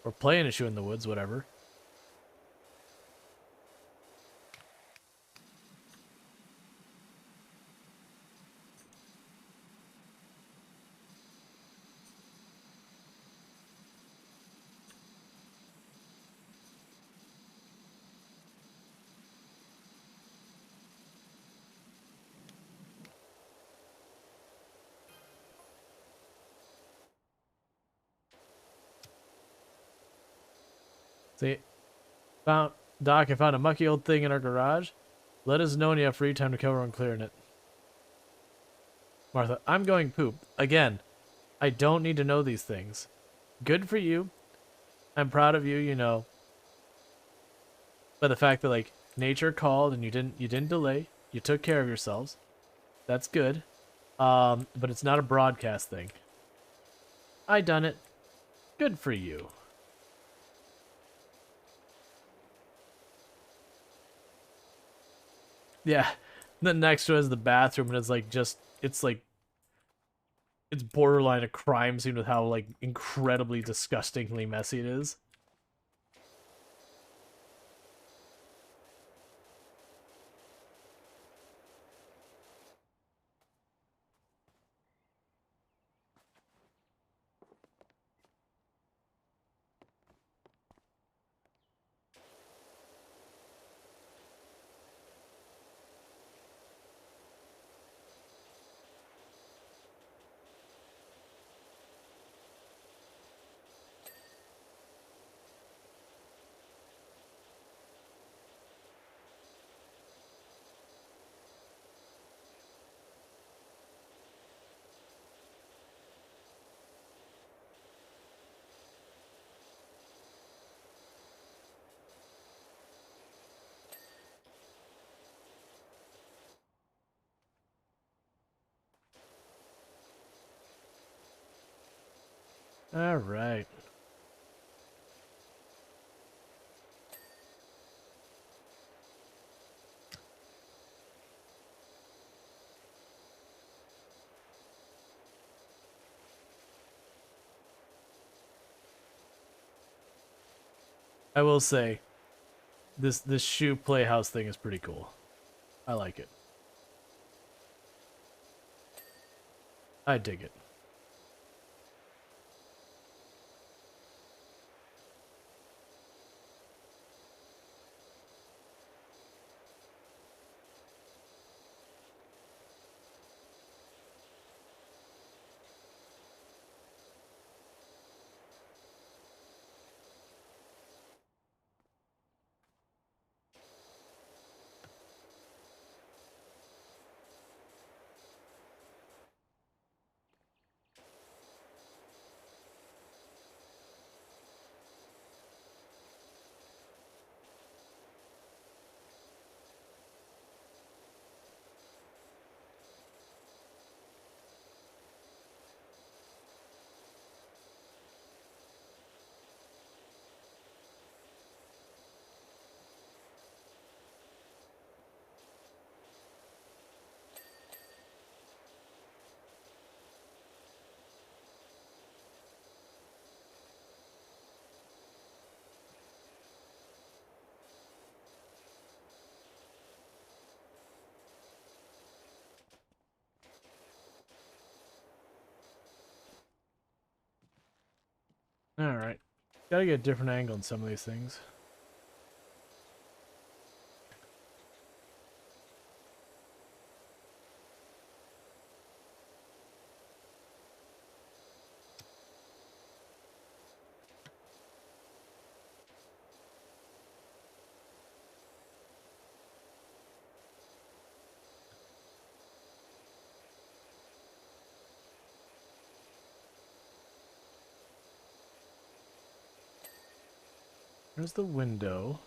A: Or play in a shoe in the woods, whatever. See, found Doc, I found a mucky old thing in our garage. Let us know when you have free time to cover on clearing it. Martha, I'm going poop. Again, I don't need to know these things. Good for you. I'm proud of you, you know. But the fact that like nature called and you didn't delay. You took care of yourselves. That's good. But it's not a broadcast thing. I done it. Good for you. Yeah. Then next to it is the bathroom, and it's like it's borderline a crime scene with how like incredibly disgustingly messy it is. All right. I will say, this shoe playhouse thing is pretty cool. I like it. I dig it. All right. Gotta get a different angle on some of these things. There's the window.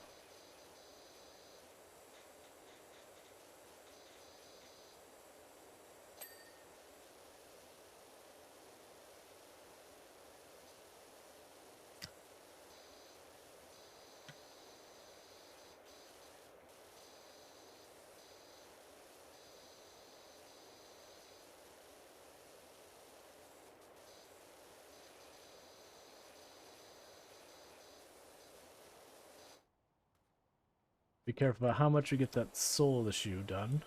A: Be careful about how much you get that sole of the shoe done.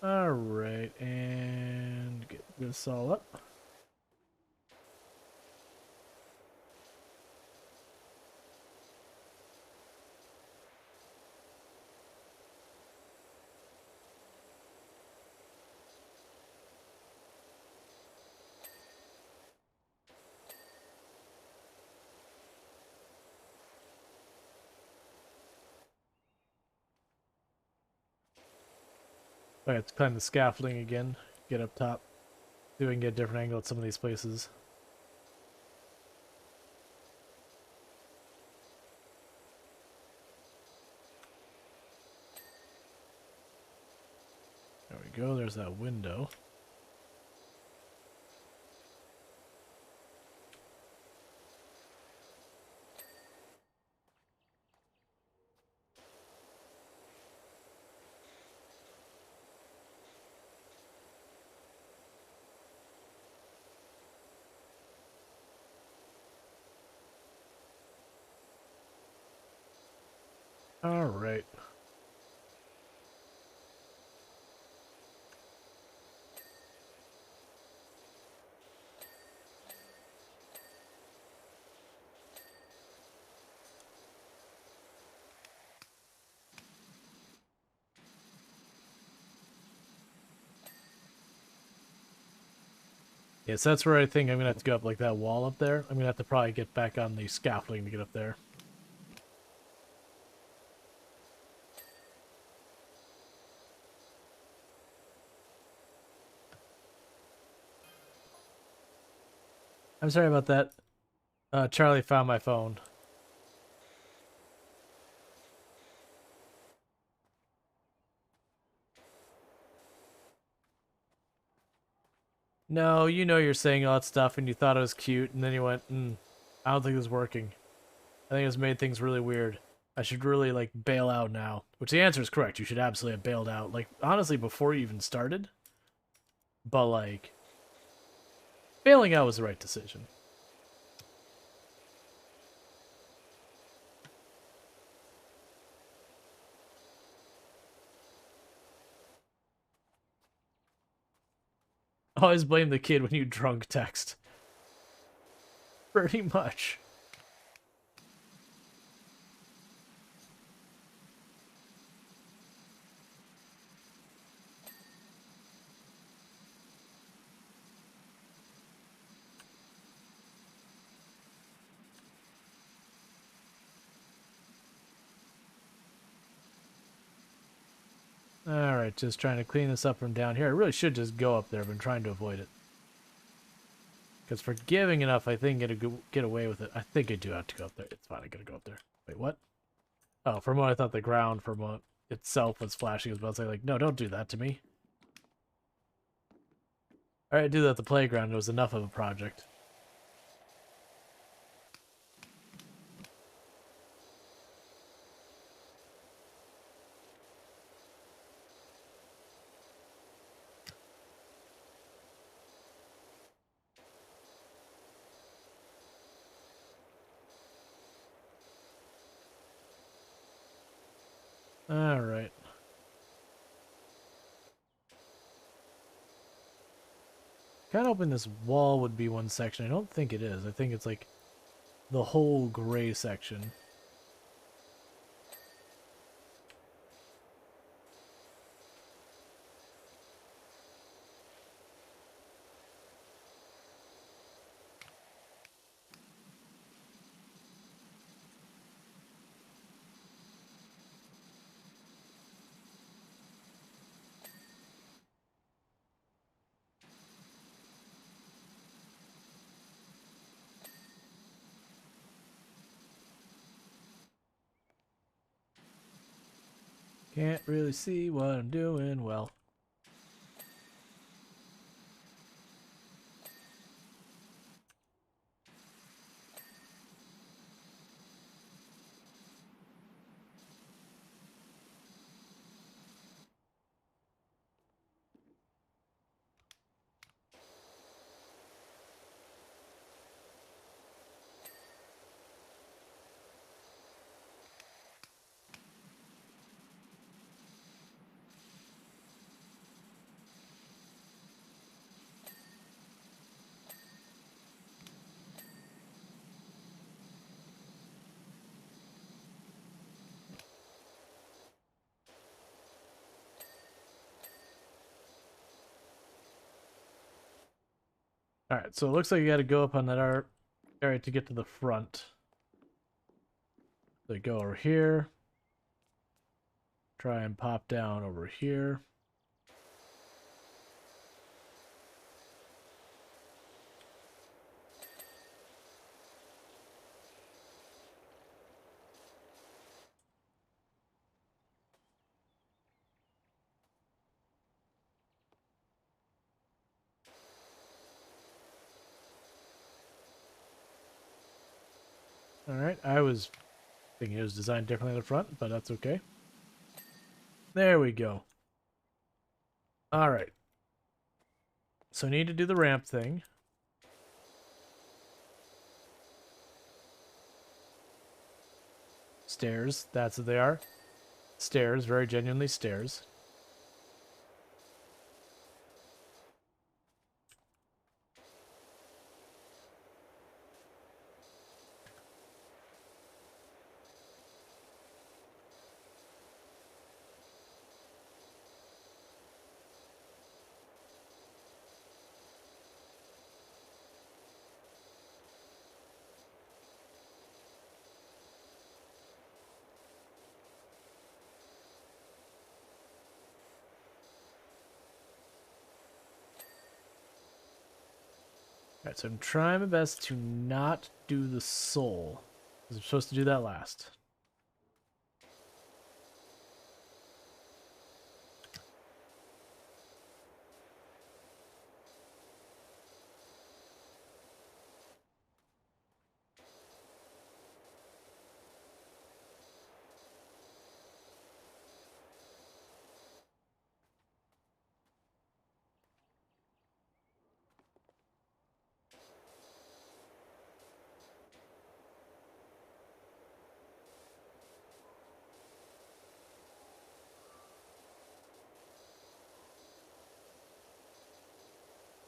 A: All right, and get this all up. I have to climb the scaffolding again, get up top. See if we can get a different angle at some of these places. There we go, there's that window. Alright. Yes, that's where I think I'm gonna have to go up like that wall up there. I'm gonna have to probably get back on the scaffolding to get up there. I'm sorry about that. Charlie found my phone. No, you know you're saying all that stuff and you thought it was cute, and then you went, I don't think this is working. I think it's made things really weird. I should really, like, bail out now. Which the answer is correct. You should absolutely have bailed out. Like, honestly, before you even started. But, like, bailing out was the right decision. Always blame the kid when you drunk text. Pretty much. Alright, just trying to clean this up from down here. I really should just go up there. I've been trying to avoid it. Because forgiving enough, I think it'll get away with it. I think I do have to go up there. It's fine, I gotta go up there. Wait, what? Oh, for a moment I thought the ground for a moment itself was flashing as well. I was like, no, don't do that to me. Alright, do that at the playground. It was enough of a project. Alright. Kind of hoping this wall would be one section. I don't think it is. I think it's like the whole gray section. Can't really see what I'm doing well. Alright, so it looks like you gotta go up on that area to get to the front. So go over here. Try and pop down over here. Alright, I was thinking it was designed differently in the front, but that's okay. There we go. Alright. So I need to do the ramp thing. Stairs, that's what they are. Stairs, very genuinely stairs. Alright, so I'm trying my best to not do the soul, because I'm supposed to do that last.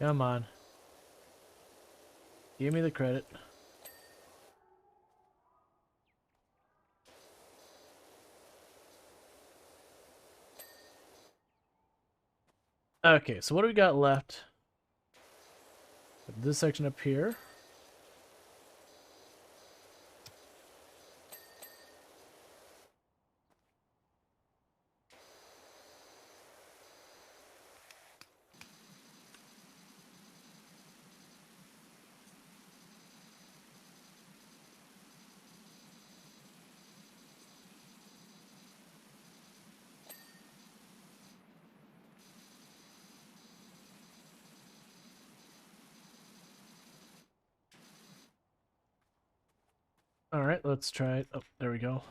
A: Come on. Give me the credit. Okay, so what do we got left? This section up here. Alright, let's try it. Oh, there we go.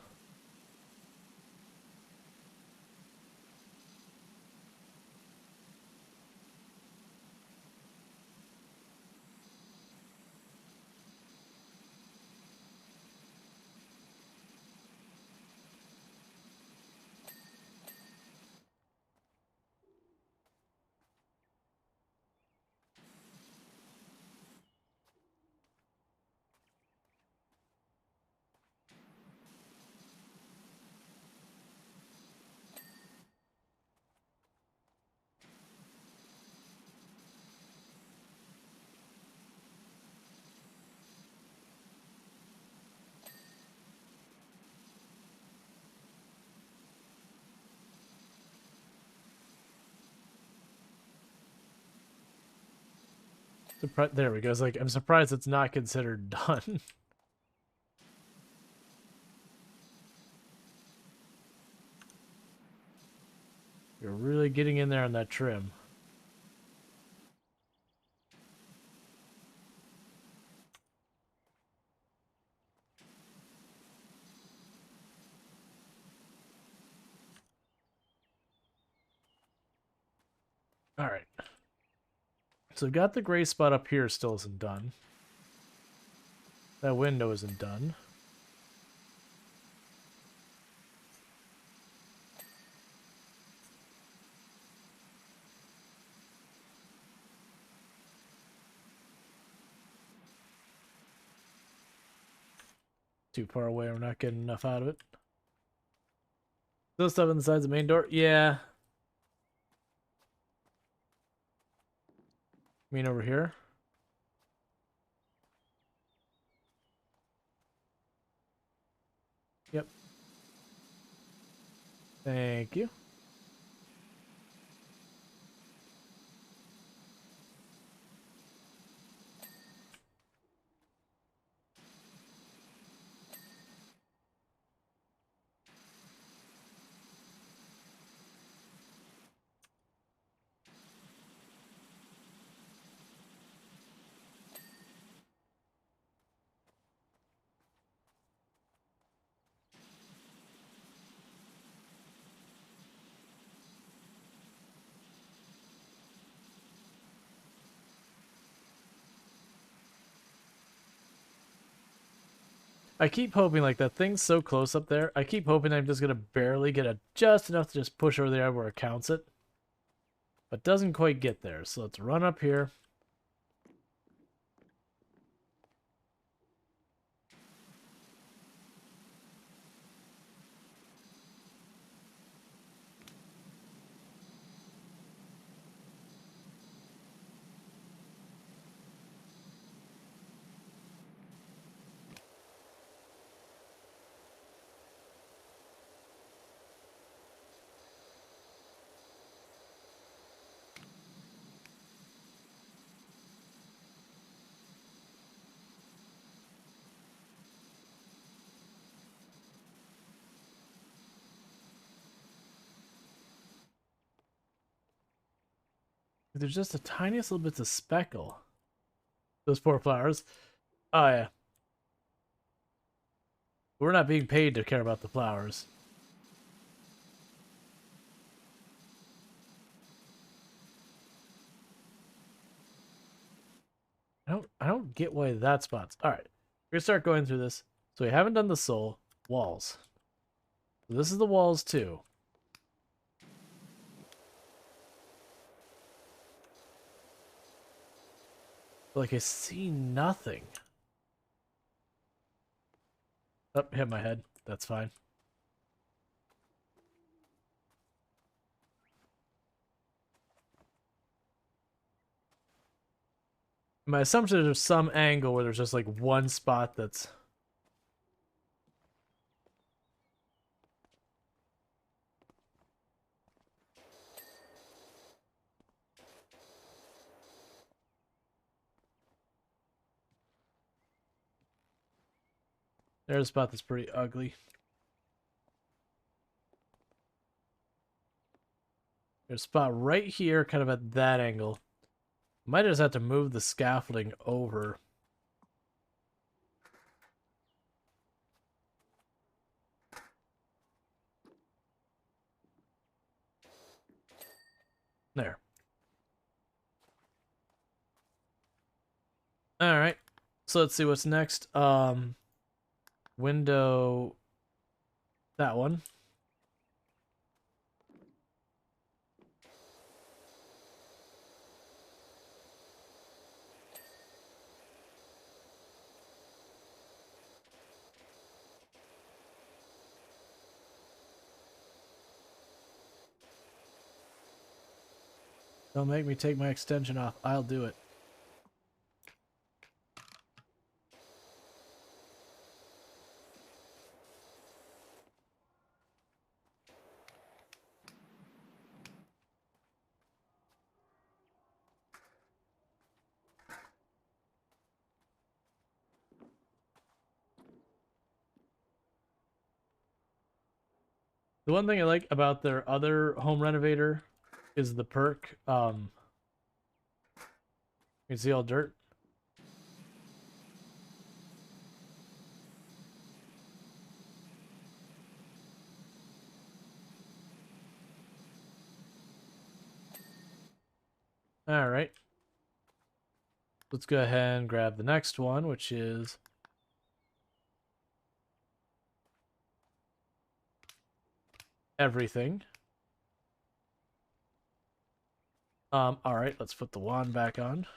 A: There we go. It's like, I'm surprised it's not considered done. You're really getting in there on that trim. Alright. So I've got the gray spot up here still isn't done. That window isn't done. Too far away, we're not getting enough out of it. Those stuff on the sides of the main door? Yeah. I mean over here? Yep. Thank you. I keep hoping, like, that thing's so close up there. I keep hoping I'm just gonna barely get it just enough to just push over there where it counts it. But doesn't quite get there. So let's run up here. There's just the tiniest little bits of speckle. Those poor flowers. Oh, yeah. We're not being paid to care about the flowers. I don't get why that spot's. Alright. We're gonna start going through this. So we haven't done the soul. Walls. So this is the walls too. Like I see nothing. Oh, hit my head. That's fine. My assumption is there's some angle where there's just like one spot that's... There's a spot that's pretty ugly. There's a spot right here, kind of at that angle. Might just have to move the scaffolding over. There. Alright. So let's see what's next. Window... That one. Don't make me take my extension off. I'll do it. The one thing I like about their other home renovator is the perk. You can see all dirt. All right. Let's go ahead and grab the next one, which is everything. All right, let's put the wand back on.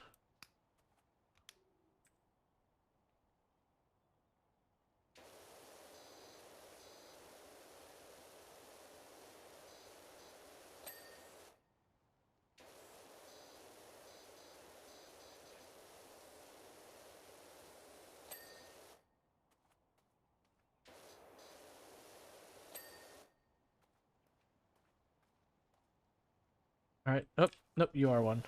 A: All right. Oh, nope, you are one.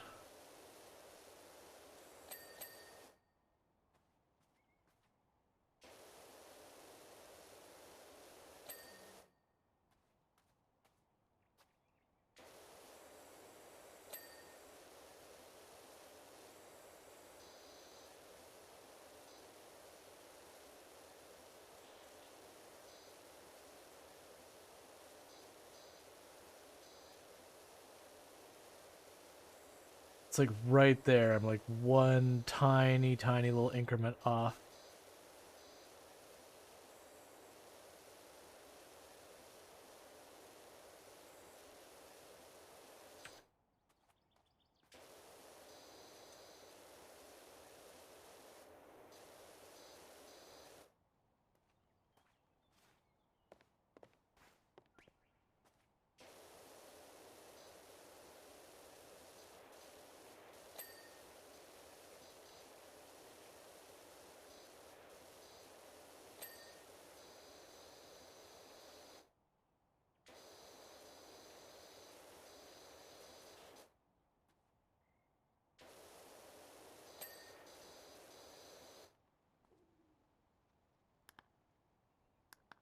A: It's like right there. I'm like one tiny, tiny little increment off.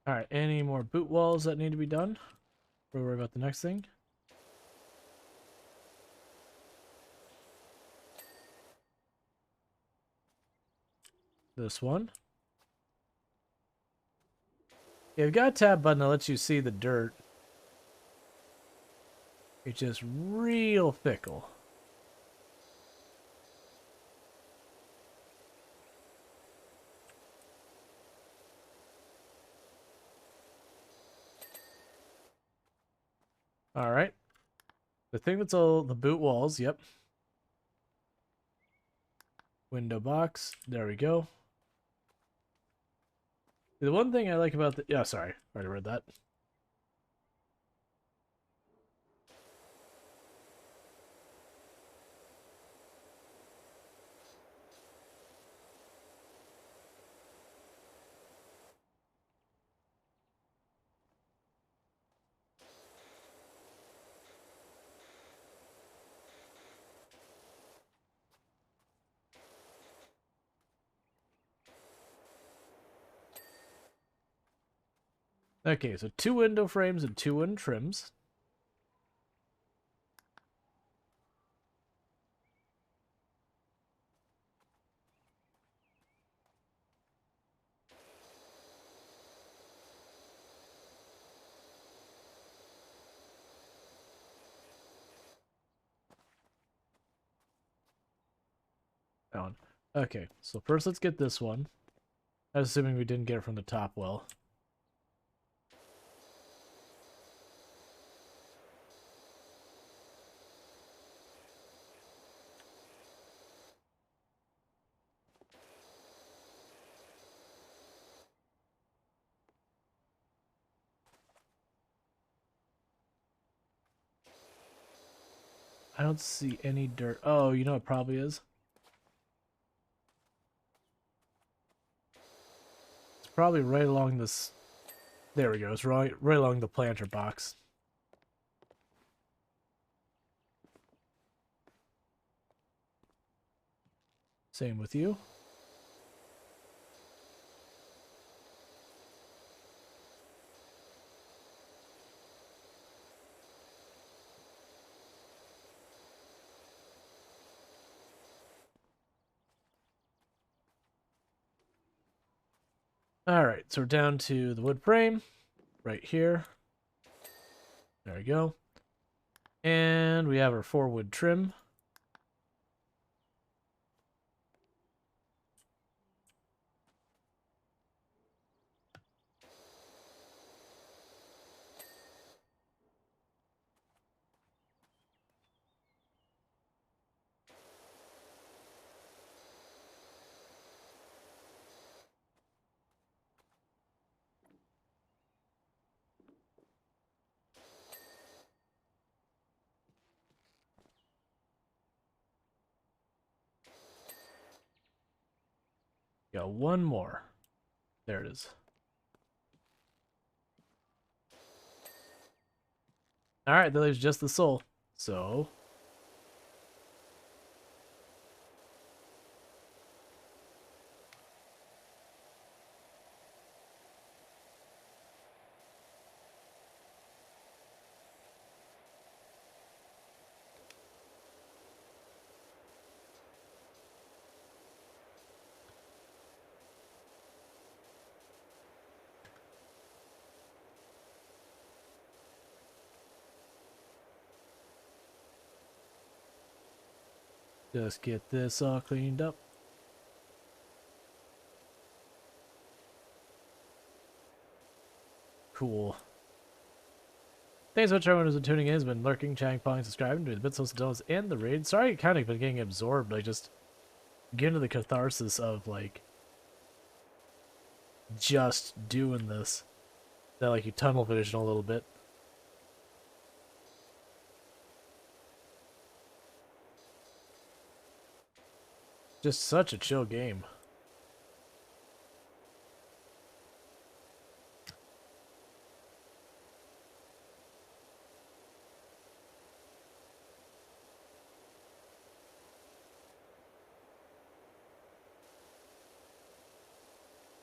A: All right, any more boot walls that need to be done? We'll worry about the next thing. This one. Yeah, you've got a tab button that lets you see the dirt. It's just real fickle. All right. The thing that's all the boot walls, yep. Window box, there we go. The one thing I like about the... Yeah, sorry. Already read that. Okay, so 2 window frames and 2 window trims. That one. Okay, so first let's get this one. I'm assuming we didn't get it from the top well. I don't see any dirt. Oh, you know it probably is? It's probably right along this... There we go. It's right along the planter box. Same with you. Alright, so we're down to the wood frame. Right here. There we go. And we have our 4 wood trim. Got one more. There it is. Alright, that leaves just the soul. So... just get this all cleaned up. Cool. Thanks so much everyone who's been tuning in, has been lurking, chatting, following, subscribing, doing the bits, hosts, donuts, and the raid. Sorry, kind of been getting absorbed. I just get into the catharsis of like just doing this. That like you tunnel vision a little bit. Just such a chill game.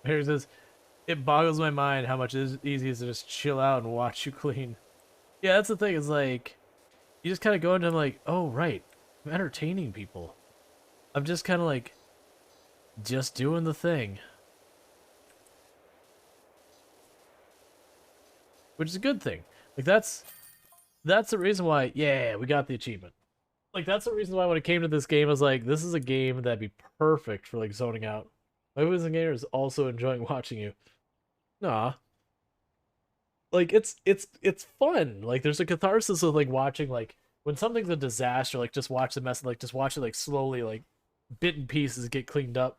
A: Here's this. it boggles my mind how much it is easy to just chill out and watch you clean. Yeah, that's the thing. Is like you just kind of go into like, oh right, I'm entertaining people. I'm just kind of like just doing the thing, which is a good thing. Like that's the reason why. Yeah, we got the achievement. Like that's the reason why when it came to this game, I was like, this is a game that'd be perfect for like zoning out. My wisdom gamer is also enjoying watching you. Nah, like it's fun. Like there's a catharsis of like watching like when something's a disaster, like just watch the mess, like just watch it like slowly like bit in pieces get cleaned up.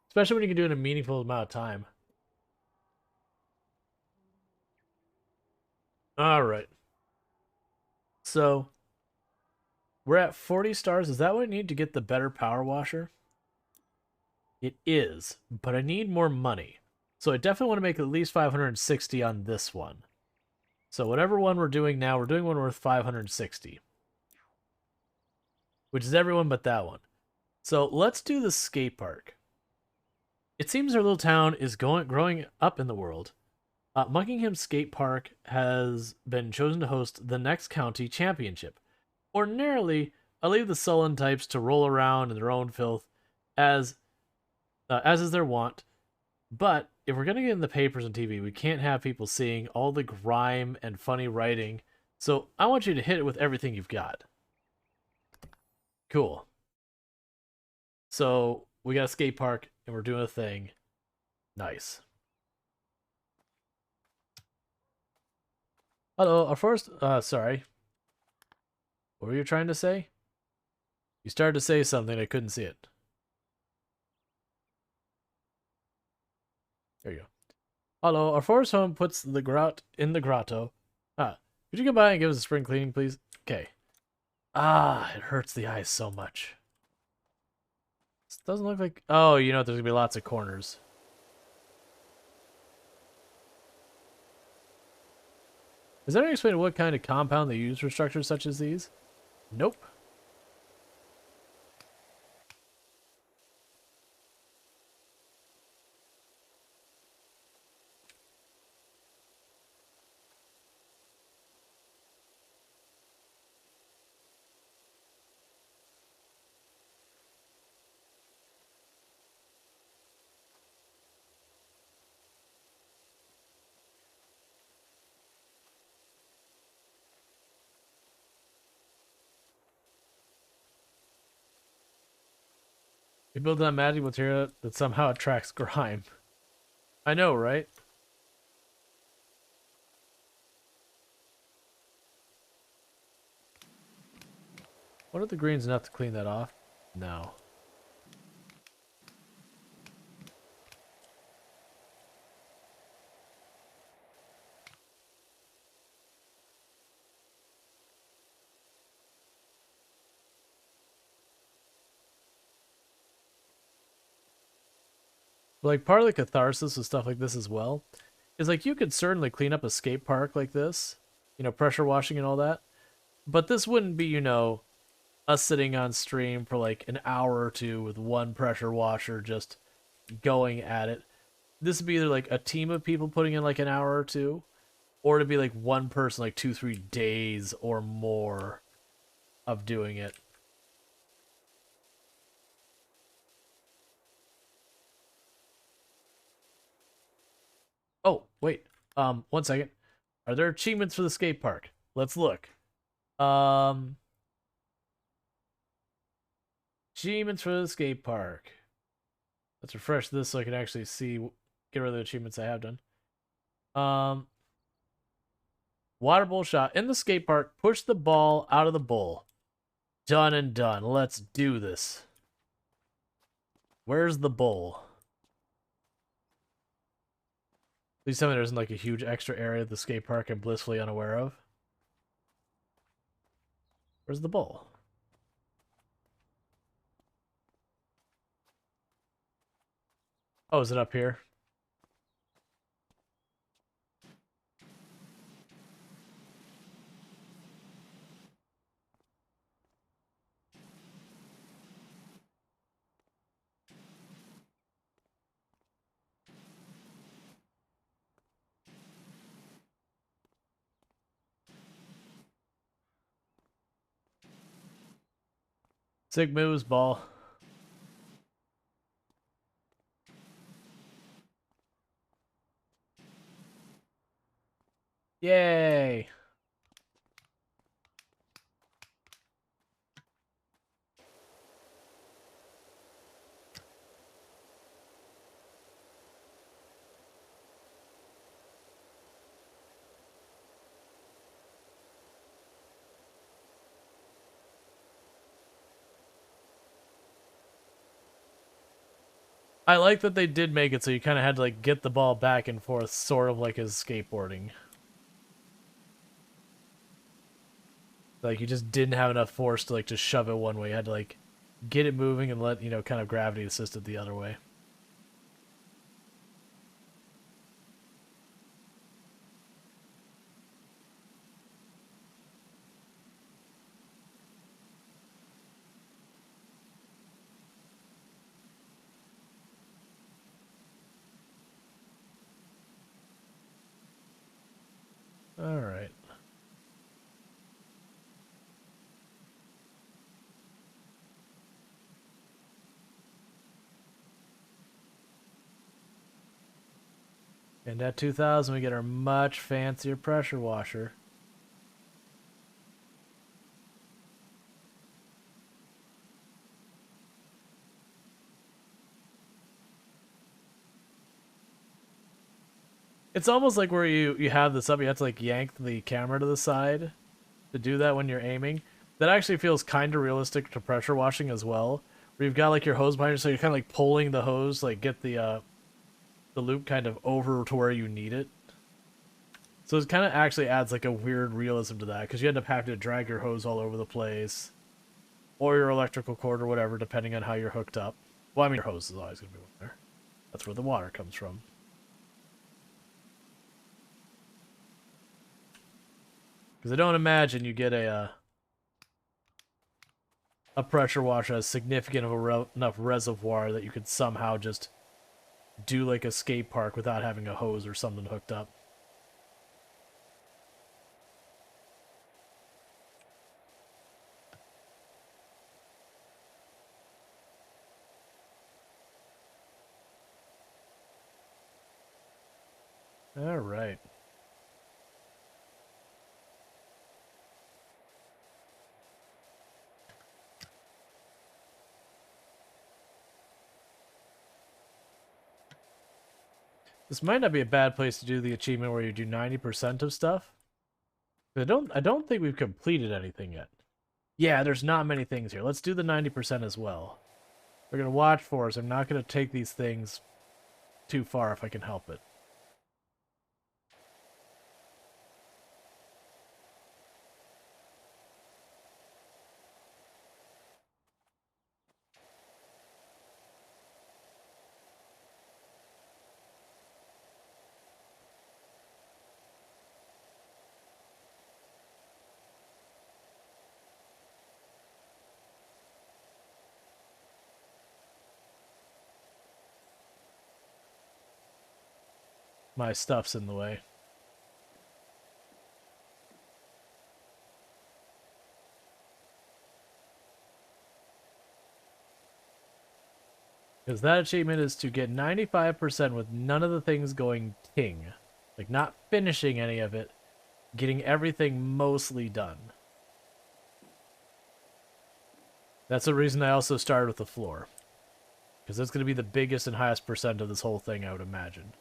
A: Especially when you can do it in a meaningful amount of time. All right, so we're at 40 stars. Is that what I need to get the better power washer? It is, but I need more money. So I definitely want to make at least 560 on this one. So whatever one we're doing now, we're doing one worth 560, which is everyone but that one. So let's do the skate park. It seems our little town is growing up in the world. Muckingham Skate Park has been chosen to host the next county championship. Ordinarily, I leave the sullen types to roll around in their own filth, as as is their wont. But if we're gonna get in the papers and TV, we can't have people seeing all the grime and funny writing. So I want you to hit it with everything you've got. Cool. So we got a skate park and we're doing a thing. Nice. Hello, our first. Sorry. What were you trying to say? You started to say something. I couldn't see it. There you go. Hello, our forest home puts the grout in the grotto. Could you come by and give us a spring cleaning, please? Okay. It hurts the eyes so much. This doesn't look like... Oh, you know, there's gonna be lots of corners. Is there any explain what kind of compound they use for structures such as these? Nope. We built on magic material that somehow attracts grime. I know, right? What if the green's enough to clean that off? No. Like, part of the catharsis with stuff like this as well is like you could certainly clean up a skate park like this, you know, pressure washing and all that. But this wouldn't be, you know, us sitting on stream for like an hour or two with one pressure washer just going at it. This would be either like a team of people putting in like an hour or two, or to be like one person like 2-3 days or more of doing it. Oh, wait. 1 second. Are there achievements for the skate park? Let's look. Um, Achievements for the skate park. Let's refresh this so I can actually see, get rid of the achievements I have done. Um, Water bowl shot in the skate park. Push the ball out of the bowl. Done and done. Let's do this. Where's the bowl? Please tell me there isn't like a huge extra area of the skate park I'm blissfully unaware of. Where's the bowl? Oh, is it up here? Sick moves, ball. Yay! I like that they did make it so you kind of had to like get the ball back and forth, sort of like as skateboarding. Like you just didn't have enough force to like just shove it one way. You had to like get it moving and let, you know, kind of gravity assist it the other way. All right. And at 2000, we get our much fancier pressure washer. It's almost like where you have this up, you have to like yank the camera to the side to do that when you're aiming. That actually feels kind of realistic to pressure washing as well. Where you've got like your hose behind you, so you're kind of like pulling the hose, like get the loop kind of over to where you need it. So it kind of actually adds like a weird realism to that, because you end up having to drag your hose all over the place, or your electrical cord or whatever, depending on how you're hooked up. Well, I mean, your hose is always going to be there. That's where the water comes from. Because I don't imagine you get a pressure washer as significant of enough reservoir that you could somehow just do like a skate park without having a hose or something hooked up. All right. This might not be a bad place to do the achievement where you do 90% of stuff. I don't think we've completed anything yet. Yeah, there's not many things here. Let's do the 90% as well. We're going to watch for us. I'm not going to take these things too far if I can help it. My stuff's in the way. Because that achievement is to get 95% with none of the things going ting. Like, not finishing any of it, getting everything mostly done. That's the reason I also started with the floor. Because that's going to be the biggest and highest percent of this whole thing, I would imagine.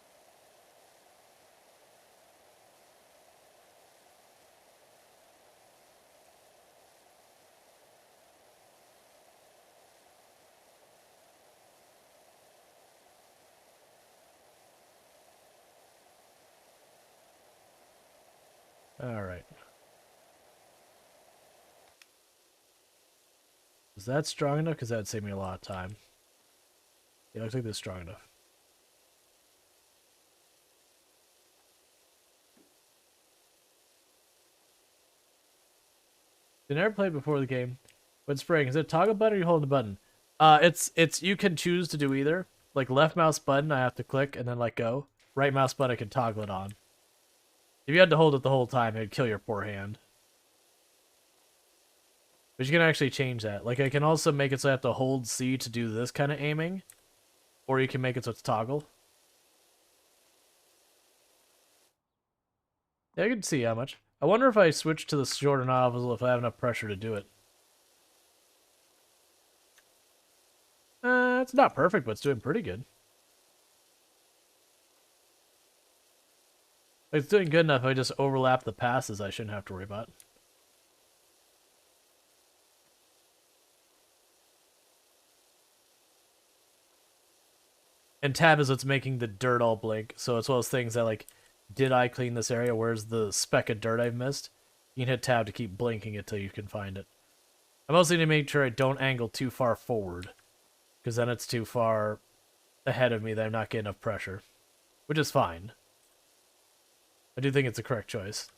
A: Alright. Is that strong enough? Because that'd save me a lot of time. Yeah, looks like this is strong enough. Did I never played before the game? When spraying, is it toggle button or you hold the button? It's you can choose to do either. Like left mouse button, I have to click and then let go. Right mouse button, I can toggle it on. If you had to hold it the whole time, it'd kill your poor hand. But you can actually change that. Like, I can also make it so I have to hold C to do this kind of aiming. Or you can make it so it's toggle. Yeah, I can see how much. I wonder if I switch to the shorter nozzle if I have enough pressure to do it. It's not perfect, but it's doing pretty good. It's doing good enough if I just overlap the passes I shouldn't have to worry about. And tab is what's making the dirt all blink. So it's one of those things that, like, did I clean this area? Where's the speck of dirt I've missed? You can hit tab to keep blinking it till you can find it. I mostly need to make sure I don't angle too far forward, because then it's too far ahead of me that I'm not getting enough pressure, which is fine. I do think it's the correct choice.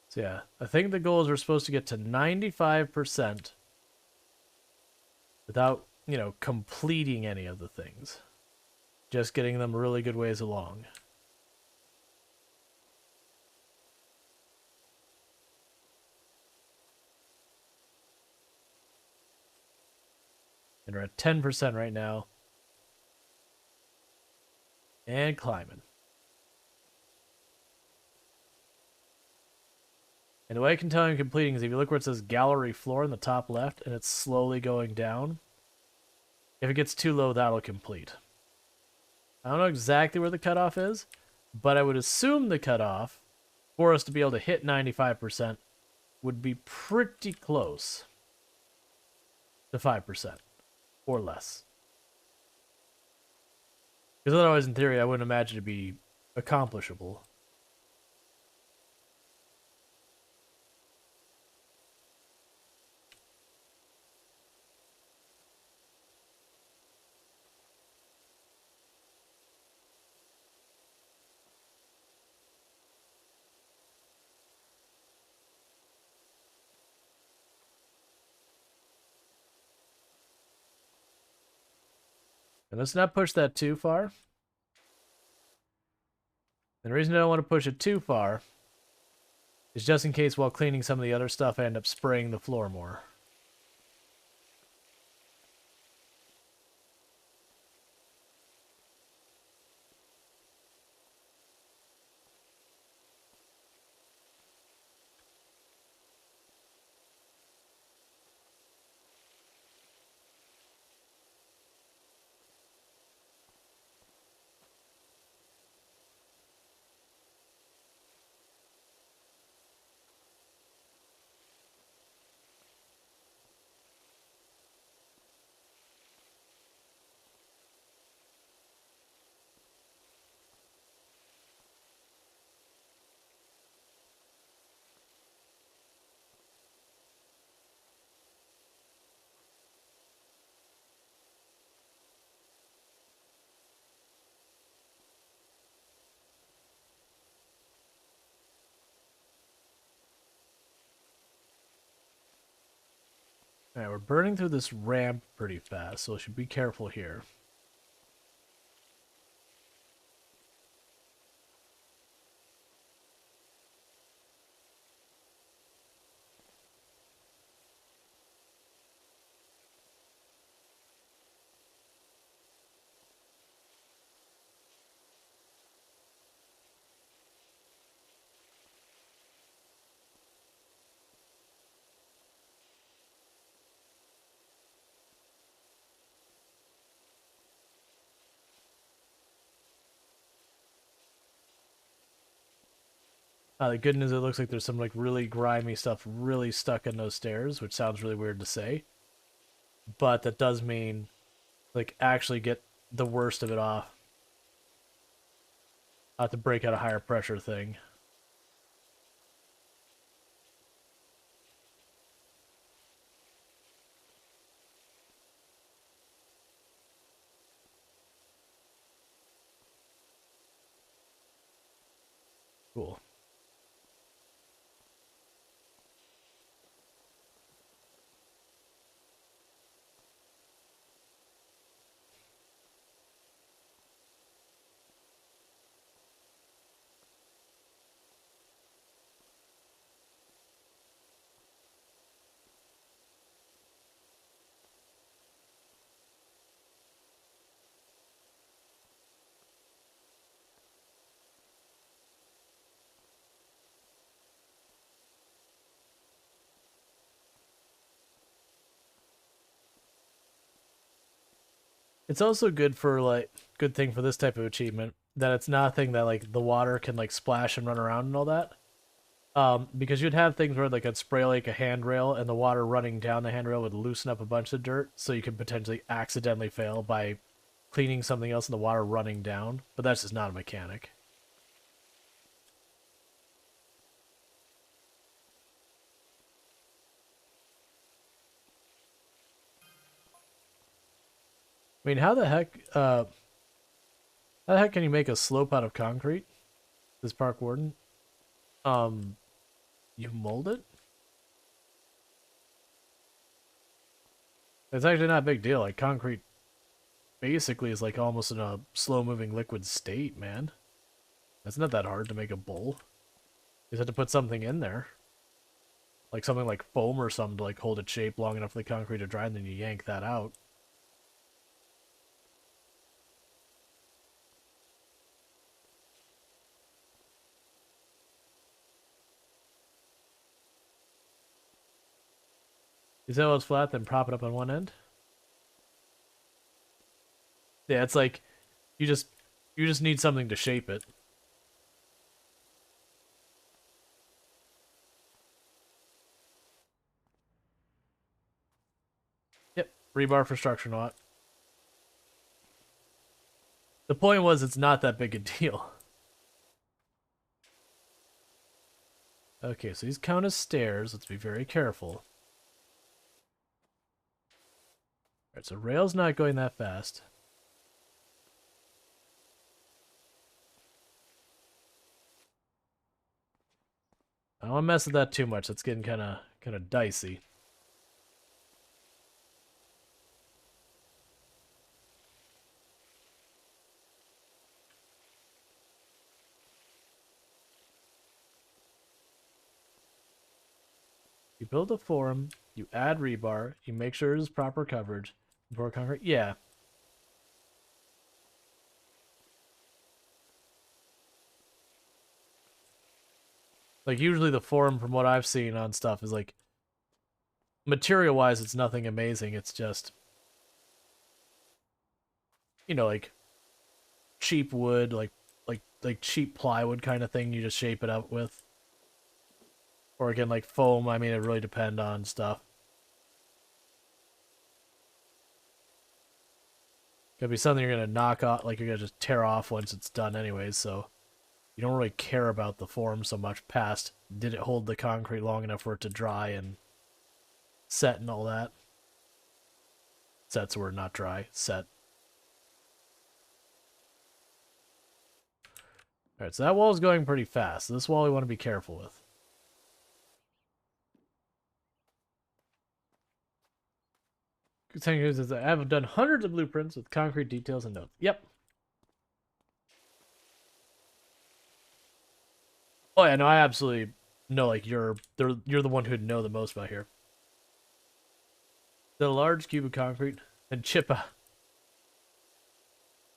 A: So yeah, I think the goal is we're supposed to get to 95% without, completing any of the things. Just getting them really good ways along. And we're at 10% right now. And climbing. And the way I can tell I'm completing is if you look where it says gallery floor in the top left and it's slowly going down. If it gets too low, that'll complete. I don't know exactly where the cutoff is, but I would assume the cutoff for us to be able to hit 95% would be pretty close to 5% or less. Because otherwise, in theory, I wouldn't imagine it to be accomplishable. And let's not push that too far. And the reason I don't want to push it too far is just in case while cleaning some of the other stuff, I end up spraying the floor more. Alright, we're burning through this ramp pretty fast, so we should be careful here. The good news, it looks like there's some like really grimy stuff really stuck in those stairs, which sounds really weird to say. But that does mean, like, actually get the worst of it off. I'll have to break out a higher pressure thing. Cool. It's also good for like good thing for this type of achievement that it's nothing that like the water can like splash and run around and all that. Because you'd have things where like I'd spray like a handrail and the water running down the handrail would loosen up a bunch of dirt, so you could potentially accidentally fail by cleaning something else and the water running down. But that's just not a mechanic. I mean, how the heck can you make a slope out of concrete? This park warden. Um, you mold it? It's actually not a big deal. Like concrete basically is like almost in a slow moving liquid state, man. It's not that hard to make a bowl. You just have to put something in there. Like something like foam or something to like hold its shape long enough for the concrete to dry, and then you yank that out. You say it's flat, then prop it up on one end? Yeah, it's like you just you just need something to shape it. Yep, rebar for structure knot. The point was it's not that big a deal. Okay, so these count as stairs. Let's be very careful. Alright, so rail's not going that fast. I don't want to mess with that too much. That's getting kind of dicey. You build a forum, you add rebar, you make sure there's proper coverage before concrete. Yeah. Like usually the forum from what I've seen on stuff is like material wise it's nothing amazing. It's just like cheap wood, like cheap plywood kind of thing you just shape it up with. Or again like foam, I mean it really depend on stuff. Could be something you're gonna knock off, like you're gonna just tear off once it's done anyways, so you don't really care about the form so much past did it hold the concrete long enough for it to dry and set and all that. Set's the word, not dry. Set. Alright, so that wall is going pretty fast. This wall we want to be careful with. Continues as I have done hundreds of blueprints with concrete details and notes. Yep. Oh yeah, no, I absolutely know. Like you're the one who'd know the most about here. The large cube of concrete and chip a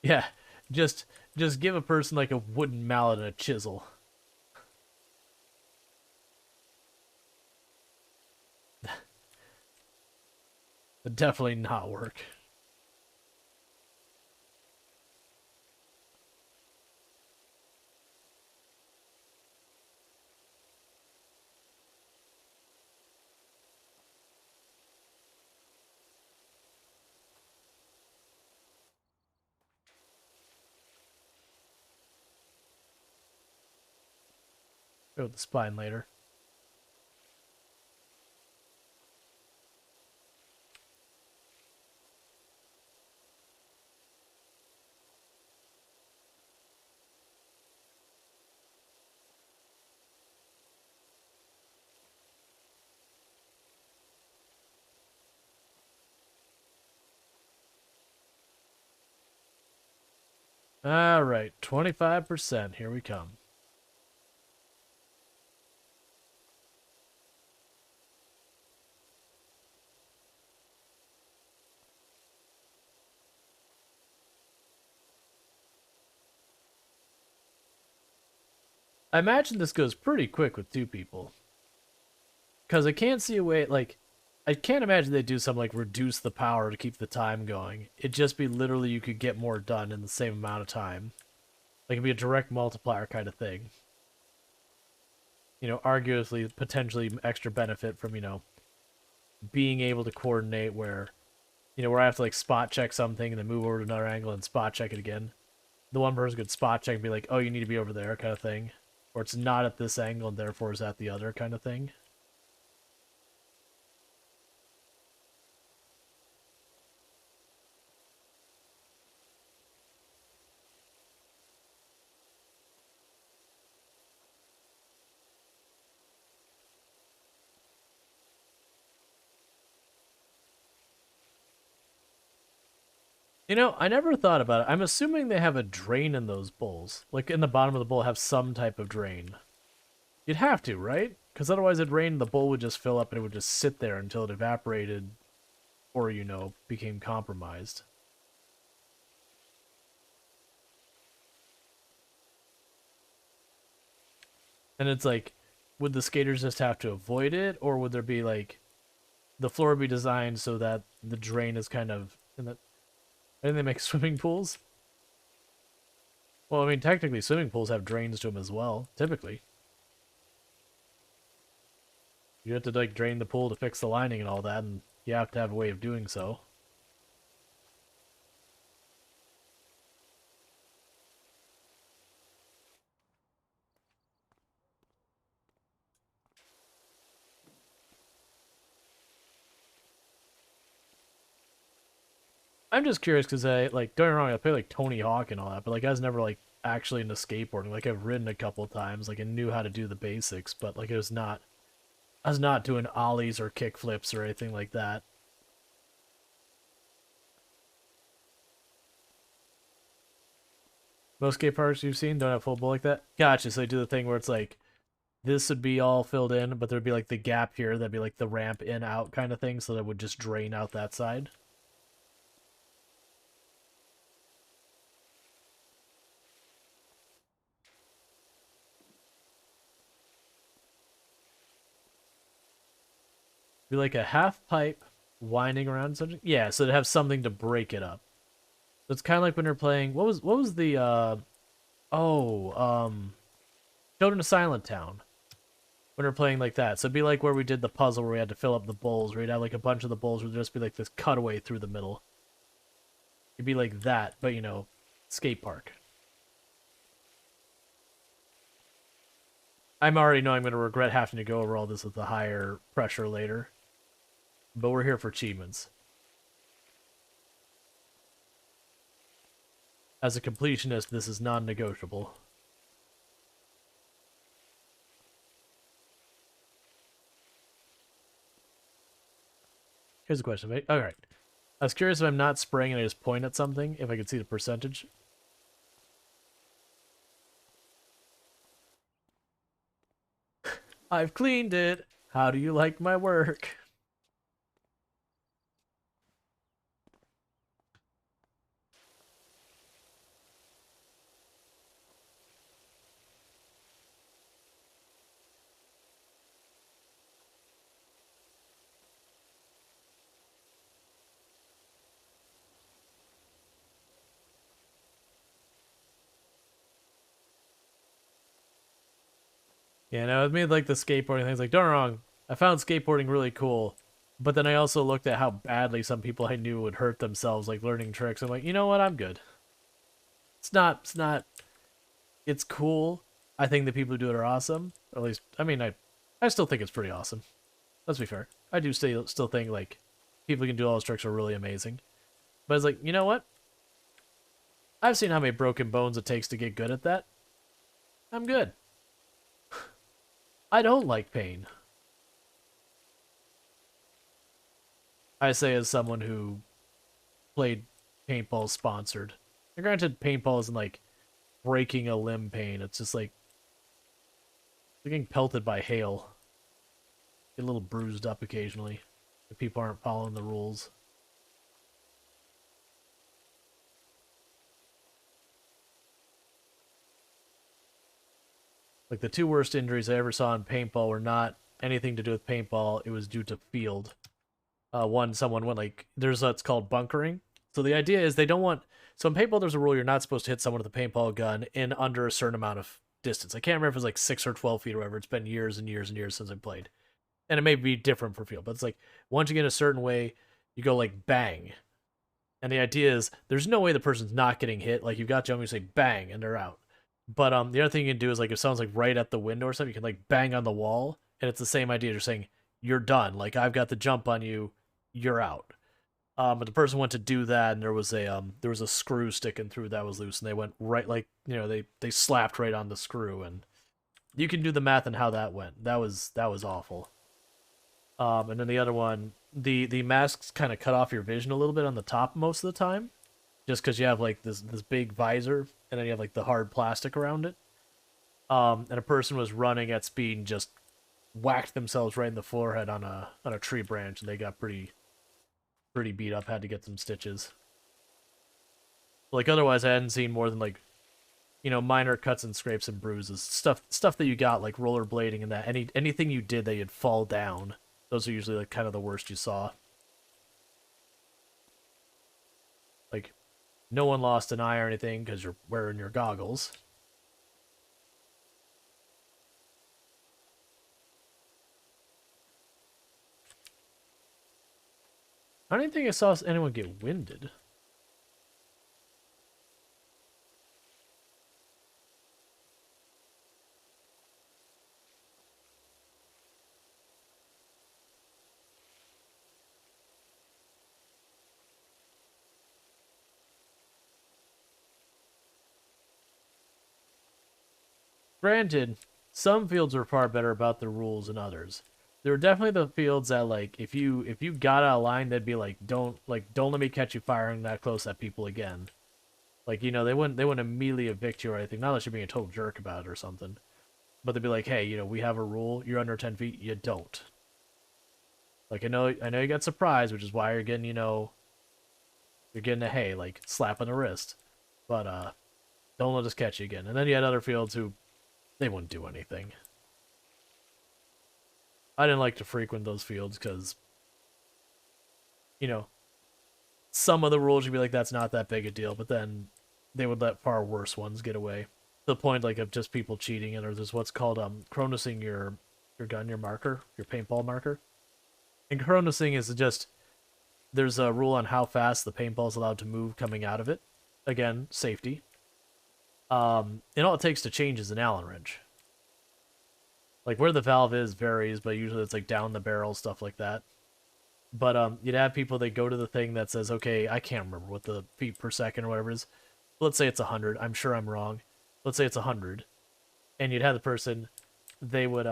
A: yeah, just give a person like a wooden mallet and a chisel. Would definitely not work. Go with the spine later. All right, 25%. Here we come. I imagine this goes pretty quick with two people. Because I can't see a way, like, I can't imagine they do something like reduce the power to keep the time going. It'd just be literally you could get more done in the same amount of time. Like it'd be a direct multiplier kind of thing. Arguably potentially extra benefit from, being able to coordinate where I have to like spot check something and then move over to another angle and spot check it again. The one person could spot check and be like, oh, you need to be over there kind of thing. Or it's not at this angle and therefore is at the other kind of thing. I never thought about it. I'm assuming they have a drain in those bowls. Like in the bottom of the bowl have some type of drain. You'd have to, right? Because otherwise it'd rain, the bowl would just fill up and it would just sit there until it evaporated or, became compromised. And it's like, would the skaters just have to avoid it? Or would there be like, the floor be designed so that the drain is kind of in the... Didn't they make swimming pools? Well, I mean, technically swimming pools have drains to them as well, typically. You have to, like, drain the pool to fix the lining and all that, and you have to have a way of doing so. I'm just curious because don't get me wrong, I play like Tony Hawk and all that, but like I was never like actually into skateboarding. Like I've ridden a couple times, like I knew how to do the basics, but like I was not doing ollies or kick flips or anything like that. Most skate parks you've seen don't have full bowl like that. Gotcha. So they do the thing where it's like this would be all filled in, but there'd be like the gap here that'd be like the ramp in out kind of thing, so that would just drain out that side. Be like a half pipe winding around something. Yeah, so to have something to break it up. So it's kind of like when you're playing. What was the oh Children of Silent Town when we're playing like that. So it'd be like where we did the puzzle where we had to fill up the bowls. Where we'd have like a bunch of the bowls would just be like this cutaway through the middle. It'd be like that, but skate park. I'm already know I'm going to regret having to go over all this with the higher pressure later. But we're here for achievements. As a completionist, this is non-negotiable. Here's a question, mate. All right. I was curious if I'm not spraying and I just point at something, if I could see the percentage. I've cleaned it. How do you like my work? Yeah, no, with me, like the skateboarding things, like, don't get me wrong, I found skateboarding really cool, but then I also looked at how badly some people I knew would hurt themselves, like learning tricks. I'm like, you know what, I'm good. It's cool. I think the people who do it are awesome. Or at least, I mean, I still think it's pretty awesome. Let's be fair. I do still think, like, people who can do all those tricks are really amazing. But it's like, you know what? I've seen how many broken bones it takes to get good at that. I'm good. I don't like pain. I say as someone who played paintball sponsored. And granted, paintball isn't like breaking a limb pain. It's just like getting pelted by hail. Get a little bruised up occasionally if people aren't following the rules. Like the two worst injuries I ever saw in paintball were not anything to do with paintball. It was due to field. Someone went like there's what's called bunkering. So the idea is they don't want. So in paintball, there's a rule you're not supposed to hit someone with a paintball gun in under a certain amount of distance. I can't remember if it's like 6 or 12 feet or whatever. It's been years and years and years since I played, and it may be different for field, but it's like once you get a certain way, you go like bang, and the idea is there's no way the person's not getting hit. Like you've got jump, you say bang, and they're out. But the other thing you can do is like if someone's like right at the window or something, you can like bang on the wall, and it's the same idea. You're saying you're done. Like I've got the jump on you, you're out. But the person went to do that, and there was a screw sticking through that was loose, and they went right like they slapped right on the screw, and you can do the math on how that went. That was awful. And then the other one, the masks kind of cut off your vision a little bit on the top most of the time, just because you have like this big visor, and then you have like the hard plastic around it. And a person was running at speed and just whacked themselves right in the forehead on a tree branch, and they got pretty beat up. Had to get some stitches. Like otherwise, I hadn't seen more than like minor cuts and scrapes and bruises, stuff that you got like rollerblading and that anything you did that you'd fall down. Those are usually like kind of the worst you saw. Like, no one lost an eye or anything because you're wearing your goggles. I don't think I saw anyone get winded. Granted, some fields are far better about the rules than others. There were definitely the fields that like if you got out of line, they'd be don't let me catch you firing that close at people again. Like they wouldn't immediately evict you or anything, not unless you're being a total jerk about it or something. But they'd be like, hey, we have a rule. You're under 10 feet. You don't. Like I know you got surprised, which is why you're getting you're getting a hey like slap on the wrist, but don't let us catch you again. And then you had other fields who they wouldn't do anything. I didn't like to frequent those fields because, some of the rules you'd be like, that's not that big a deal, but then they would let far worse ones get away. To the point like of just people cheating, and or there's what's called chronosing your gun, your marker, your paintball marker. And chronosing is just there's a rule on how fast the paintball is allowed to move coming out of it. Again, safety. And all it takes to change is an Allen wrench. Like where the valve is varies, but usually it's like down the barrel, stuff like that. But you'd have people that go to the thing that says, okay, I can't remember what the feet per second or whatever it is. Let's say it's 100. I'm sure I'm wrong. Let's say it's 100. And you'd have the person, they would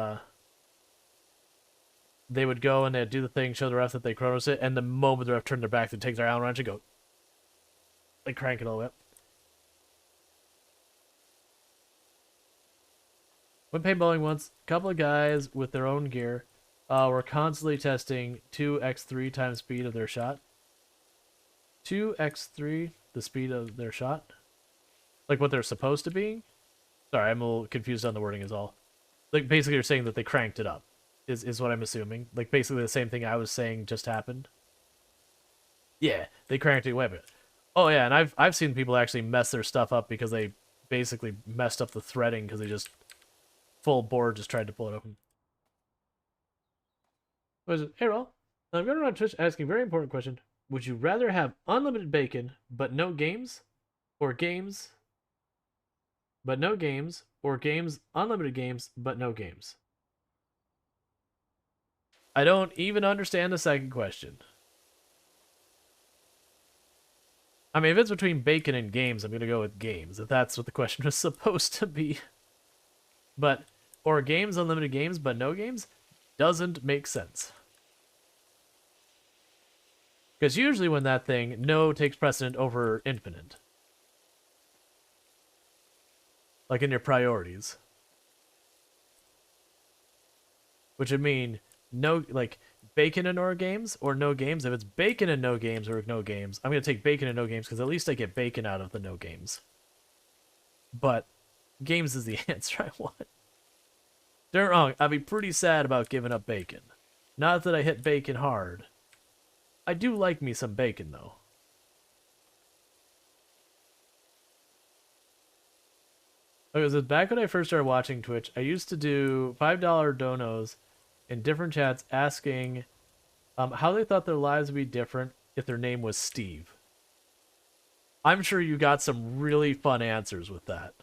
A: go and they'd do the thing, show the ref that they chronos it, and the moment the ref turned their back, they'd take their Allen wrench and go, like crank it all the way up. Went paintballing once, a couple of guys with their own gear were constantly testing 2x3 times speed of their shot. 2x3, the speed of their shot? Like what they're supposed to be? Sorry, I'm a little confused on the wording is all. Like basically you're saying that they cranked it up, is what I'm assuming. Like basically the same thing I was saying just happened. Yeah, they cranked it way bit. Oh yeah, and I've seen people actually mess their stuff up because they basically messed up the threading because they just full board just tried to pull it open. What is it? Hey, Roll. I'm going around Twitch asking a very important question. Would you rather have unlimited bacon but no games? Or games but no games? Or games, unlimited games, but no games? I don't even understand the second question. I mean, if it's between bacon and games, I'm going to go with games, if that's what the question was supposed to be. But, or games, unlimited games, but no games, doesn't make sense. Because usually when that thing, no takes precedent over infinite. Like in your priorities. Which would mean no, like, bacon and no games or no games. If it's bacon and no games or no games, I'm going to take bacon and no games because at least I get bacon out of the no games. But games is the answer I want. Don't get me wrong, I'd be pretty sad about giving up bacon. Not that I hit bacon hard, I do like me some bacon though. Okay, so back when I first started watching Twitch, I used to do $5 donos in different chats asking how they thought their lives would be different if their name was Steve. I'm sure you got some really fun answers with that.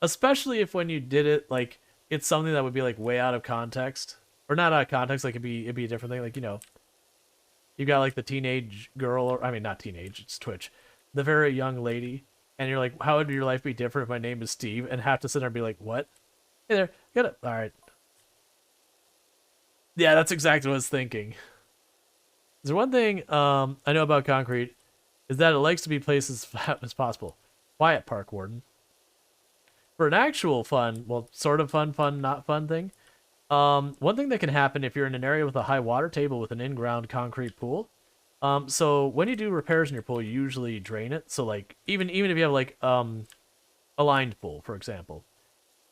A: Especially if when you did it, like, it's something that would be like way out of context. Or not out of context, like it'd be a different thing. Like, you got like the teenage girl, or I mean not teenage, it's Twitch. The very young lady, and you're like, how would your life be different if my name is Steve? And have to sit there and be like, what? Hey there, get it. Alright. Yeah, that's exactly what I was thinking. Is there one thing I know about concrete is that it likes to be placed as flat as possible. Quiet, Park Warden. For an actual fun, well, sort of fun, not fun thing, one thing that can happen if you're in an area with a high water table with an in-ground concrete pool, so when you do repairs in your pool, you usually drain it. So like even if you have like a lined pool, for example,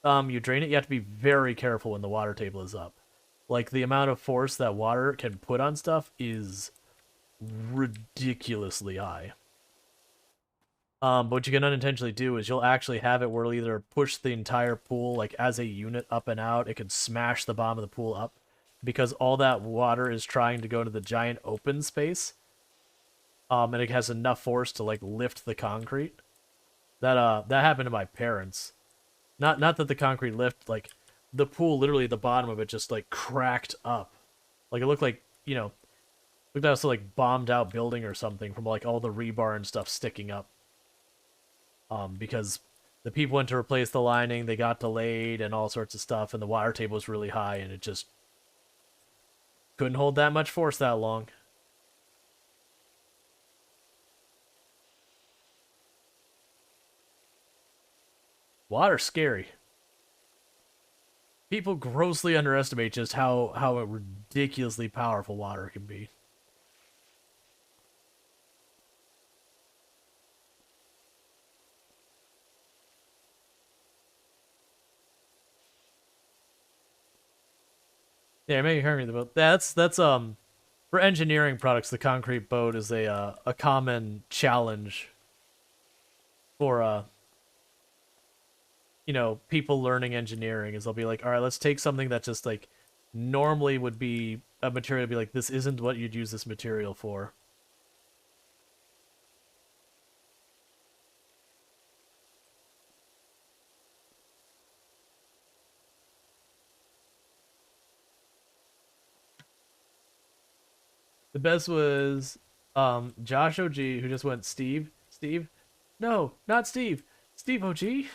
A: you drain it. You have to be very careful when the water table is up. Like the amount of force that water can put on stuff is ridiculously high. But what you can unintentionally do is you'll actually have it where it'll either push the entire pool like as a unit up and out. It can smash the bottom of the pool up because all that water is trying to go to the giant open space. And it has enough force to like lift the concrete. That happened to my parents. Not that the concrete lift, like the pool, literally the bottom of it just like cracked up. Like it looked like, looked like some like bombed out building or something from like all the rebar and stuff sticking up. Because the people went to replace the lining, they got delayed and all sorts of stuff, and the water table was really high, and it just couldn't hold that much force that long. Water's scary. People grossly underestimate just how ridiculously powerful water can be. Yeah, maybe you heard me the boat. That's for engineering products, the concrete boat is a common challenge for people learning engineering. Is they'll be like, all right, let's take something that just like normally would be a material, be like, this isn't what you'd use this material for. The best was Josh OG, who just went Steve. No, not Steve. Steve OG.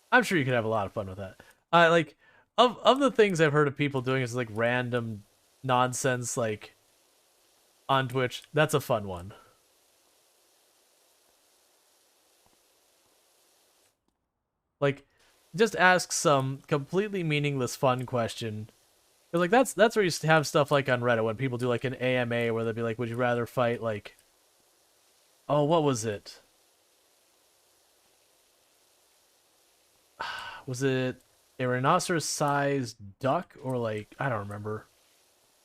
A: I'm sure you could have a lot of fun with that. Like of the things I've heard of people doing is like random nonsense like on Twitch. That's a fun one. Like just ask some completely meaningless fun question. Cause like that's where you have stuff like on Reddit when people do like an AMA where they'll be like, would you rather fight like, oh, what was it? Was it a rhinoceros-sized duck or like I don't remember.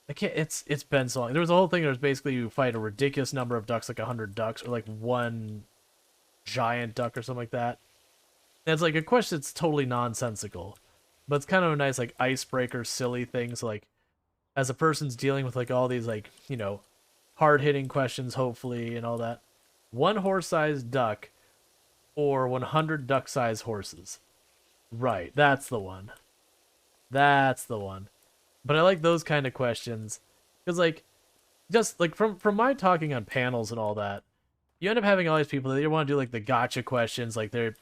A: I can't. It's been so long. There was a whole thing. There was basically you fight a ridiculous number of ducks, like 100 ducks, or like one giant duck or something like that. And it's like a question that's totally nonsensical, but it's kind of a nice like icebreaker, silly things. Like as a person's dealing with like all these like hard hitting questions, hopefully, and all that. One horse-sized duck or 100 duck-sized horses. Right, that's the one. That's the one. But I like those kind of questions because like just like from my talking on panels and all that, you end up having all these people that want to do like the gotcha questions, like they're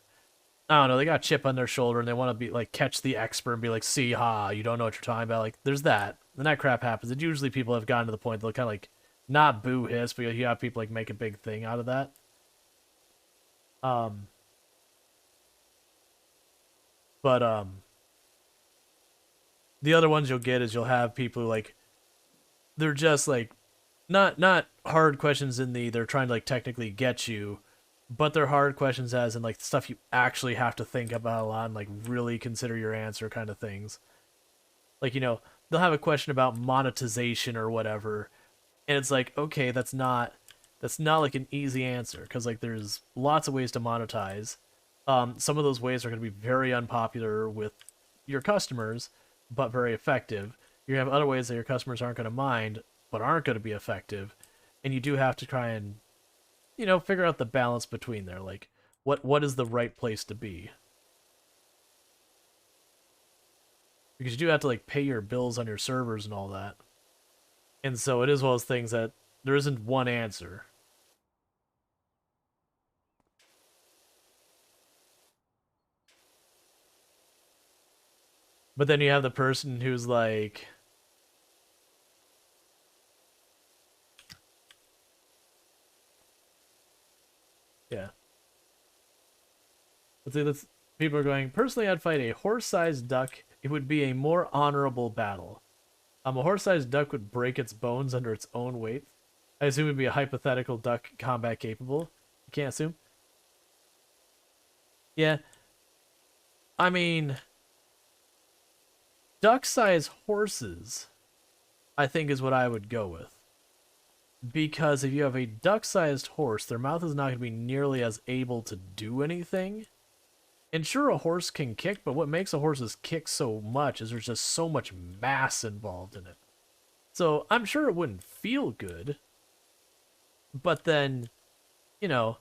A: I don't know, they got a chip on their shoulder and they want to be like catch the expert and be like, see ha, you don't know what you're talking about. Like there's that. Then that crap happens. And usually people have gotten to the point they'll kind of like not boo hiss, but you have people like make a big thing out of that. But the other ones you'll get is you'll have people who like they're just like not hard questions in the they're trying to like technically get you, but they're hard questions as in like stuff you actually have to think about a lot and like really consider your answer kind of things. Like, they'll have a question about monetization or whatever, and it's like, okay, that's not like an easy answer because like there's lots of ways to monetize. Some of those ways are going to be very unpopular with your customers, but very effective. You have other ways that your customers aren't going to mind, but aren't going to be effective, and you do have to try and figure out the balance between there. Like, what is the right place to be? Because you do have to like pay your bills on your servers and all that, and so it is one of those things that there isn't one answer. But then you have the person who's like, yeah. Let's people are going, personally I'd fight a horse-sized duck. It would be a more honorable battle. A horse-sized duck would break its bones under its own weight. I assume it'd be a hypothetical duck combat capable. You can't assume. Yeah. I mean, duck-sized horses, I think is what I would go with. Because if you have a duck-sized horse, their mouth is not going to be nearly as able to do anything. And sure, a horse can kick, but what makes a horse's kick so much is there's just so much mass involved in it. So I'm sure it wouldn't feel good, but then, you know,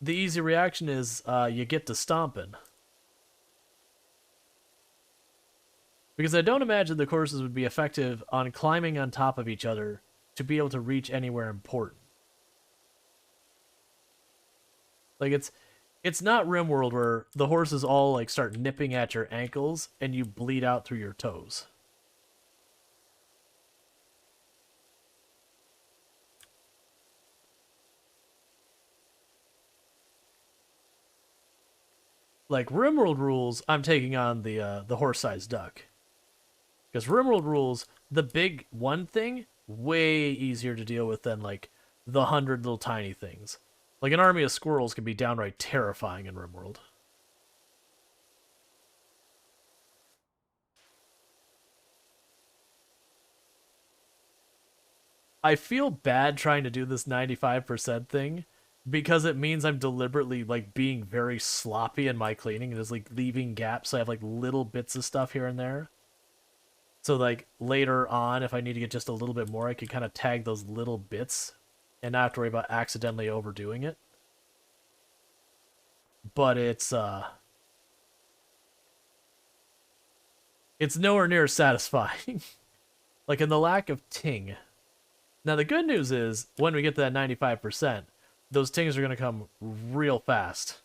A: the easy reaction is you get to stomping. Because I don't imagine the courses would be effective on climbing on top of each other to be able to reach anywhere important. Like it's not RimWorld where the horses all like start nipping at your ankles and you bleed out through your toes. Like RimWorld rules, I'm taking on the horse-sized duck. Because RimWorld rules, the big one thing, way easier to deal with than like the 100 little tiny things. Like an army of squirrels can be downright terrifying in RimWorld. I feel bad trying to do this 95% thing because it means I'm deliberately like being very sloppy in my cleaning and just like leaving gaps so I have like little bits of stuff here and there. So like later on, if I need to get just a little bit more, I can kind of tag those little bits and not have to worry about accidentally overdoing it. But it's nowhere near satisfying. Like in the lack of ting. Now the good news is when we get to that 95%, those tings are going to come real fast.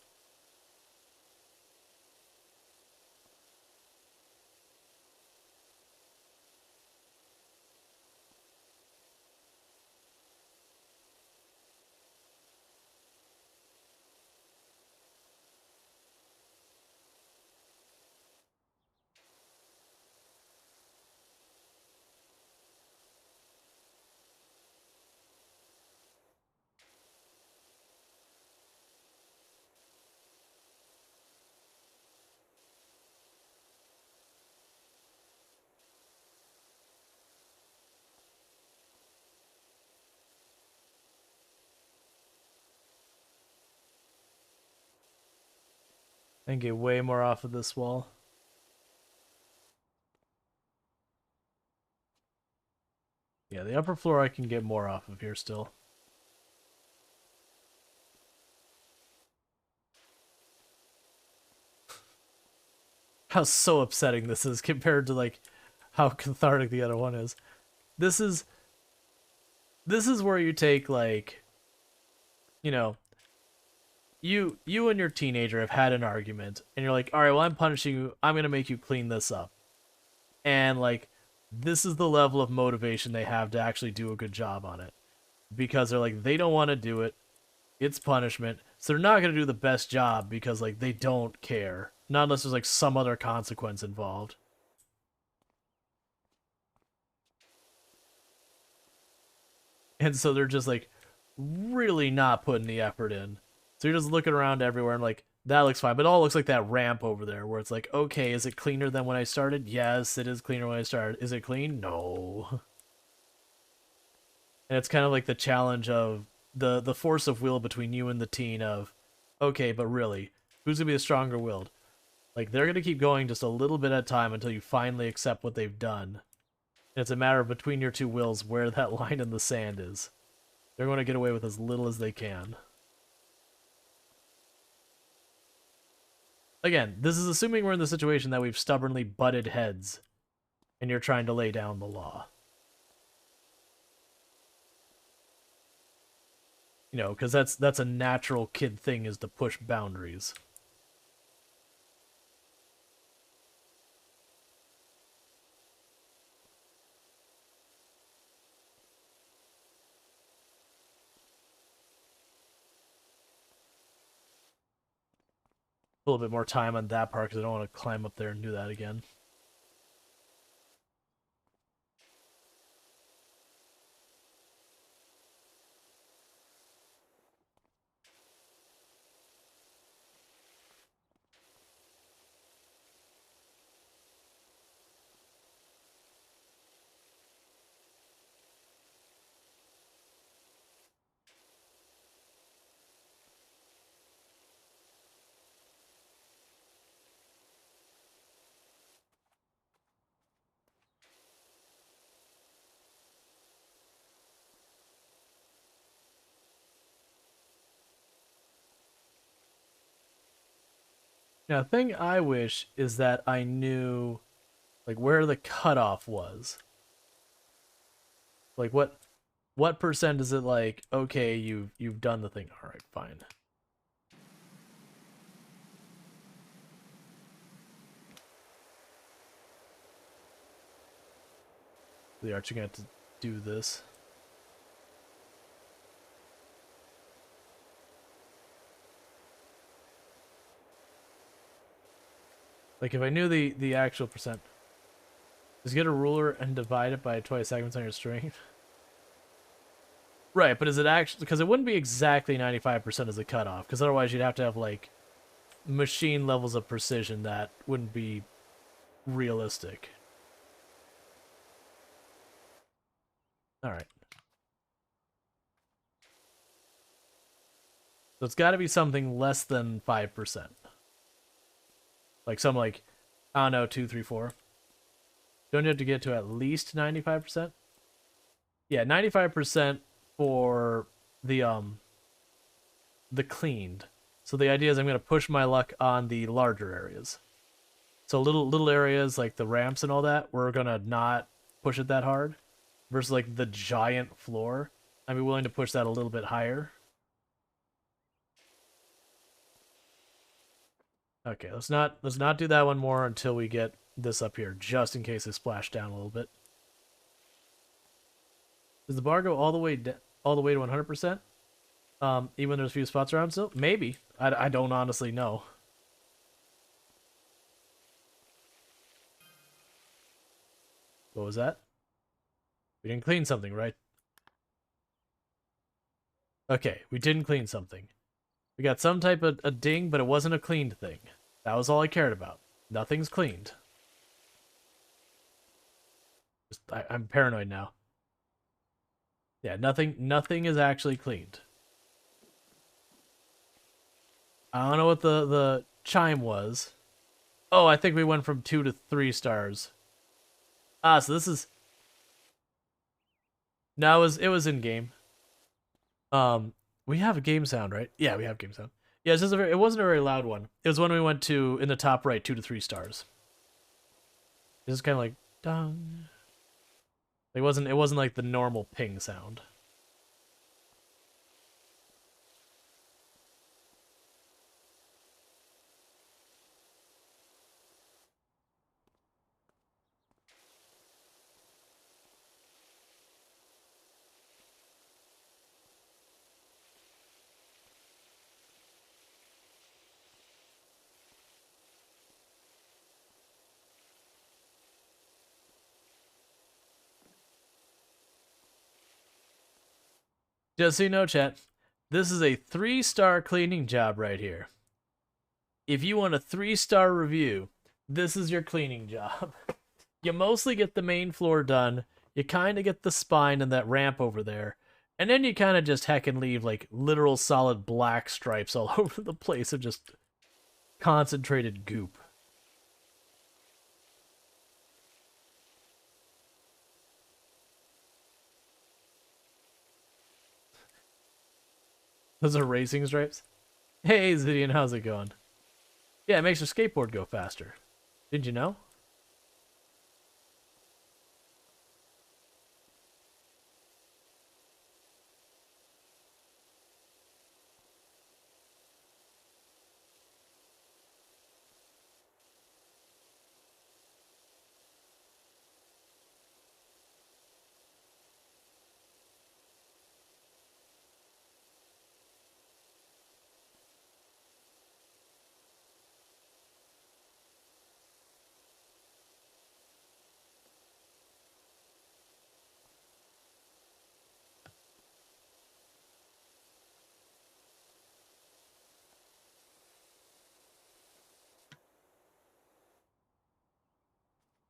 A: And get way more off of this wall. Yeah, the upper floor I can get more off of here still. How so upsetting this is compared to like how cathartic the other one is. This is this is where you take like, you know, you and your teenager have had an argument and you're like, "All right, well I'm punishing you. I'm going to make you clean this up." And like this is the level of motivation they have to actually do a good job on it because they're like they don't want to do it. It's punishment. So they're not going to do the best job because like they don't care. Not unless there's like some other consequence involved. And so they're just like really not putting the effort in. So you're just looking around everywhere and like, that looks fine. But it all looks like that ramp over there where it's like, okay, is it cleaner than when I started? Yes, it is cleaner when I started. Is it clean? No. And it's kind of like the challenge of the force of will between you and the teen of, okay, but really, who's gonna be the stronger willed? Like they're gonna keep going just a little bit at a time until you finally accept what they've done. And it's a matter of between your two wills where that line in the sand is. They're going to get away with as little as they can. Again, this is assuming we're in the situation that we've stubbornly butted heads and you're trying to lay down the law. You know, because that's a natural kid thing, is to push boundaries. A little bit more time on that part because I don't want to climb up there and do that again. Now, the thing I wish is that I knew, like, where the cutoff was. Like, what percent is it like, okay, you've done the thing. All right, fine. They are actually going to have to do this. Like, if I knew the actual percent. Just get a ruler and divide it by 20 segments on your string. Right, but is it actually... Because it wouldn't be exactly 95% as a cutoff, because otherwise you'd have to have, like, machine levels of precision that wouldn't be realistic. Alright. So it's got to be something less than 5%. Like some, like, I don't know, 2, 3, 4. Don't you have to get to at least 95%? Yeah, 95% for the cleaned. So the idea is I'm going to push my luck on the larger areas. So little areas like the ramps and all that, we're going to not push it that hard. Versus like the giant floor, I'd be willing to push that a little bit higher. Okay, let's not do that one more until we get this up here, just in case it splashed down a little bit. Does the bar go all the way to 100%? Even when there's a few spots around still? Maybe. I don't honestly know. What was that? We didn't clean something, right? Okay, we didn't clean something. We got some type of a ding, but it wasn't a cleaned thing. That was all I cared about. Nothing's cleaned. I'm paranoid now. Yeah, nothing is actually cleaned. I don't know what the chime was. Oh, I think we went from 2 to 3 stars. Ah, so this is... No, it was in game. We have a game sound, right? Yeah, we have game sound. Yeah, it's just it wasn't a very loud one. It was when we went to, in the top right, 2 to 3 stars. It's just kind of like dong. It wasn't like the normal ping sound. Just so you know, chat, This is a 3-star cleaning job right here. If you want a 3-star review, this is your cleaning job. You mostly get the main floor done. You kind of get the spine and that ramp over there. And then you kind of just heckin' leave like literal solid black stripes all over the place of just concentrated goop. Those are racing stripes? Hey, Zidian, how's it going? Yeah, it makes your skateboard go faster. Did you know?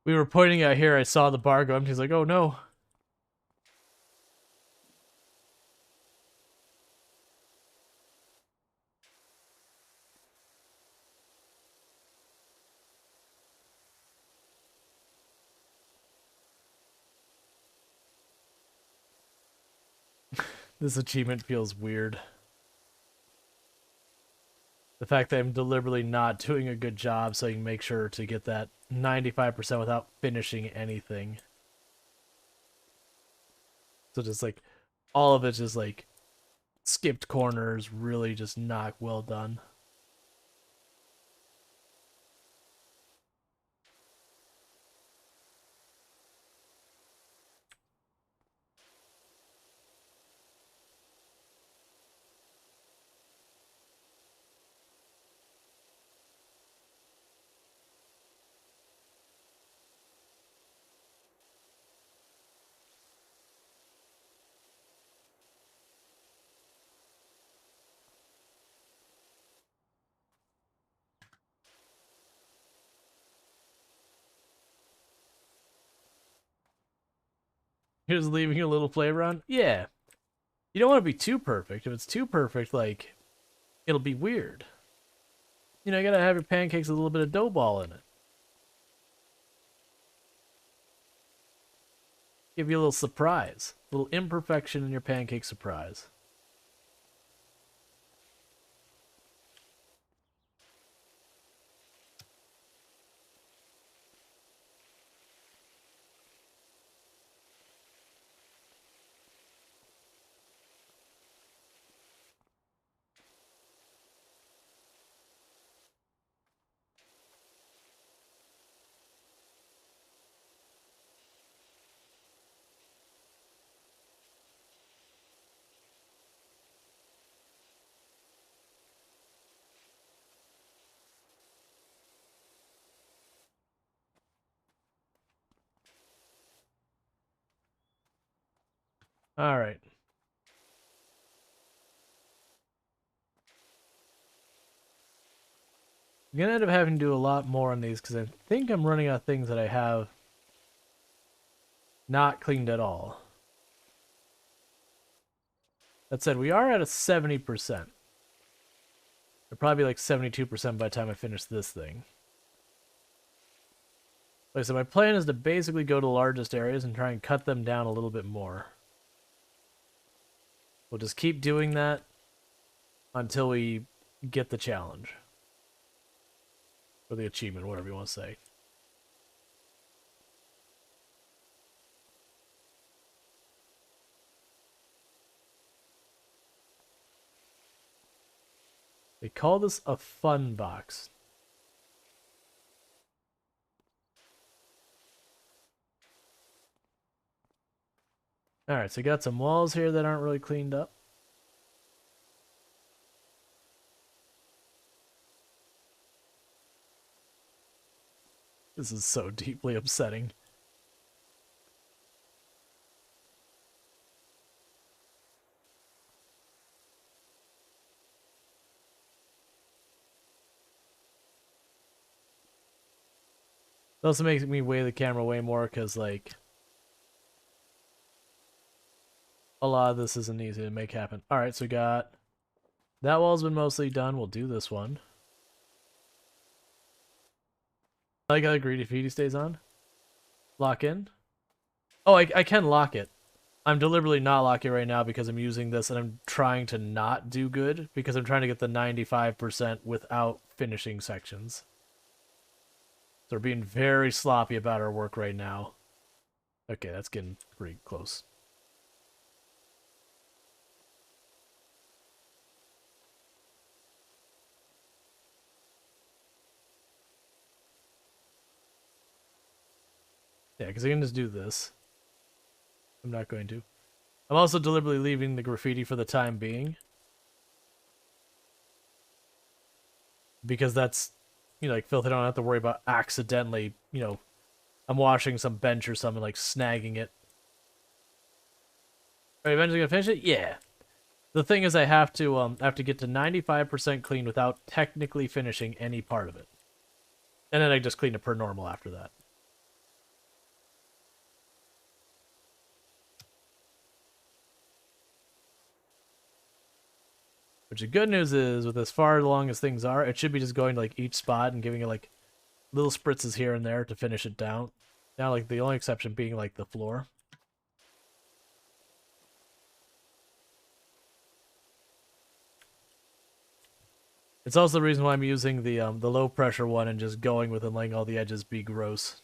A: We were pointing out here, I saw the bar go empty. He's like, oh no. This achievement feels weird. The fact that I'm deliberately not doing a good job so I can make sure to get that 95% without finishing anything. So just like, all of it's just like skipped corners, really just not well done. Here's leaving a little flavor on. Yeah. You don't want to be too perfect. If it's too perfect, like, it'll be weird. You know, you gotta have your pancakes with a little bit of dough ball in it. Give you a little surprise. A little imperfection in your pancake surprise. Alright. I'm gonna end up having to do a lot more on these because I think I'm running out of things that I have not cleaned at all. That said, we are at a 70%. It'll probably be like 72% by the time I finish this thing. Like I said, my plan is to basically go to the largest areas and try and cut them down a little bit more. We'll just keep doing that until we get the challenge. Or the achievement, whatever you want to say. They call this a fun box. Alright, so we got some walls here that aren't really cleaned up. This is so deeply upsetting. It also makes me weigh the camera way more because, like, a lot of this isn't easy to make happen. Alright, so we got... That wall's been mostly done. We'll do this one. I like how the graffiti stays on. Lock in. Oh, I can lock it. I'm deliberately not locking it right now because I'm using this and I'm trying to not do good because I'm trying to get the 95% without finishing sections. So we're being very sloppy about our work right now. Okay, that's getting pretty close. Yeah, because I can just do this. I'm not going to. I'm also deliberately leaving the graffiti for the time being. Because that's, you know, like filth. I don't have to worry about accidentally, you know, I'm washing some bench or something, like snagging it. Are you eventually gonna finish it? Yeah. The thing is I have to get to 95% clean without technically finishing any part of it. And then I just clean it per normal after that. Which the good news is, with as far along as things are, it should be just going to like each spot and giving it like little spritzes here and there to finish it down. Now, like the only exception being like the floor. It's also the reason why I'm using the low pressure one and just going with and letting all the edges be gross.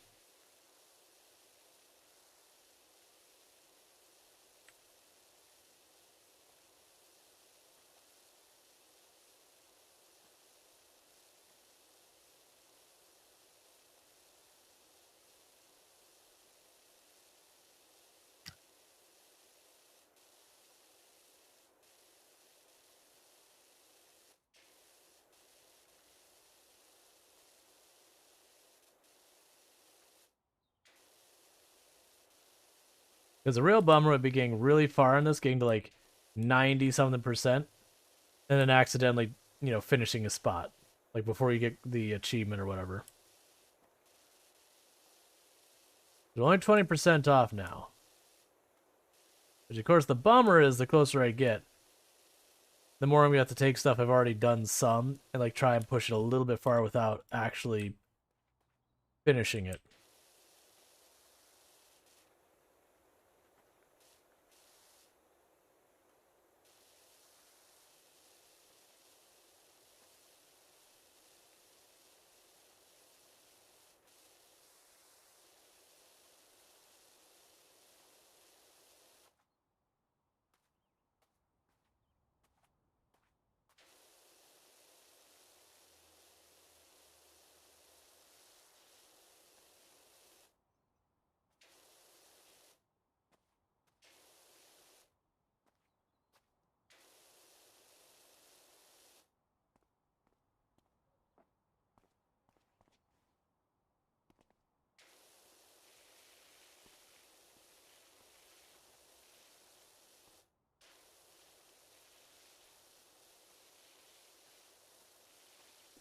A: Because the real bummer would be getting really far in this, getting to like 90 something percent, and then accidentally, you know, finishing a spot. Like before you get the achievement or whatever. They're only 20% off now. Which of course the bummer is the closer I get, the more I'm gonna have to take stuff I've already done some and like try and push it a little bit far without actually finishing it.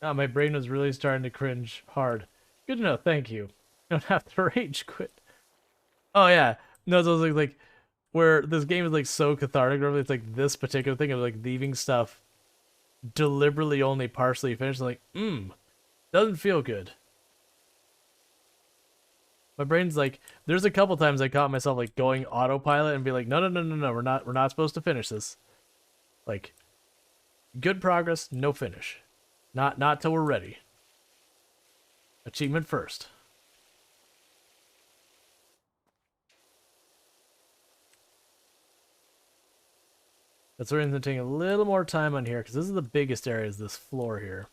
A: Oh, my brain was really starting to cringe hard. Good to know, thank you. I don't have to rage quit. Oh yeah. No, so it's like where this game is like so cathartic, or it's like this particular thing of like leaving stuff deliberately only partially finished, like, doesn't feel good. My brain's like, there's a couple times I caught myself like going autopilot and be like, no, we're not supposed to finish this. Like, good progress, no finish. Not till we're ready. Achievement first. That's why we're going to take a little more time on here, because this is the biggest area, is this floor here.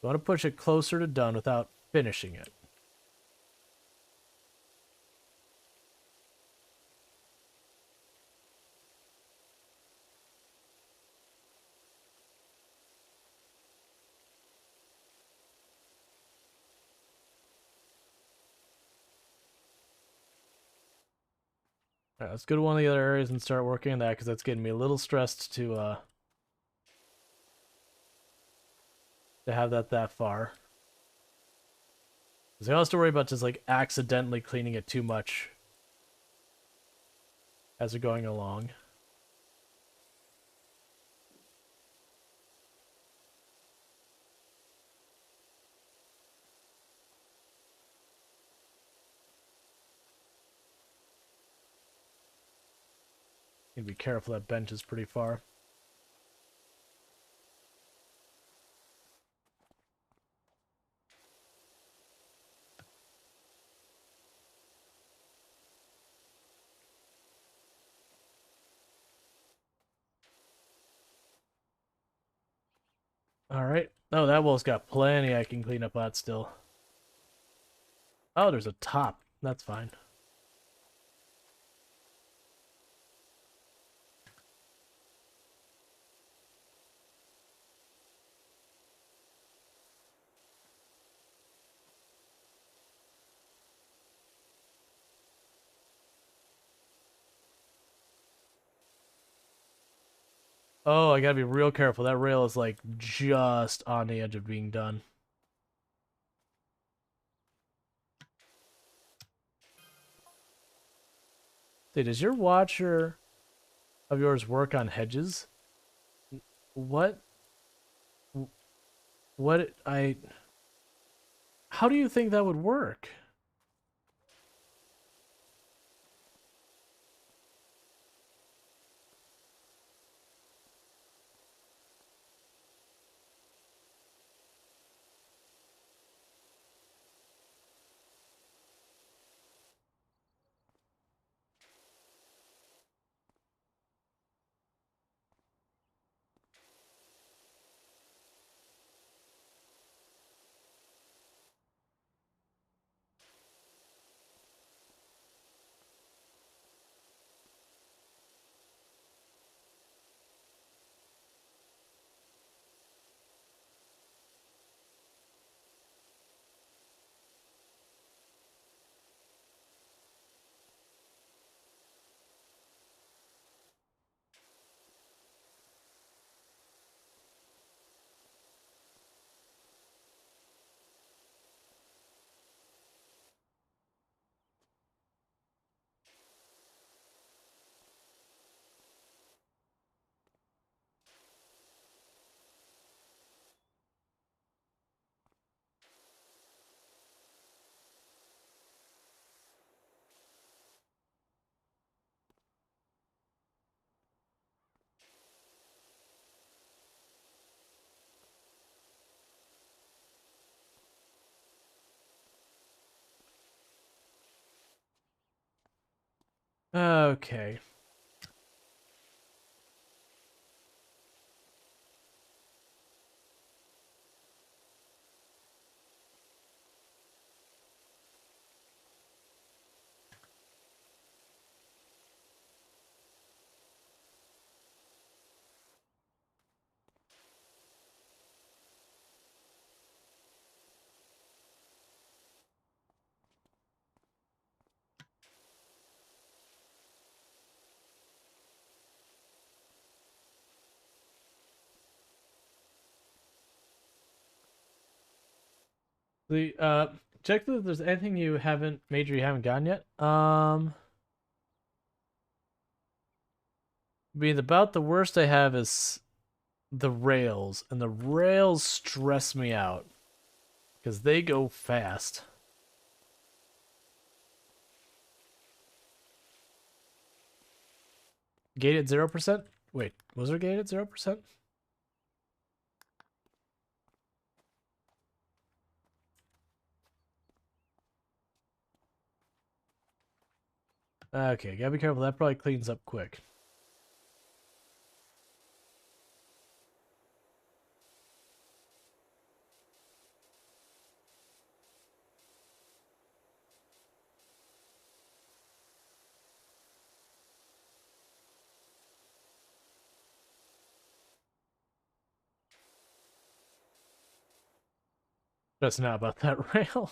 A: I want to push it closer to done without finishing it. Alright, let's go to one of the other areas and start working on that, because that's getting me a little stressed to have that far. Because I don't have to worry about just like accidentally cleaning it too much as we're going along. Need to be careful, that bench is pretty far. Alright. Oh, that wall's got plenty I can clean up on still. Oh, there's a top. That's fine. Oh, I gotta be real careful. That rail is like just on the edge of being done. Hey, does your watcher of yours work on hedges? What? What? How do you think that would work? Okay. The check if there's anything you haven't major you haven't gotten yet. I mean, about the worst I have is the rails, and the rails stress me out because they go fast. Gate at 0%? Wait, was there gate at 0%? Okay, gotta be careful. That probably cleans up quick. Just not about that rail.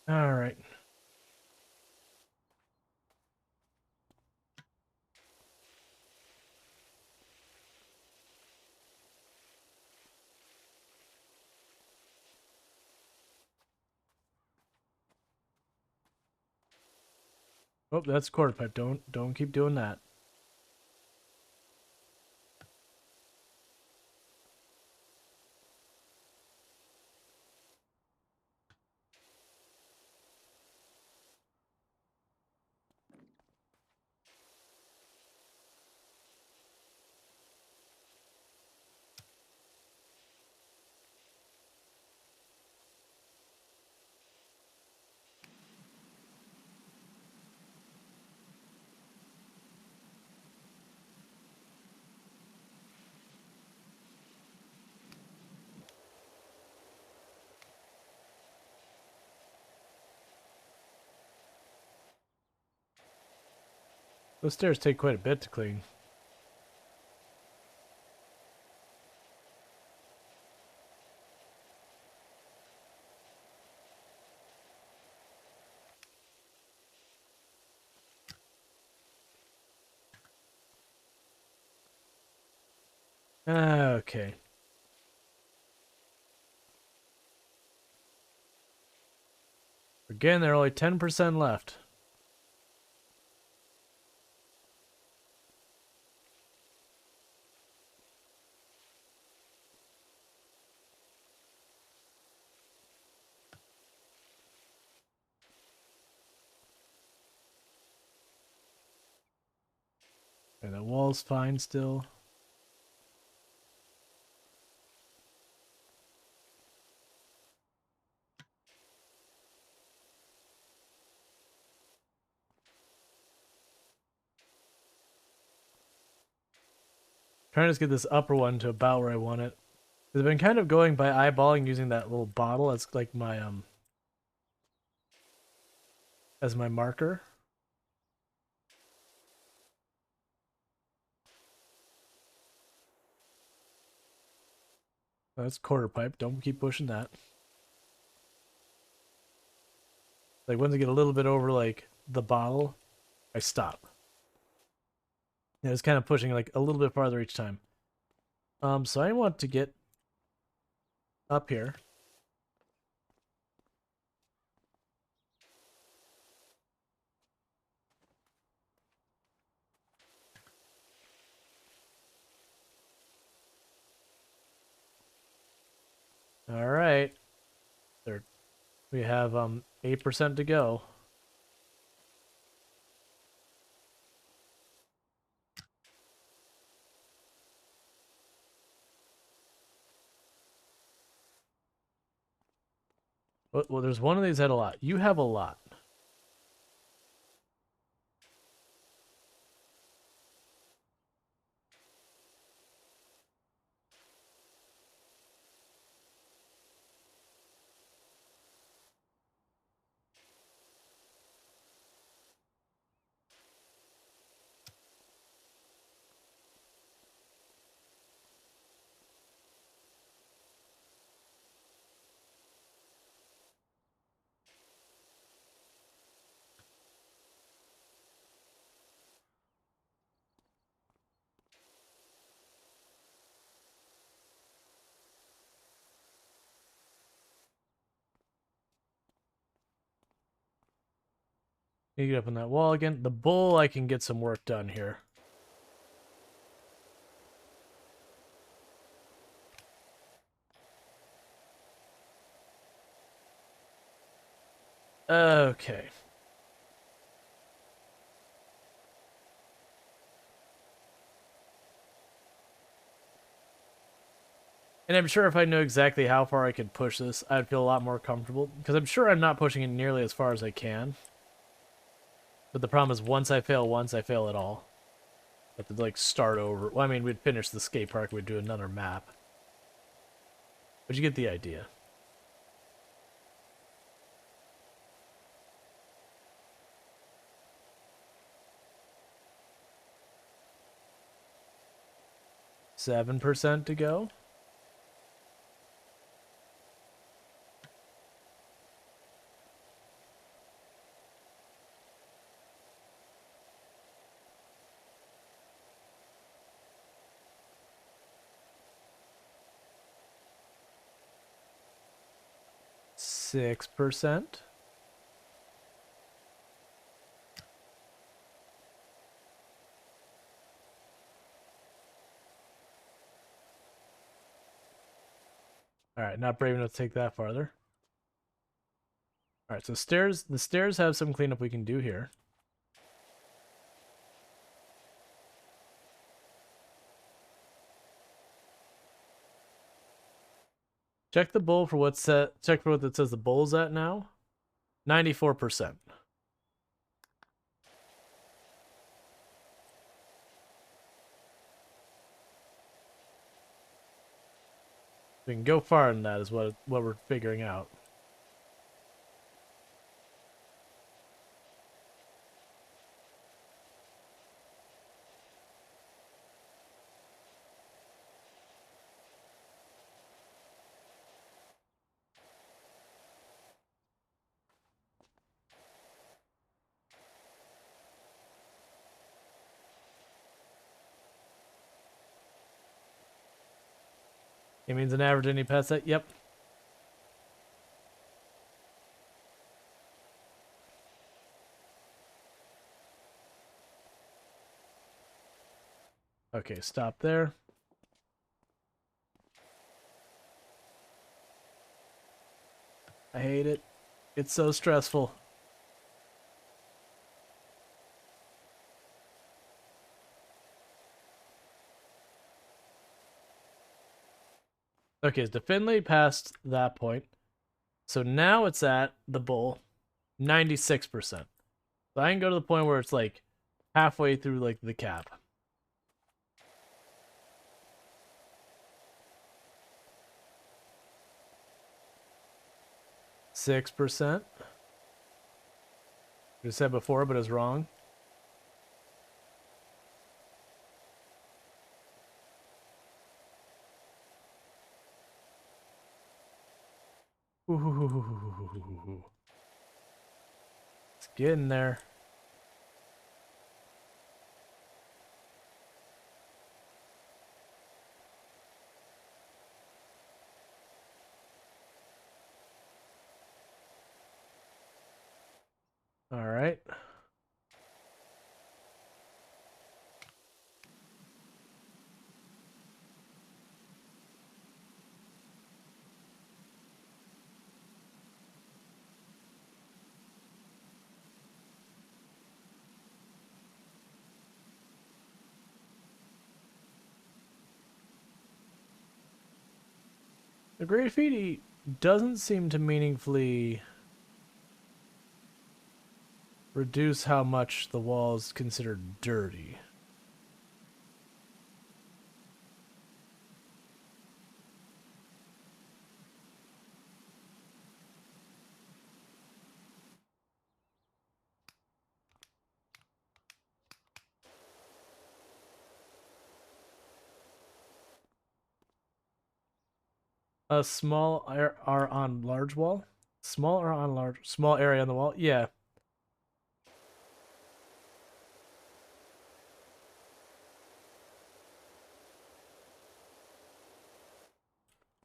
A: All right. Oh, that's quarter pipe. Don't keep doing that. Those stairs take quite a bit to clean. Okay. Again, there are only 10% left. And the wall's fine still. Trying to just get this upper one to about where I want it. I've been kind of going by eyeballing using that little bottle as like my as my marker. That's quarter pipe. Don't keep pushing that. Like once I get a little bit over like the bottle, I stop. Yeah, it's kind of pushing like a little bit farther each time. So I want to get up here. All right. There, we have 8% to go. Well, there's one of these that had a lot. You have a lot. You get up on that wall again. The bull, I can get some work done here. Okay. And I'm sure if I knew exactly how far I could push this, I'd feel a lot more comfortable. Because I'm sure I'm not pushing it nearly as far as I can. But the problem is once, I fail at all. I have to like start over. Well, I mean, we'd finish the skate park, we'd do another map. But you get the idea. $7% to go. 6%. All right, not brave enough to take that farther. All right, so stairs. The stairs have some cleanup we can do here. Check the bowl for what's set. Check for what it says the bowl's at now. 94%. We can go far in that is what we're figuring out. It means an average any pet set. Yep. Okay, stop there. I hate it. It's so stressful. Okay, so Finley passed that point. So now it's at the bowl, 96%. So I can go to the point where it's like halfway through like the cap. %. I said before, but it's wrong. Ooh. It's getting there. All right. The graffiti doesn't seem to meaningfully reduce how much the wall is considered dirty. A small are on large wall? Small or on large? Small area on the wall? Yeah.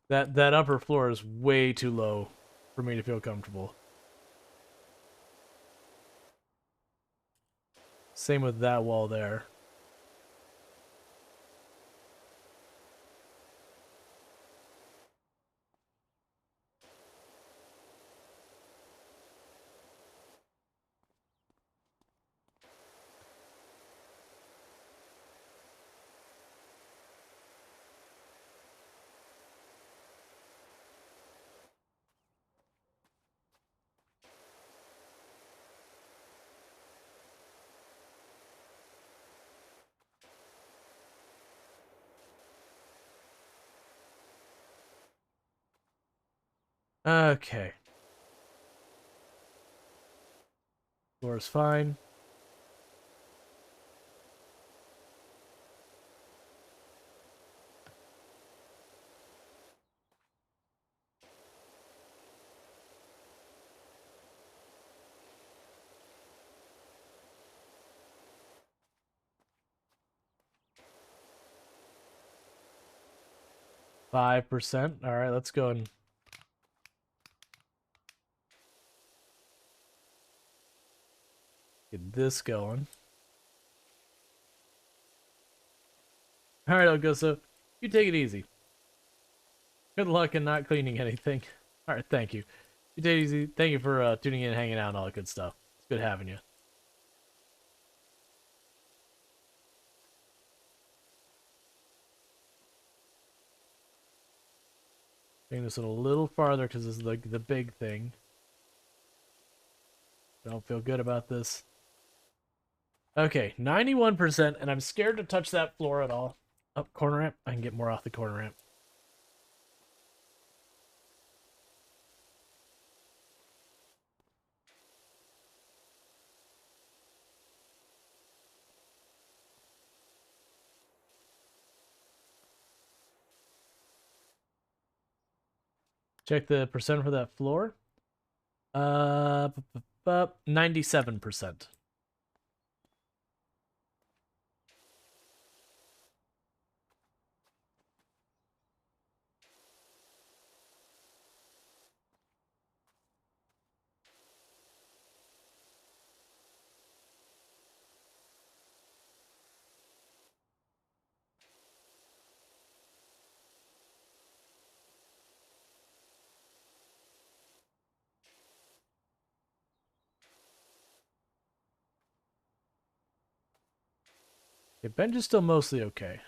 A: That upper floor is way too low for me to feel comfortable. Same with that wall there. Okay. Floor is fine. %. All right, let's go and Get this going. All right, Augusto, you take it easy. Good luck in not cleaning anything. All right, thank you. You take it easy. Thank you for tuning in, hanging out, and all that good stuff. It's good having you. Bring this in a little farther because this is the big thing. Don't feel good about this. Okay, 91%, and I'm scared to touch that floor at all. Up corner ramp. I can get more off the corner ramp. Check the percent for that floor. 97%. Okay, bench is still mostly okay.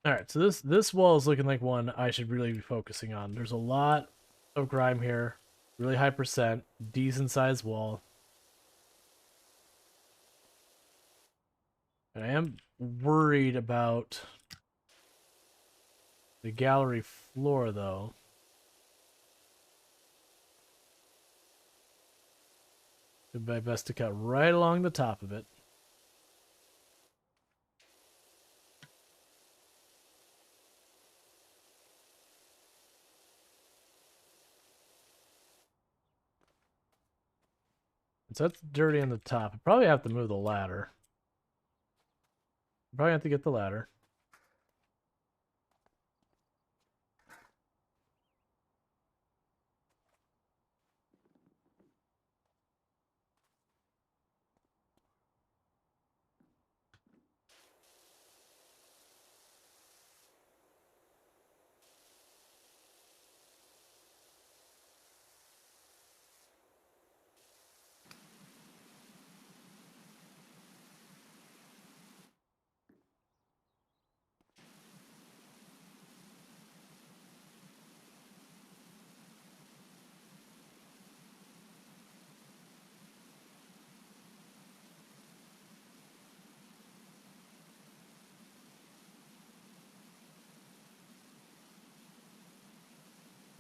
A: All right, so this wall is looking like one I should really be focusing on. There's a lot of grime here, really high percent, decent sized wall. And I am worried about the gallery floor though. Do my best to cut right along the top of it. So that's dirty on the top. I probably have to move the ladder. Probably have to get the ladder.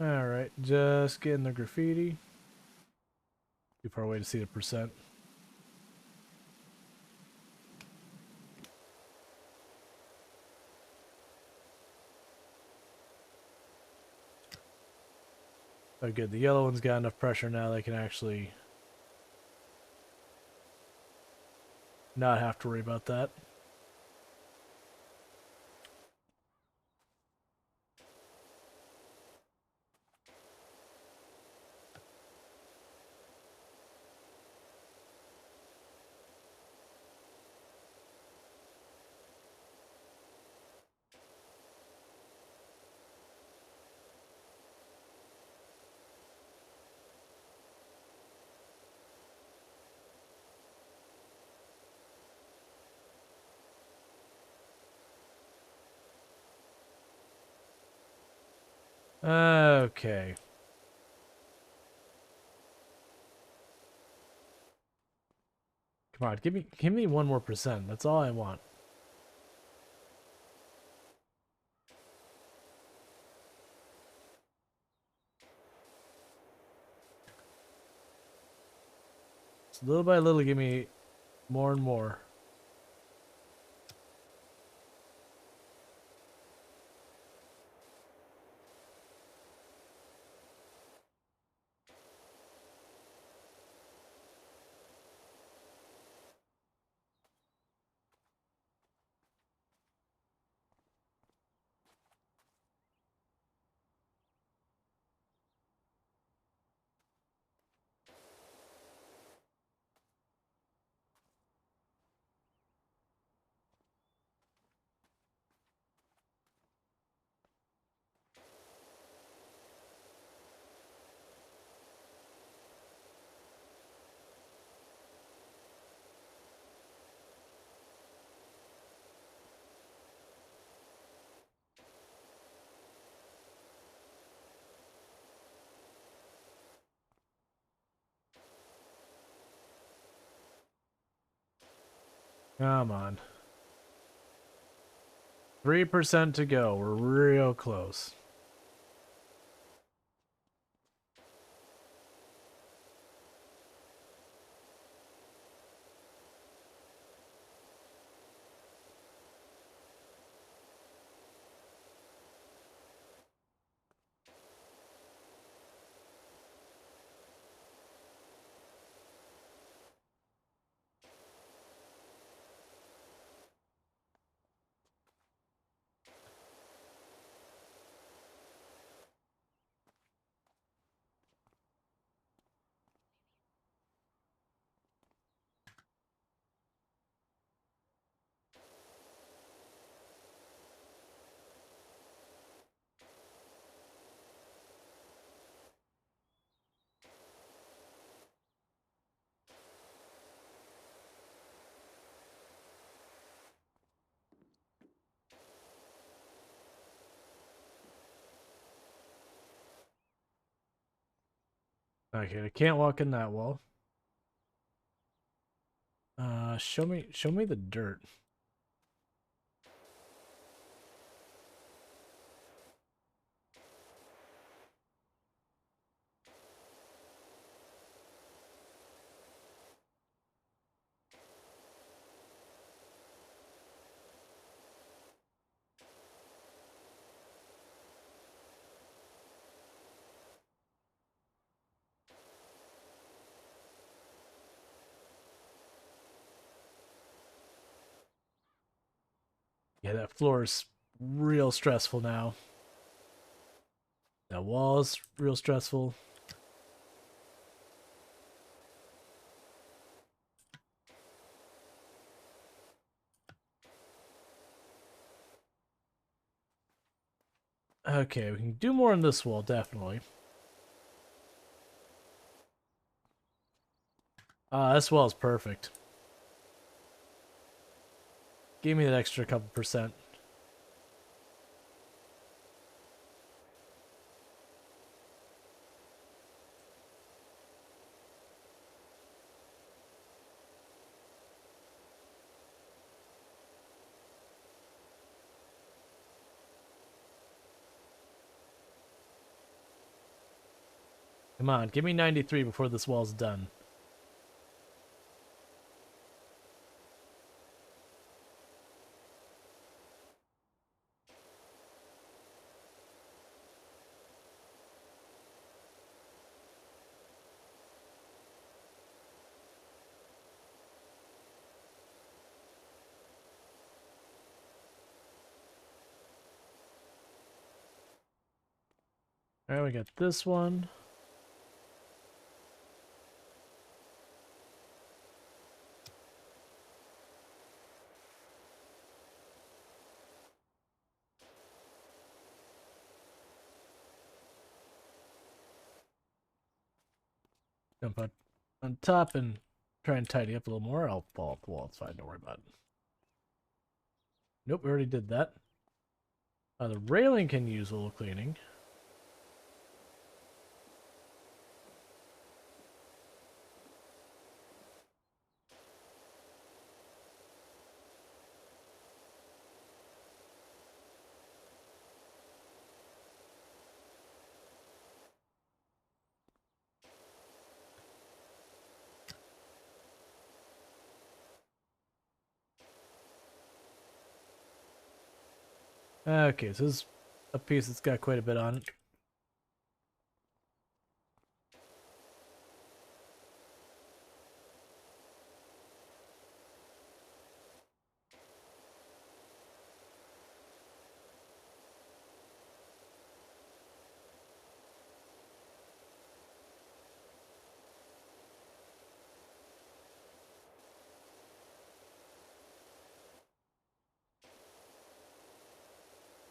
A: All right, just getting the graffiti. Too far away to see the percent. Oh, good. The yellow one's got enough pressure now they can actually not have to worry about that. Okay. Come on, give me 1 more%. That's all I want. Just little by little, give me more and more. Come on. 3% to go. We're real close. Okay, I can't walk in that wall. Show me the dirt. Yeah, that floor is real stressful now. That wall is real stressful. Okay, we can do more on this wall, definitely. This wall is perfect. Give me that extra couple percent. Come on, give me 93 before this wall's done. Alright, we got this one. Jump on top and try and tidy up a little more. I'll fall off the wall. It's fine. Don't worry about it. Nope, we already did that. The railing can use a little cleaning. Okay, so this is a piece that's got quite a bit on it.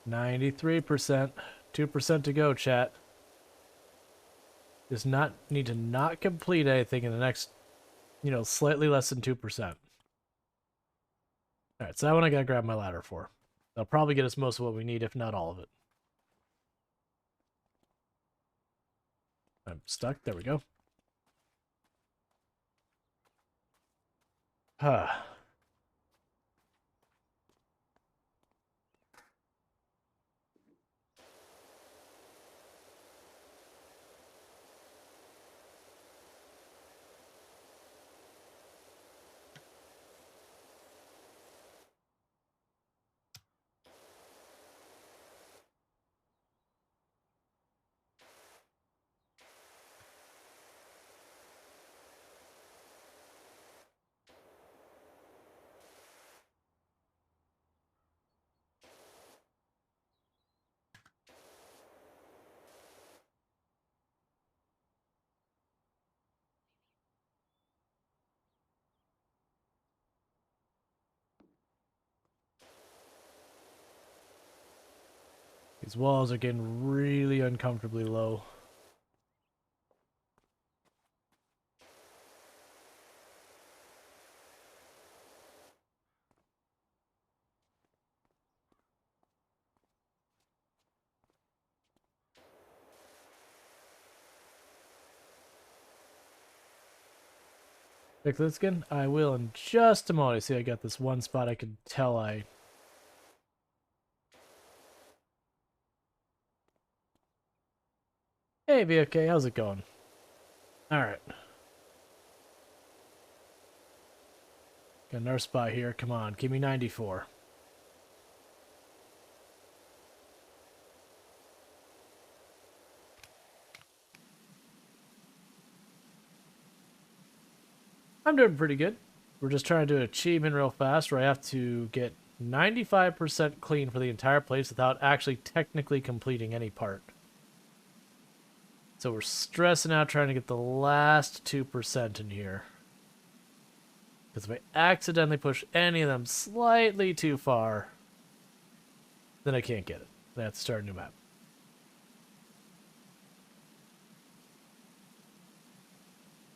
A: %93. 2% to go, chat. Does not need to not complete anything in the next, slightly less than 2%. Alright, so that one I gotta grab my ladder for. That'll probably get us most of what we need, if not all of it. I'm stuck. There we go. Huh. These walls are getting really uncomfortably low. Fix this again? I will in just a moment. See, I got this one spot I can tell I... Hey, VFK, how's it going? Alright. Got another spot here. Come on, give me 94. I'm doing pretty good. We're just trying to do an achievement real fast where I have to get 95% clean for the entire place without actually technically completing any part. So we're stressing out trying to get the last 2% in here. Because if I accidentally push any of them slightly too far, then I can't get it. I have to start a new map.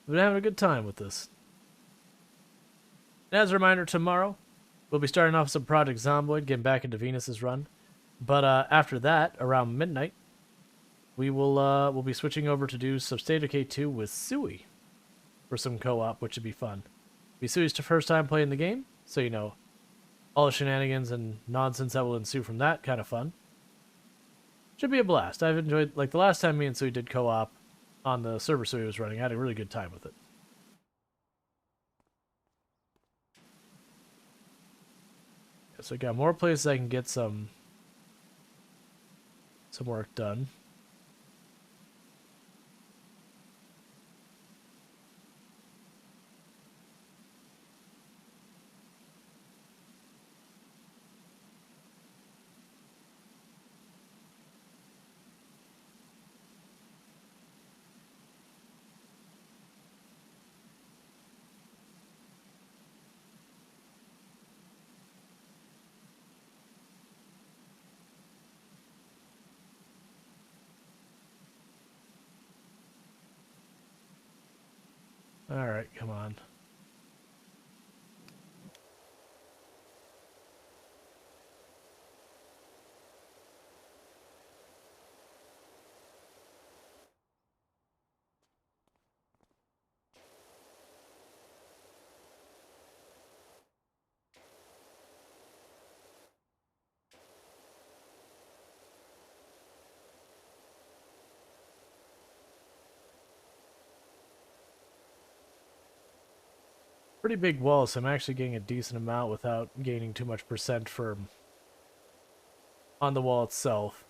A: We've been having a good time with this. And as a reminder, tomorrow we'll be starting off some Project Zomboid, getting back into Venus's run. But after that, around midnight, we'll be switching over to do some State of Decay 2 with Sui for some co-op, which would be fun. Be Sui's first time playing the game, so all the shenanigans and nonsense that will ensue from that, kind of fun. Should be a blast. I've enjoyed, like the last time me and Sui did co-op on the server Sui was running, I had a really good time with it. So I got more places I can get some work done. Alright, come on. Pretty big wall, so I'm actually getting a decent amount without gaining too much percent for on the wall itself.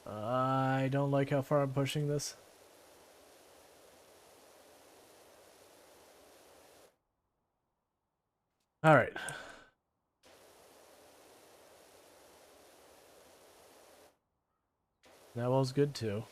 A: I don't like how far I'm pushing this. All right. That wall's good too.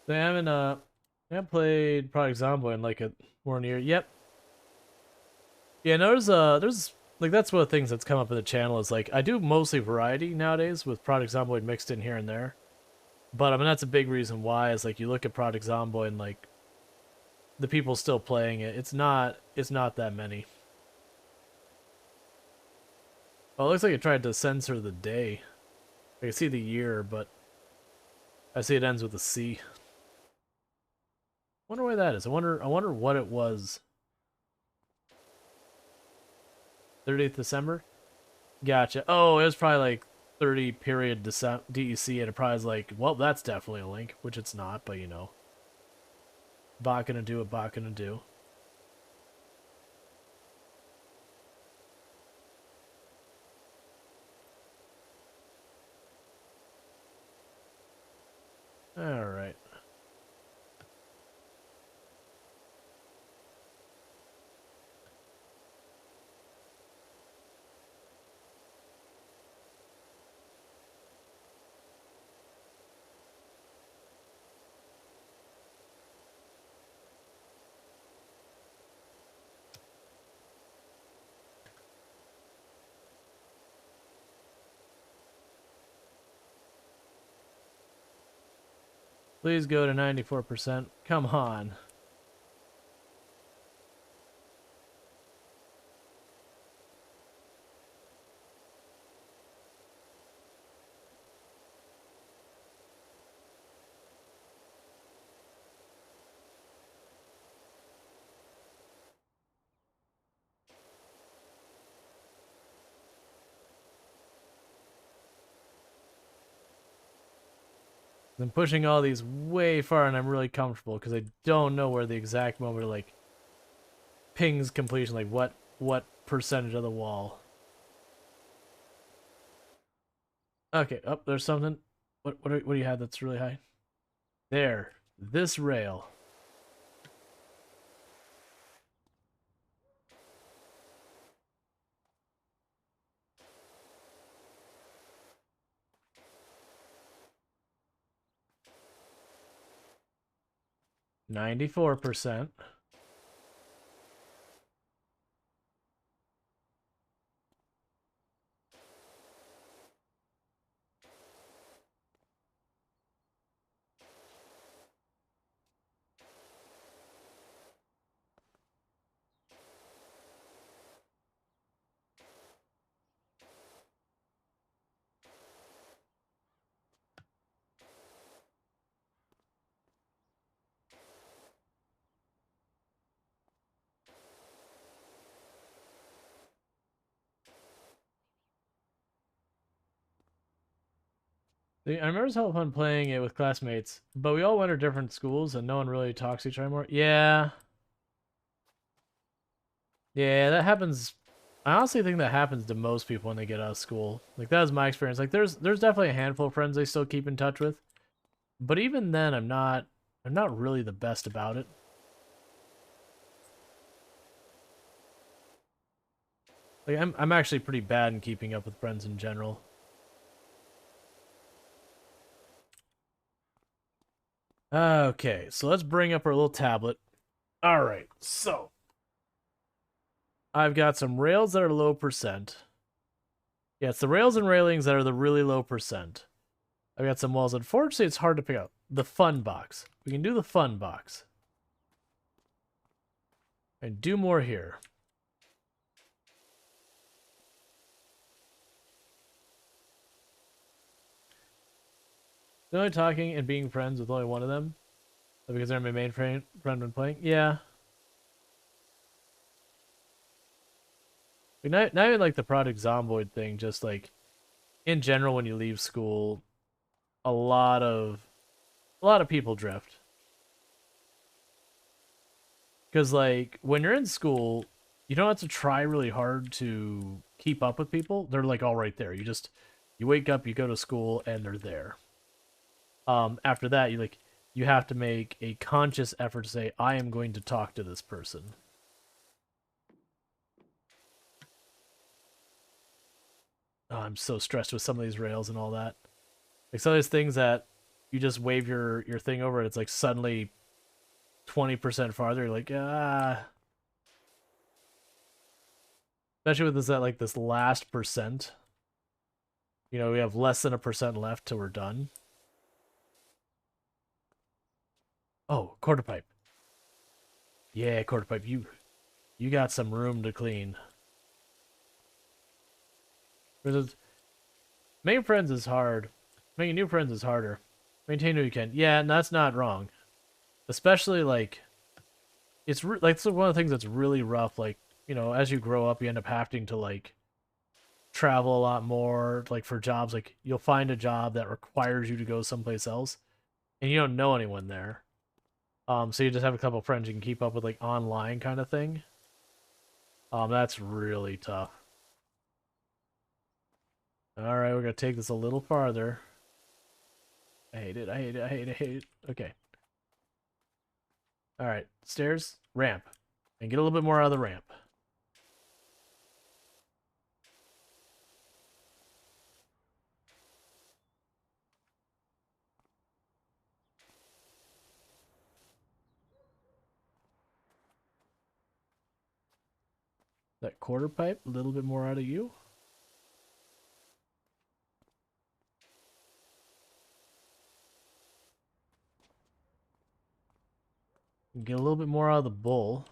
A: I haven't played Project Zomboid in like a more than a year. Yep. Yeah, no, there's like that's one of the things that's come up in the channel is like I do mostly variety nowadays with Project Zomboid mixed in here and there. But I mean that's a big reason why is like you look at Project Zomboid and like the people still playing it. It's not that many. Oh, it looks like it tried to censor the day. I can see the year, but I see it ends with a C. Wonder why that is. I wonder what it was. 30th December? Gotcha. Oh, it was probably like 30 period DEC and it probably was like, well, that's definitely a link, which it's not, but you know. Bot gonna do what bot gonna do. Alright. Please go to 94%. Come on. I'm pushing all these way far and I'm really comfortable because I don't know where the exact moment like pings completion, like what percentage of the wall. Okay, oh, there's something. What do you have that's really high? There. This rail. $94. I remember it was hella fun playing it with classmates, but we all went to different schools and no one really talks to each other anymore. Yeah. Yeah, that happens. I honestly think that happens to most people when they get out of school. Like that was my experience. Like there's definitely a handful of friends I still keep in touch with. But even then I'm not really the best about it. Like I'm actually pretty bad in keeping up with friends in general. Okay, so let's bring up our little tablet. All right, so I've got some rails that are low percent. Yeah, it's the rails and railings that are the really low percent. I've got some walls. Unfortunately, it's hard to pick out. The fun box. We can do the fun box. And do more here. only talking and being friends with only one of them because they're my main friend when playing. Yeah. Like, not even like the Project Zomboid thing, just like in general when you leave school, a lot of people drift. Because like when you're in school, you don't have to try really hard to keep up with people. They're like all right there. You wake up, you go to school, and they're there. After that, you have to make a conscious effort to say, I am going to talk to this person. Oh, I'm so stressed with some of these rails and all that. Like some of these things that you just wave your thing over and it's like suddenly 20% farther. You're like, ah. Especially with this last percent. You know, we have less than a percent left till we're done. Oh, quarter pipe. Yeah, quarter pipe. You got some room to clean. Because making friends is hard. Making new friends is harder. Maintain who you can. Yeah, and that's not wrong. Especially like it's one of the things that's really rough. Like, you know, as you grow up, you end up having to like travel a lot more. Like for jobs, like you'll find a job that requires you to go someplace else, and you don't know anyone there. So you just have a couple friends you can keep up with, like online kind of thing. That's really tough. All right, we're gonna take this a little farther. I hate it. I hate it. I hate it. I hate it. Okay. All right, stairs, ramp, and get a little bit more out of the ramp. That quarter pipe, a little bit more out of you. Get a little bit more out of the bull.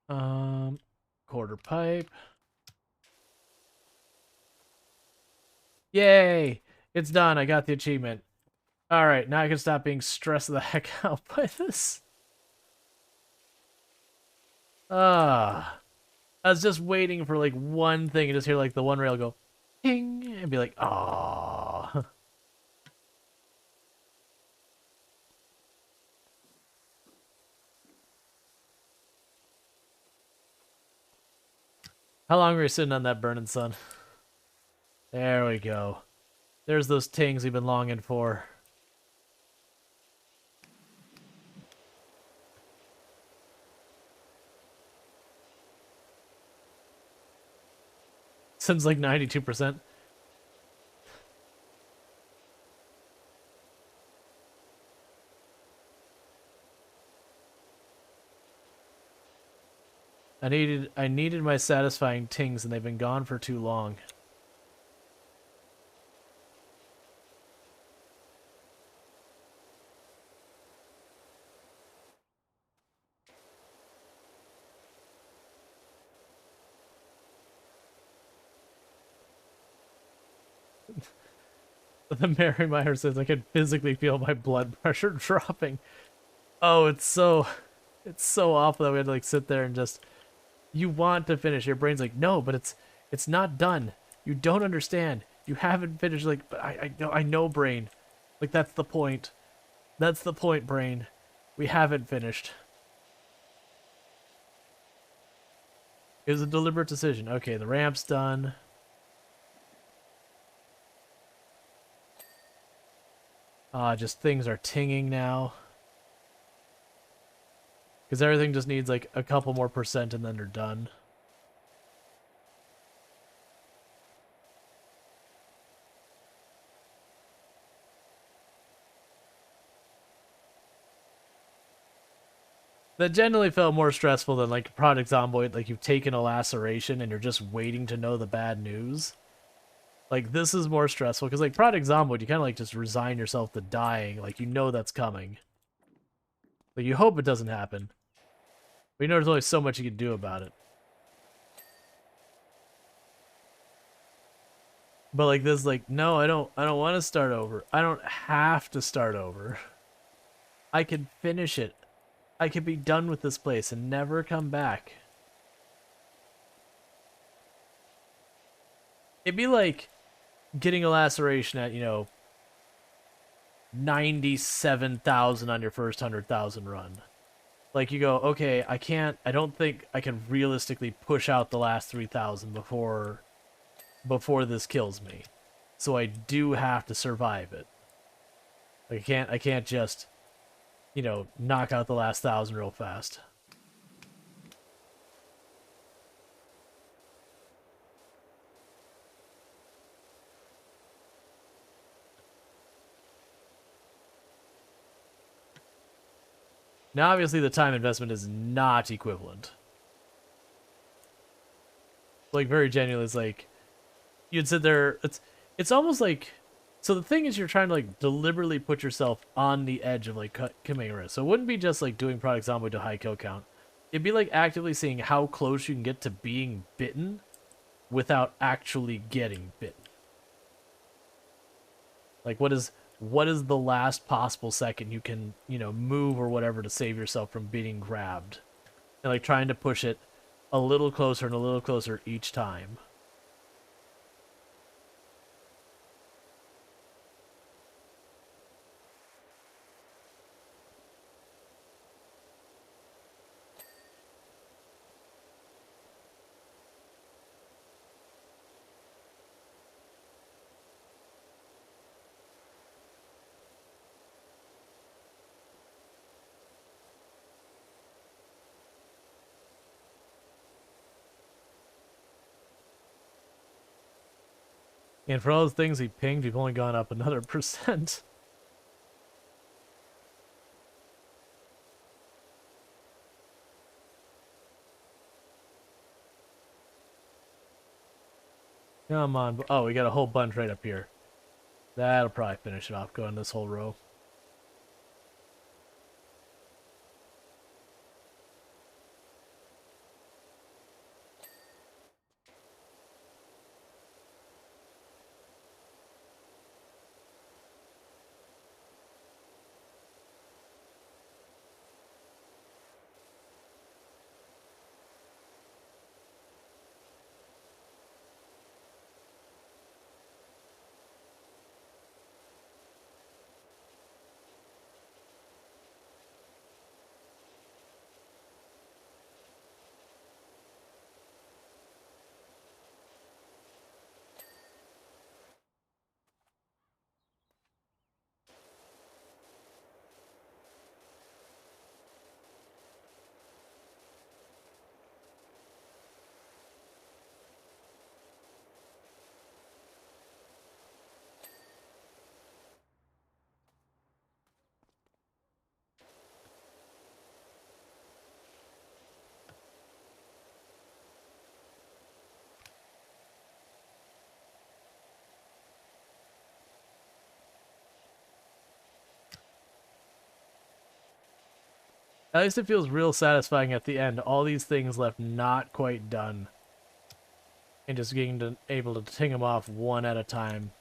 A: Um, Quarter pipe. Yay! It's done. I got the achievement. All right, now I can stop being stressed the heck out by this. Ah, I was just waiting for like one thing and just hear like the one rail go, ping, and be like, ah. How long were you sitting on that burning sun? There we go. There's those tings we've been longing for. Since like 92%. I needed my satisfying tings and they've been gone for too long. The Mary Meyer says I can physically feel my blood pressure dropping. Oh, it's so awful that we had to like sit there and just you want to finish. Your brain's like, no, but it's not done. You don't understand. You haven't finished. Like, but I know, brain. Like that's the point. That's the point, brain. We haven't finished. It was a deliberate decision. Okay, the ramp's done. Just things are tinging now. Because everything just needs like a couple more percent and then they're done. That generally felt more stressful than like Project Zomboid, like you've taken a laceration and you're just waiting to know the bad news. Like, this is more stressful, because, like, Project Zomboid, you kind of, like, just resign yourself to dying. Like, you know that's coming. Like, you hope it doesn't happen. But you know there's only so much you can do about it. But, like, this, like, no, I don't want to start over. I don't have to start over. I can finish it. I could be done with this place and never come back. It'd be like getting a laceration at, 97,000 on your first 100,000 run. Like, you go, okay, I don't think I can realistically push out the last 3,000 before this kills me. So I do have to survive it. Like, I can't just, knock out the last 1,000 real fast. Now, obviously, the time investment is not equivalent. Like, very genuinely, it's like, you'd sit there, it's almost like, so the thing is, you're trying to, like, deliberately put yourself on the edge of, like, committing a risk. So it wouldn't be just, like, doing Product Zombie to high kill count. It'd be, like, actively seeing how close you can get to being bitten without actually getting bitten. Like, what is the last possible second you can, move or whatever to save yourself from being grabbed? And, like, trying to push it a little closer and a little closer each time. And for all those things he pinged, we've only gone up another %. Come on. Oh, we got a whole bunch right up here. That'll probably finish it off, going this whole row. At least it feels real satisfying at the end. All these things left not quite done. And just able to ting them off one at a time.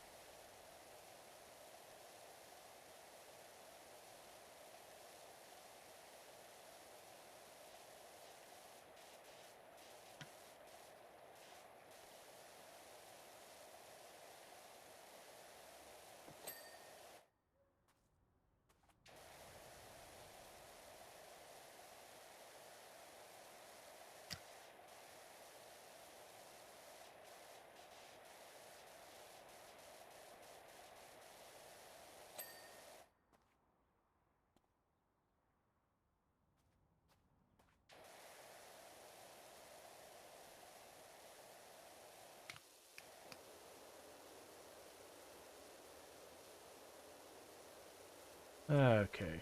A: Okay.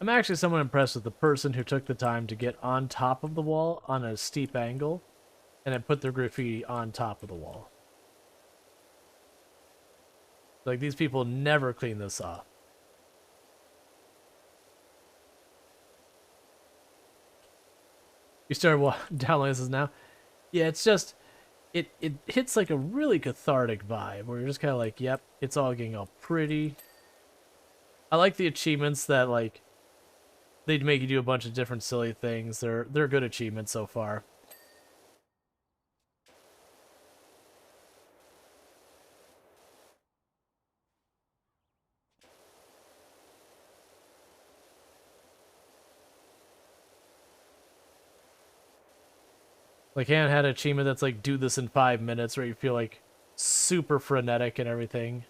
A: I'm actually somewhat impressed with the person who took the time to get on top of the wall on a steep angle and then put their graffiti on top of the wall. Like, these people never clean this off. You started downloading this now? Yeah, it's just, it hits like a really cathartic vibe where you're just kind of like, yep, it's all getting all pretty. I like the achievements that, like, they'd make you do a bunch of different silly things. They're good achievements so far. Like, Han had an achievement that's like, do this in 5 minutes, where you feel like super frenetic and everything.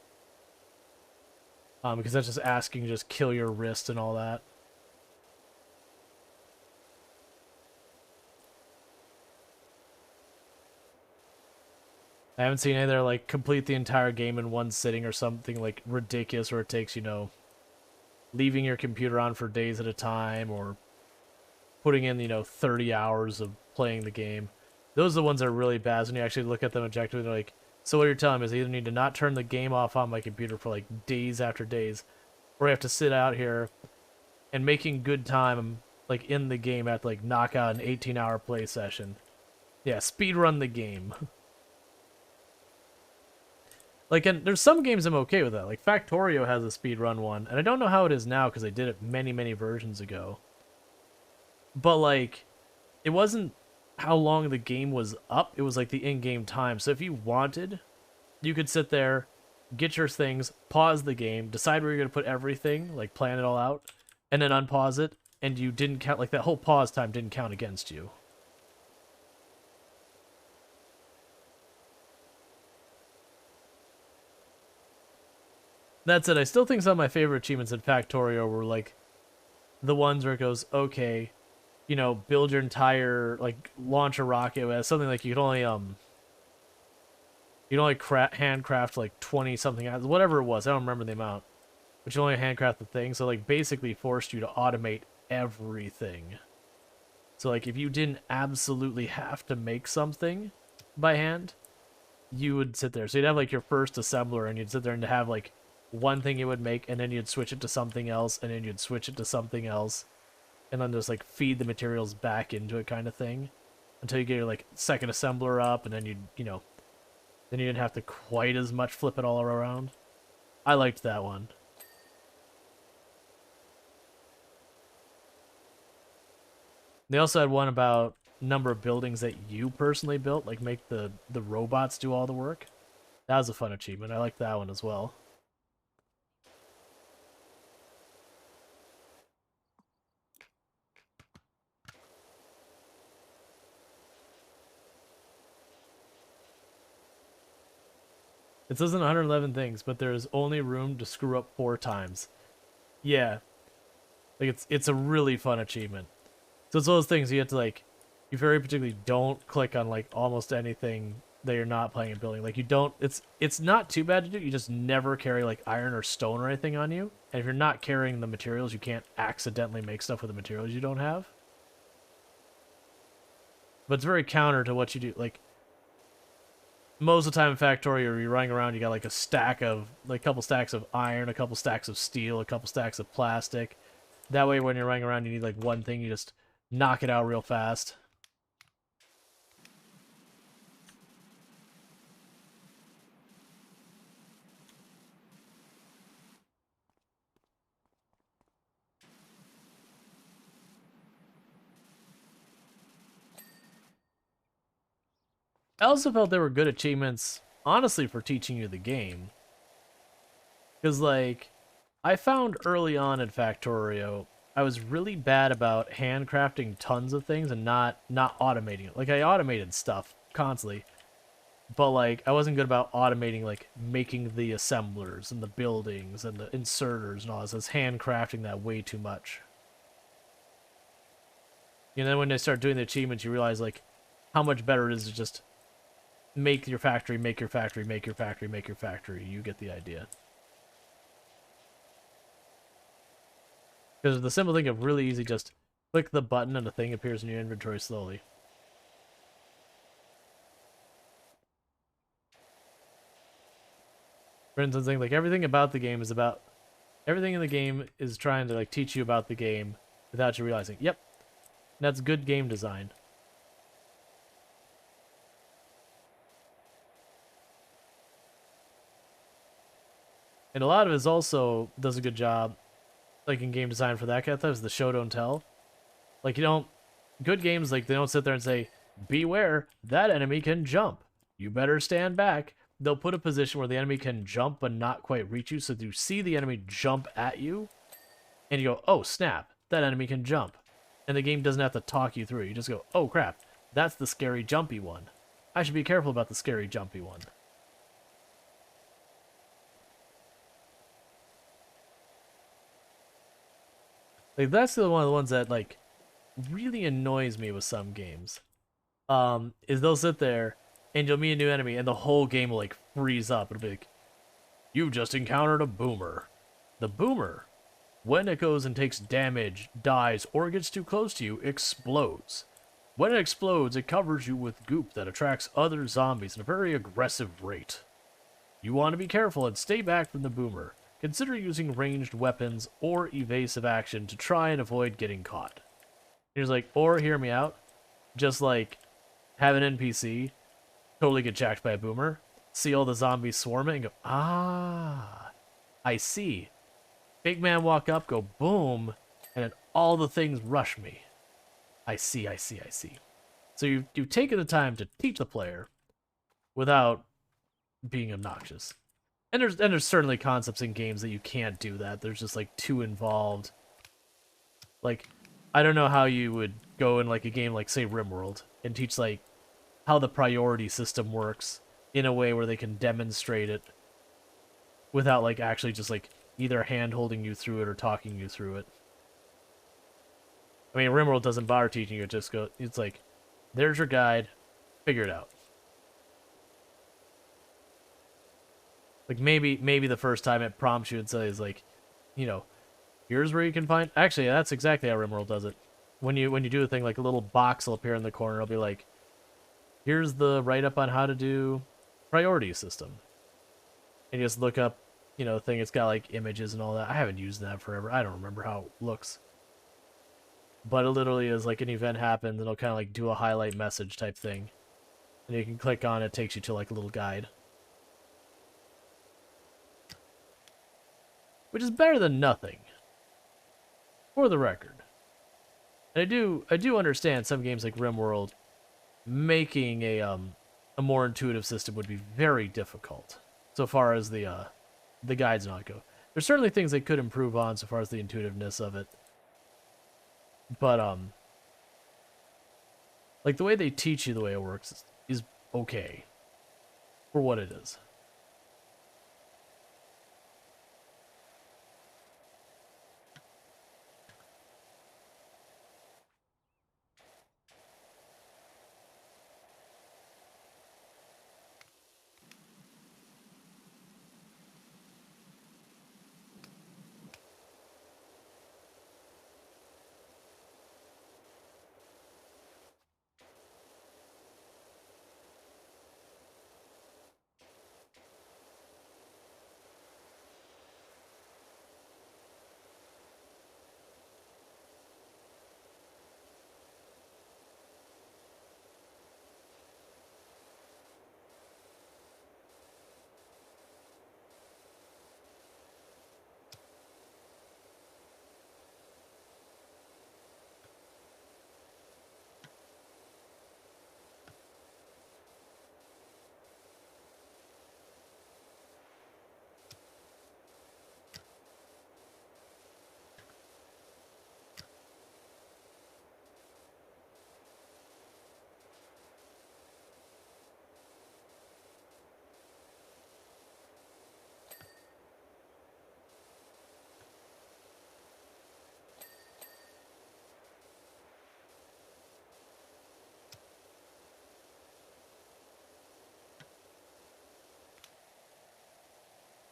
A: Because that's just asking to just kill your wrist and all that. I haven't seen any that are like complete the entire game in one sitting or something like ridiculous where it takes, you know, leaving your computer on for days at a time or putting in, you know, 30 hours of playing the game. Those are the ones that are really bad when you actually look at them objectively. They're like, so what you're telling me is I either need to not turn the game off on my computer for like days after days, or I have to sit out here and making good time like in the game at like knock out an 18-hour play session. Yeah, speed run the game. Like, and there's some games I'm okay with that. Like, Factorio has a speedrun one, and I don't know how it is now because they did it many, many versions ago. But, like, it wasn't how long the game was up. It was, like, the in-game time. So if you wanted, you could sit there, get your things, pause the game, decide where you're going to put everything, like, plan it all out, and then unpause it, and you didn't count, like, that whole pause time didn't count against you. That said, I still think some of my favorite achievements in Factorio were like the ones where it goes, okay, you know, build your entire, like, launch a rocket with something like you can only handcraft like 20 something, whatever it was. I don't remember the amount, but you only handcraft the thing. So like basically forced you to automate everything. So like if you didn't absolutely have to make something by hand, you would sit there. So you'd have like your first assembler and you'd sit there and have like one thing you would make, and then you'd switch it to something else, and then you'd switch it to something else, and then just like feed the materials back into it kind of thing until you get your like second assembler up, and then then you didn't have to quite as much flip it all around. I liked that one. They also had one about number of buildings that you personally built, like make the robots do all the work. That was a fun achievement. I liked that one as well. It says in 111 things, but there is only room to screw up 4 times. Yeah. Like, it's a really fun achievement. So it's those things you have to, like, you very particularly don't click on, like, almost anything that you're not playing and building. Like, you don't, it's not too bad to do. You just never carry, like, iron or stone or anything on you. And if you're not carrying the materials, you can't accidentally make stuff with the materials you don't have. But it's very counter to what you do. Like, most of the time in Factorio, you're running around, you got like a couple stacks of iron, a couple stacks of steel, a couple stacks of plastic. That way, when you're running around, you need like one thing, you just knock it out real fast. I also felt there were good achievements, honestly, for teaching you the game. Because, like, I found early on in Factorio, I was really bad about handcrafting tons of things and not automating it. Like, I automated stuff constantly, but, like, I wasn't good about automating, like, making the assemblers and the buildings and the inserters and all this. I was handcrafting that way too much. And then when they start doing the achievements, you realize, like, how much better it is to just make your factory, make your factory, make your factory, make your factory. You get the idea. Because the simple thing of really easy, just click the button and the thing appears in your inventory slowly. For instance, like everything about the game is about everything in the game is trying to like teach you about the game without you realizing. Yep, that's good game design. And a lot of it is also does a good job, like in game design for that kind of stuff, is the show don't tell. Like you don't good games like they don't sit there and say, beware, that enemy can jump. You better stand back. They'll put a position where the enemy can jump but not quite reach you, so you see the enemy jump at you, and you go, oh snap, that enemy can jump. And the game doesn't have to talk you through it. You just go, oh crap, that's the scary jumpy one. I should be careful about the scary jumpy one. Like that's one of the ones that like really annoys me with some games. Is they'll sit there and you'll meet a new enemy and the whole game will like freeze up. It'll be like, you just encountered a boomer. The boomer, when it goes and takes damage, dies, or gets too close to you, explodes. When it explodes, it covers you with goop that attracts other zombies at a very aggressive rate. You want to be careful and stay back from the boomer. Consider using ranged weapons or evasive action to try and avoid getting caught. He's like, or hear me out, just like have an NPC totally get jacked by a boomer, see all the zombies swarming, and go, ah, I see. Big man walk up, go boom, and then all the things rush me. I see, I see, I see. So you've taken the time to teach the player without being obnoxious. And there's certainly concepts in games that you can't do that. There's just like too involved. Like, I don't know how you would go in like a game like say RimWorld and teach like how the priority system works in a way where they can demonstrate it without like actually just like either hand holding you through it or talking you through it. I mean, RimWorld doesn't bother teaching you; it's like, there's your guide, figure it out. Like maybe the first time it prompts you and says like, you know, here's where you can find. Actually, that's exactly how RimWorld does it. When you do a thing, like a little box will appear in the corner. It'll be like, here's the write up on how to do priority system. And you just look up, you know, thing. It's got like images and all that. I haven't used that forever. I don't remember how it looks. But it literally is like an event happens, and it'll kind of like do a highlight message type thing. And you can click on it, it takes you to like a little guide. Which is better than nothing. For the record. And I do understand some games like RimWorld making a more intuitive system would be very difficult so far as the guides not go. There's certainly things they could improve on so far as the intuitiveness of it. But like the way they teach you the way it works is okay for what it is.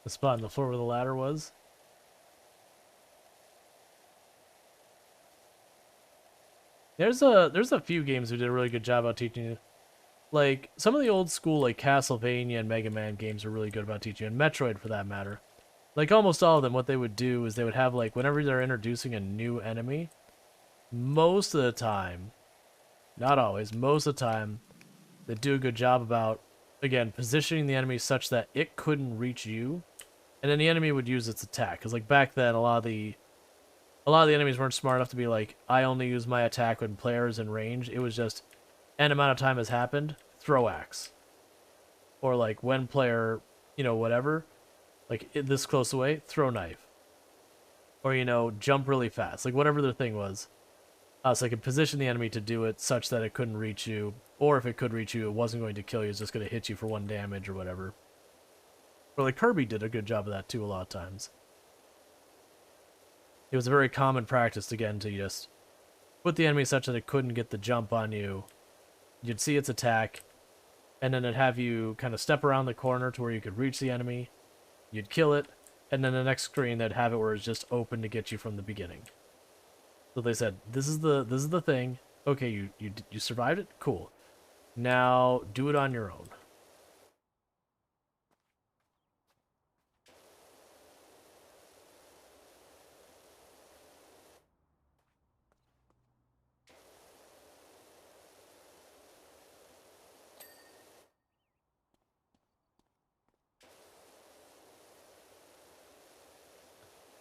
A: The spot on the floor where the ladder was. There's a few games who did a really good job about teaching you. Like some of the old school like Castlevania and Mega Man games are really good about teaching you, and Metroid for that matter. Like almost all of them, what they would do is they would have like whenever they're introducing a new enemy, most of the time, not always, most of the time, they do a good job about again positioning the enemy such that it couldn't reach you, and then the enemy would use its attack. Because like back then, a lot of the enemies weren't smart enough to be like, I only use my attack when players in range. It was just N amount of time has happened, throw axe, or like when player, whatever, like this close away, throw knife, or jump really fast, like whatever their thing was. So I could position the enemy to do it such that it couldn't reach you, or if it could reach you, it wasn't going to kill you. It's just going to hit you for 1 damage or whatever. Or like Kirby did a good job of that too a lot of times. It was a very common practice again to just put the enemy such that it couldn't get the jump on you. You'd see its attack, and then it'd have you kind of step around the corner to where you could reach the enemy. You'd kill it, and then the next screen they'd have it where it's just open to get you from the beginning. So they said, this is the thing. Okay, you survived it? Cool. Now do it on your own.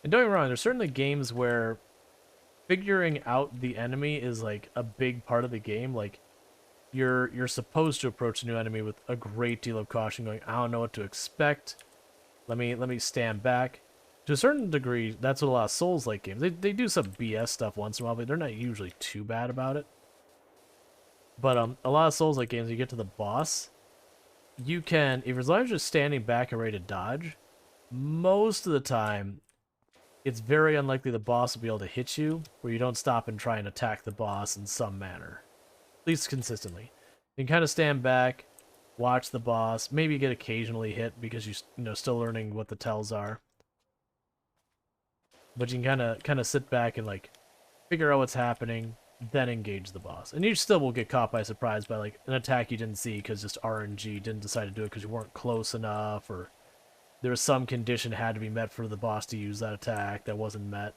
A: And don't get me wrong, there's certainly games where figuring out the enemy is like a big part of the game. Like you're supposed to approach a new enemy with a great deal of caution, going, I don't know what to expect. Let me stand back. To a certain degree, that's what a lot of Souls-like games. They do some BS stuff once in a while, but they're not usually too bad about it. But a lot of Souls-like games, you get to the boss, you can, if as long as you're standing back and ready to dodge, most of the time, it's very unlikely the boss will be able to hit you, where you don't stop and try and attack the boss in some manner. At least consistently. You can kind of stand back, watch the boss, maybe get occasionally hit because you're still learning what the tells are. But you can kind of sit back and like figure out what's happening, then engage the boss. And you still will get caught by surprise by like an attack you didn't see because just RNG didn't decide to do it because you weren't close enough, or there was some condition had to be met for the boss to use that attack that wasn't met.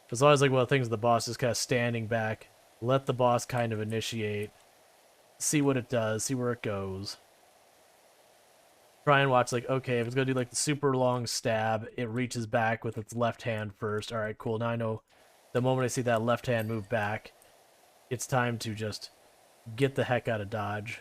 A: It's always like one of the things the boss is kind of standing back, let the boss kind of initiate, see what it does, see where it goes. Try and watch, like, okay, if it's going to do, like, the super long stab, it reaches back with its left hand first. Alright, cool. Now I know the moment I see that left hand move back, it's time to just get the heck out of dodge.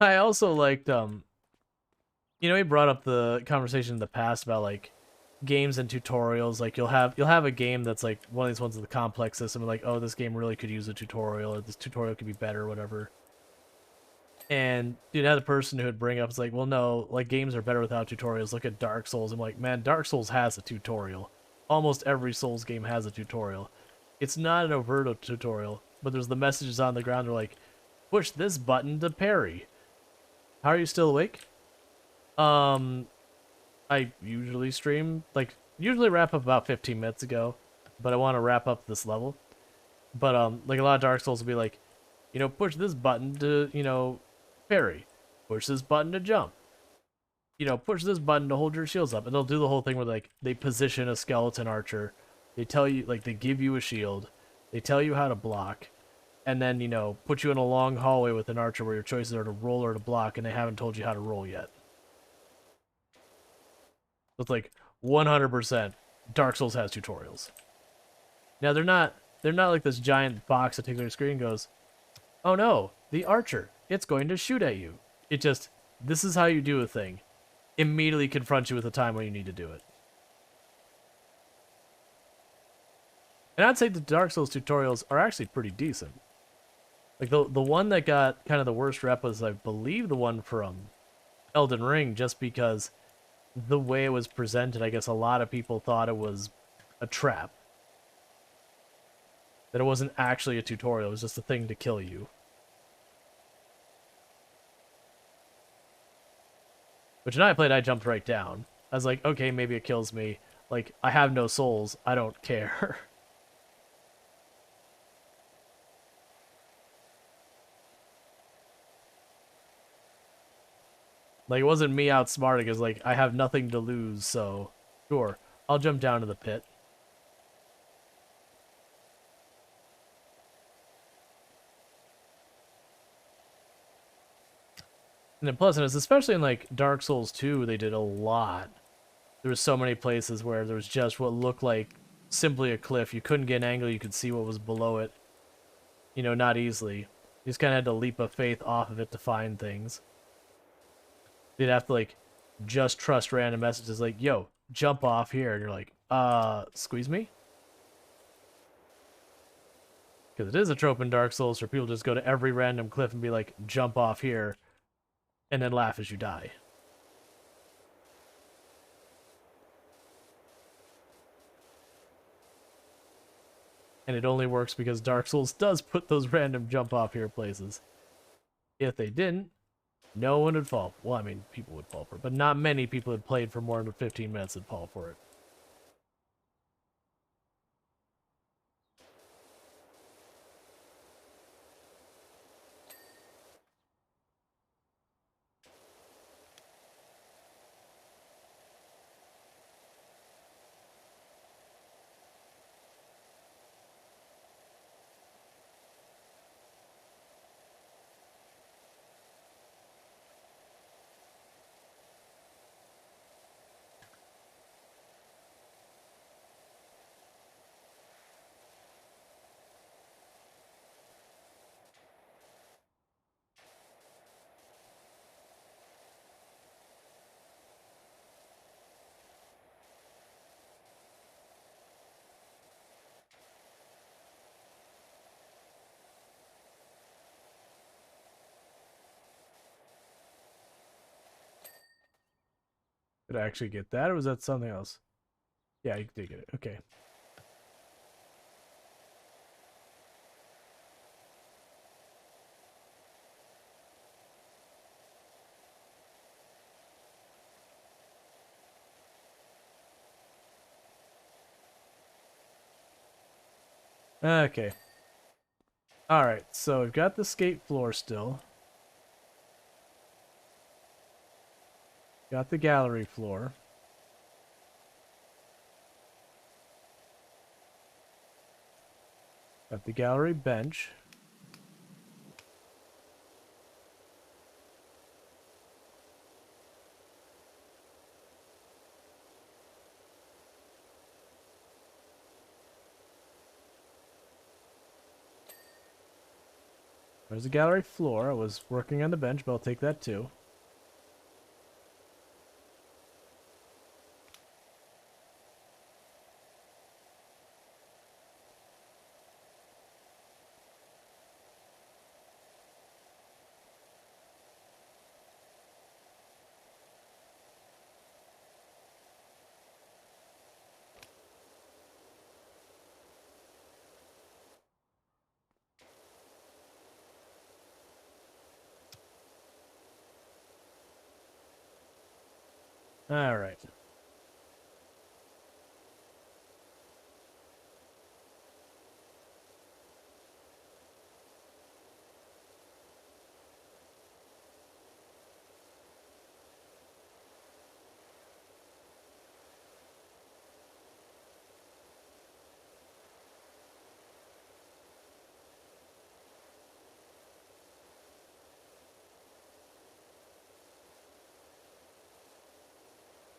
A: I also liked, he brought up the conversation in the past about, like, games and tutorials. Like, you'll have a game that's, like, one of these ones with a complex system, like, oh, this game really could use a tutorial, or this tutorial could be better, or whatever. And you'd have the person who would bring up, it's like, well, no, like, games are better without tutorials. Look at Dark Souls. I'm like, man, Dark Souls has a tutorial. Almost every Souls game has a tutorial. It's not an overt tutorial, but there's the messages on the ground. They're like, push this button to parry. How are you still awake? I usually stream, like, usually wrap up about 15 minutes ago, but I want to wrap up this level. But, like, a lot of Dark Souls will be like, push this button to, parry. Push this button to jump. Push this button to hold your shields up. And they'll do the whole thing where, like, they position a skeleton archer. They tell you, like, they give you a shield. They tell you how to block. And then, put you in a long hallway with an archer where your choices are to roll or to block, and they haven't told you how to roll yet. So it's like 100% Dark Souls has tutorials. Now they're not like this giant box that takes your screen and goes, oh no, the archer, it's going to shoot at you. It just, this is how you do a thing. Immediately confront you with a time when you need to do it. And I'd say the Dark Souls tutorials are actually pretty decent. Like, the one that got kind of the worst rep was, I believe, the one from Elden Ring, just because the way it was presented, I guess a lot of people thought it was a trap. That it wasn't actually a tutorial, it was just a thing to kill you. Which when I played, I jumped right down. I was like, okay, maybe it kills me. Like, I have no souls, I don't care. Like, it wasn't me outsmarting, because, like, I have nothing to lose, so... Sure, I'll jump down to the pit. And then plus, and it's especially in, like, Dark Souls 2, they did a lot. There were so many places where there was just what looked like simply a cliff. You couldn't get an angle, you could see what was below it. You know, not easily. You just kind of had to leap of faith off of it to find things. They'd have to, like, just trust random messages like, yo, jump off here. And you're like, squeeze me? Because it is a trope in Dark Souls for people to just go to every random cliff and be like, jump off here, and then laugh as you die. And it only works because Dark Souls does put those random jump off here places. If they didn't, no one would fall. Well, I mean, people would fall for it, but not many people had played for more than 15 minutes would fall for it. Did I actually get that, or was that something else? Yeah, you did get it. Okay. Okay. Alright, so we've got the skate floor still. Got the gallery floor. Got the gallery bench. There's the gallery floor. I was working on the bench, but I'll take that too. Alright.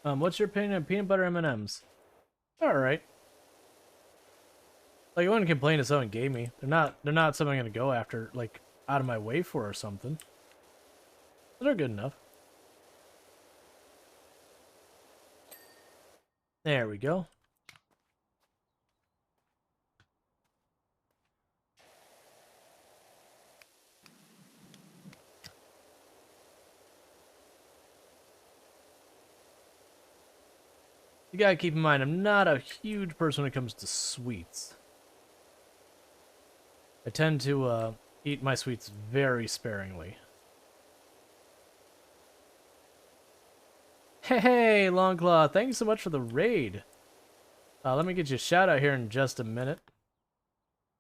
A: What's your opinion on peanut butter M&Ms? Alright. Like, I wouldn't complain if someone gave me. They're not something I'm gonna go after, like, out of my way for or something. They're good enough. There we go. You gotta keep in mind, I'm not a huge person when it comes to sweets. I tend to eat my sweets very sparingly. Hey, Longclaw, thank you so much for the raid. Let me get you a shout out here in just a minute.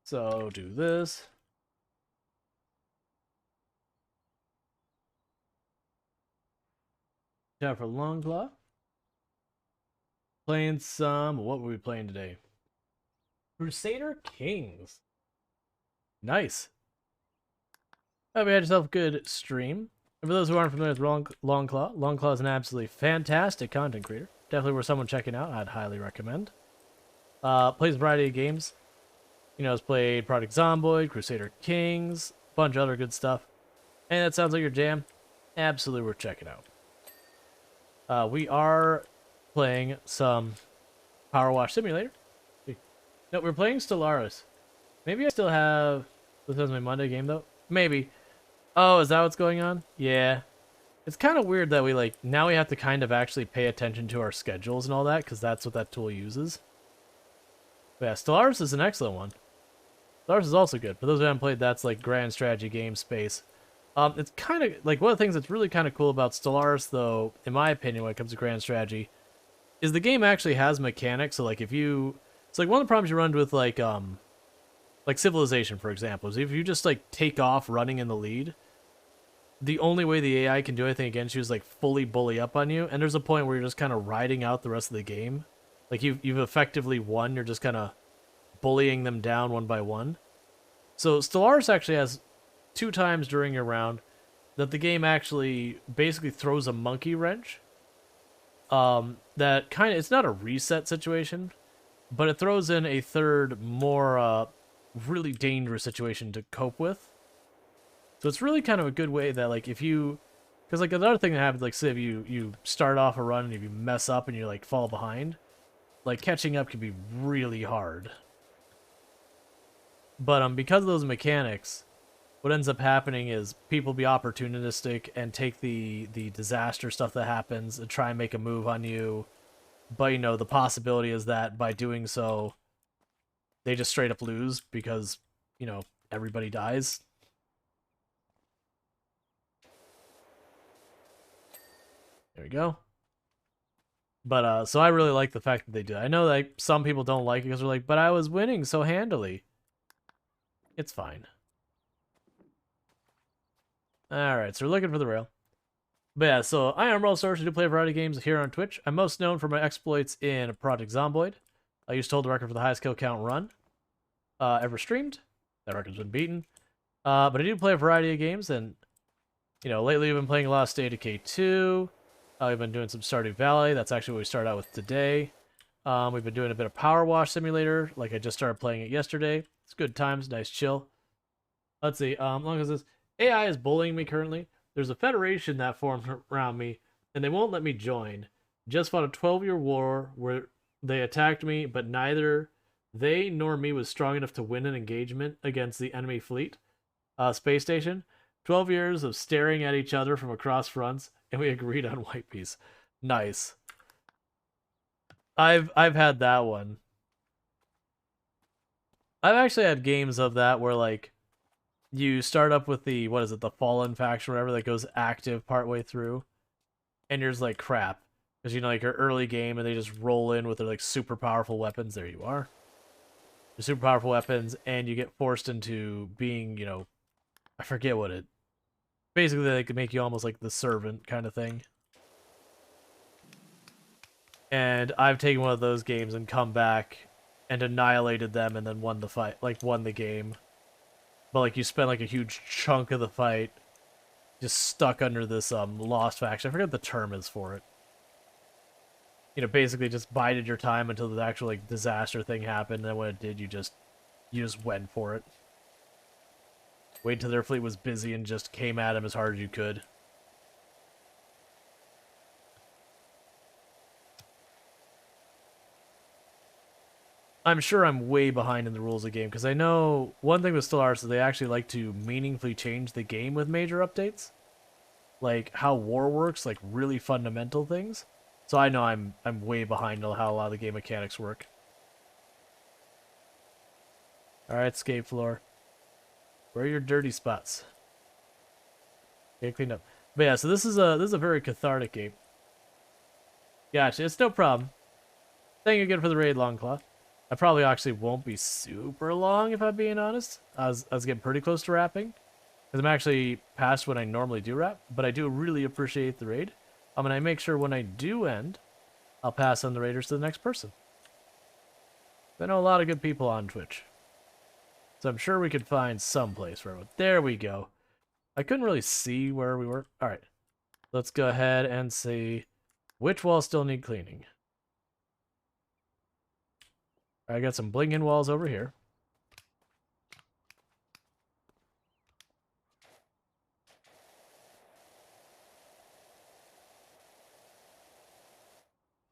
A: So, do this. Shout out for Longclaw. Playing some... What were we playing today? Crusader Kings. Nice. Hope you had yourself a good stream. And for those who aren't familiar with Longclaw, Longclaw is an absolutely fantastic content creator. Definitely worth someone checking out. I'd highly recommend. Plays a variety of games. You know, has played Project Zomboid, Crusader Kings, a bunch of other good stuff. And that sounds like your jam. Absolutely worth checking out. We are playing some Powerwash Simulator. No, we're playing Stellaris. Maybe I still have... This was my Monday game, though. Maybe. Oh, is that what's going on? Yeah. It's kind of weird that we, like, now we have to kind of actually pay attention to our schedules and all that, because that's what that tool uses. But yeah, Stellaris is an excellent one. Stellaris is also good. For those who haven't played, that's, like, grand strategy game space. It's kind of, like, one of the things that's really kind of cool about Stellaris, though, in my opinion, when it comes to grand strategy, is the game actually has mechanics. So, like, if you... It's like one of the problems you run with, like Civilization, for example, is if you just, like, take off running in the lead, the only way the AI can do anything against you is, like, fully bully up on you, and there's a point where you're just kind of riding out the rest of the game. Like, you've effectively won, you're just kind of bullying them down one by one. So Stellaris actually has 2 times during your round that the game actually basically throws a monkey wrench. That kind of... It's not a reset situation, but it throws in a third, more, really dangerous situation to cope with. So it's really kind of a good way that, like, if you... Because, like, another thing that happens, like, say if you start off a run and if you mess up and you, like, fall behind, like, catching up can be really hard. But, because of those mechanics, what ends up happening is people be opportunistic and take the disaster stuff that happens and try and make a move on you. But, you know, the possibility is that by doing so, they just straight up lose because, you know, everybody dies. There we go. But, so I really like the fact that they do that. I know that some people don't like it because they're like, but I was winning so handily. It's fine. Alright, so we're looking for the rail. But yeah, so I am Rail Source. I do play a variety of games here on Twitch. I'm most known for my exploits in Project Zomboid. I used to hold the record for the highest kill count run ever streamed. That record's been beaten. But I do play a variety of games, and, you know, lately I've been playing a lot of State of Decay 2. We've been doing some Stardew Valley. That's actually what we started out with today. We've been doing a bit of Powerwash Simulator. Like, I just started playing it yesterday. It's good times, nice chill. Let's see, long as this... AI is bullying me currently. There's a federation that formed around me, and they won't let me join. Just fought a 12-year war where they attacked me, but neither they nor me was strong enough to win an engagement against the enemy fleet. Space station. 12 years of staring at each other from across fronts, and we agreed on white peace. Nice. I've had that one. I've actually had games of that where, like, you start up with the, what is it, the Fallen faction or whatever that goes active partway through, and you're just like, crap. Because, you know, like, your early game, and they just roll in with their, like, super powerful weapons. There you are. The super powerful weapons, and you get forced into being, you know, I forget what it... Basically, they could make you almost like the servant kind of thing. And I've taken one of those games and come back and annihilated them and then won the fight, like, won the game. But, like, you spend, like, a huge chunk of the fight just stuck under this, lost faction. I forget what the term is for it. You know, basically just bided your time until the actual, like, disaster thing happened, and then when it did, you just went for it. Wait till their fleet was busy and just came at him as hard as you could. I'm sure I'm way behind in the rules of the game, because I know one thing with Stellaris is they actually like to meaningfully change the game with major updates. Like how war works, like really fundamental things. So I know I'm way behind on how a lot of the game mechanics work. Alright, escape floor. Where are your dirty spots? Get cleaned up. But yeah, so this is a very cathartic game. Gotcha, it's no problem. Thank you again for the raid, Longclaw. I probably actually won't be super long if I'm being honest. I was getting pretty close to wrapping. Because I'm actually past when I normally do wrap, but I do really appreciate the raid. And I make sure when I do end, I'll pass on the raiders to the next person. I know a lot of good people on Twitch. So I'm sure we could find some place where... There we go. I couldn't really see where we were. Alright. Let's go ahead and see which walls still need cleaning. I got some blinking walls over here.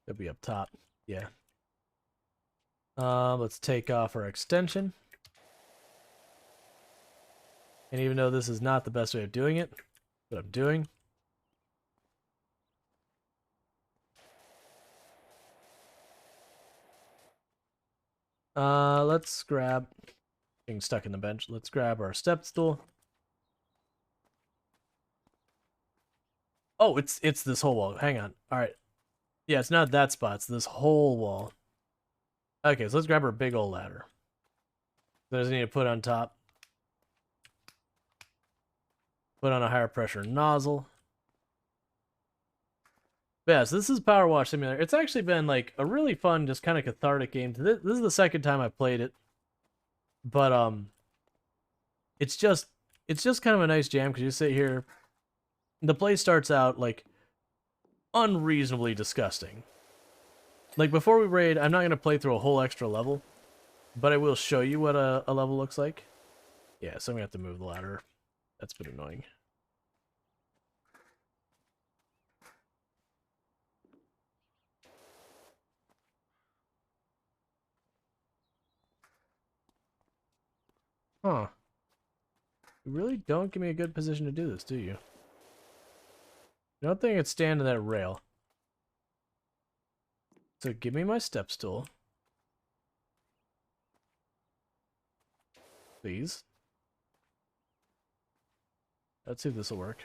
A: They'll be up top. Yeah. Let's take off our extension. And even though this is not the best way of doing it, what I'm doing. Let's grab... Getting stuck in the bench. Let's grab our step stool. Oh, it's this whole wall. Hang on. Alright. Yeah, it's not that spot. It's this whole wall. Okay, so let's grab our big old ladder. There's need to put on top. Put on a higher pressure nozzle. But yeah, so this is Powerwash Simulator. It's actually been like a really fun, just kind of cathartic game. This is the second time I've played it. But it's just kind of a nice jam because you sit here. The play starts out like unreasonably disgusting. Like before we raid, I'm not gonna play through a whole extra level, but I will show you what a level looks like. Yeah, so I'm gonna have to move the ladder. That's been annoying. Huh. You really don't give me a good position to do this, do you? I don't think it's stand on that rail. So give me my step stool. Please. Let's see if this will work.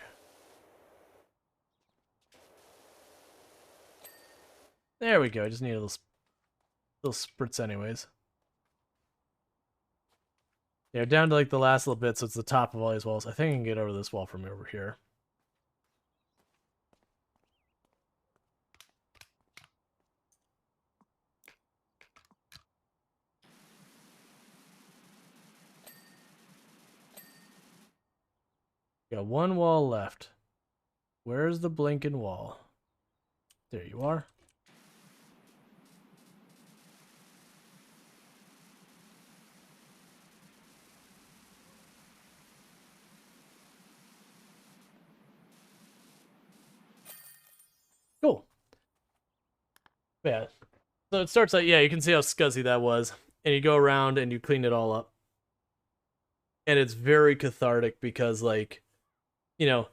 A: There we go. I just need a little spritz anyways. Yeah, down to like the last little bit, so it's the top of all these walls. I think I can get over this wall from over here. Got one wall left. Where's the blinking wall? There you are. Cool. Yeah. So it starts like, yeah, you can see how scuzzy that was. And you go around and you clean it all up. And it's very cathartic because, like, you know,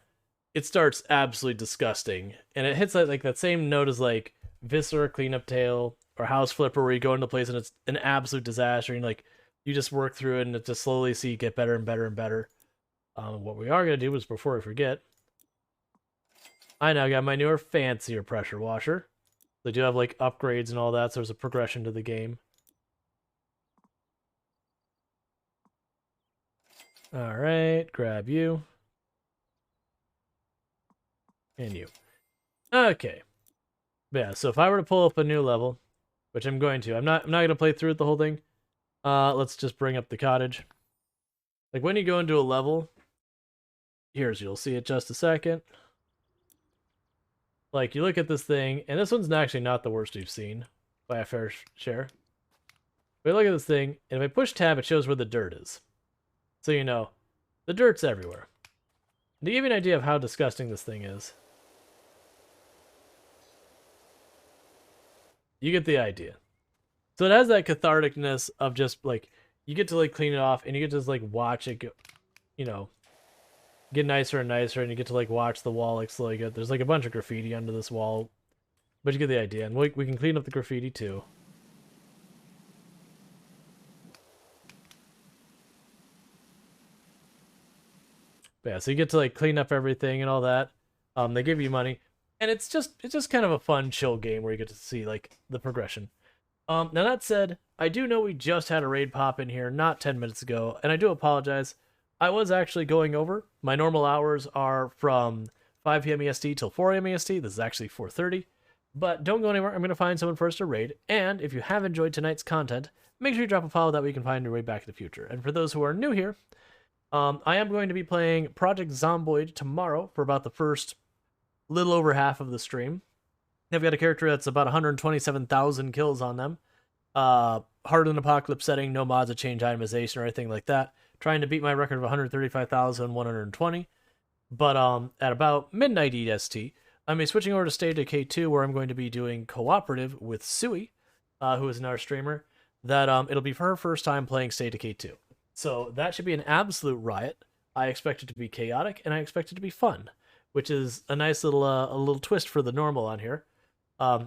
A: it starts absolutely disgusting. And it hits like that same note as, like, Viscera Cleanup Tale or House Flipper, where you go into place and it's an absolute disaster. And, like, you just work through it and it just slowly see you get better and better and better. What we are going to do is, before we forget, I now got my newer, fancier pressure washer. They do have, like, upgrades and all that, so there's a progression to the game. Alright, grab you. And you. Okay. Yeah, so if I were to pull up a new level, which I'm going to, I'm not gonna play through it the whole thing. Let's just bring up the cottage. Like when you go into a level, you'll see it just a second. Like you look at this thing, and this one's actually not the worst we've seen by a fair share. But look at this thing, and if I push tab, it shows where the dirt is. So you know, the dirt's everywhere. And to give you an idea of how disgusting this thing is, you get the idea. So it has that catharticness of just like you get to like clean it off and you get to just like watch it go, you know, get nicer and nicer, and you get to like watch the wall like slowly get. There's like a bunch of graffiti under this wall, but you get the idea. And we can clean up the graffiti too. But yeah, so you get to like clean up everything and all that. They give you money, and it's just kind of a fun, chill game where you get to see like the progression. Now that said, I do know we just had a raid pop in here not 10 minutes ago, and I do apologize. I was actually going over. My normal hours are from 5 p.m. EST till 4 a.m. EST. This is actually 4:30. But don't go anywhere. I'm going to find someone first to raid. And if you have enjoyed tonight's content, make sure you drop a follow that we can find your way back in the future. And for those who are new here, I am going to be playing Project Zomboid tomorrow for about the first little over half of the stream. I've got a character that's about 127,000 kills on them. Hard and apocalypse setting, no mods to change itemization or anything like that. Trying to beat my record of 135,120. But at about midnight EST, I'm be switching over to State of Decay 2, where I'm going to be doing cooperative with Sui, who is another streamer. That it'll be for her first time playing State of Decay 2. So that should be an absolute riot. I expect it to be chaotic, and I expect it to be fun, which is a nice little a little twist for the normal on here.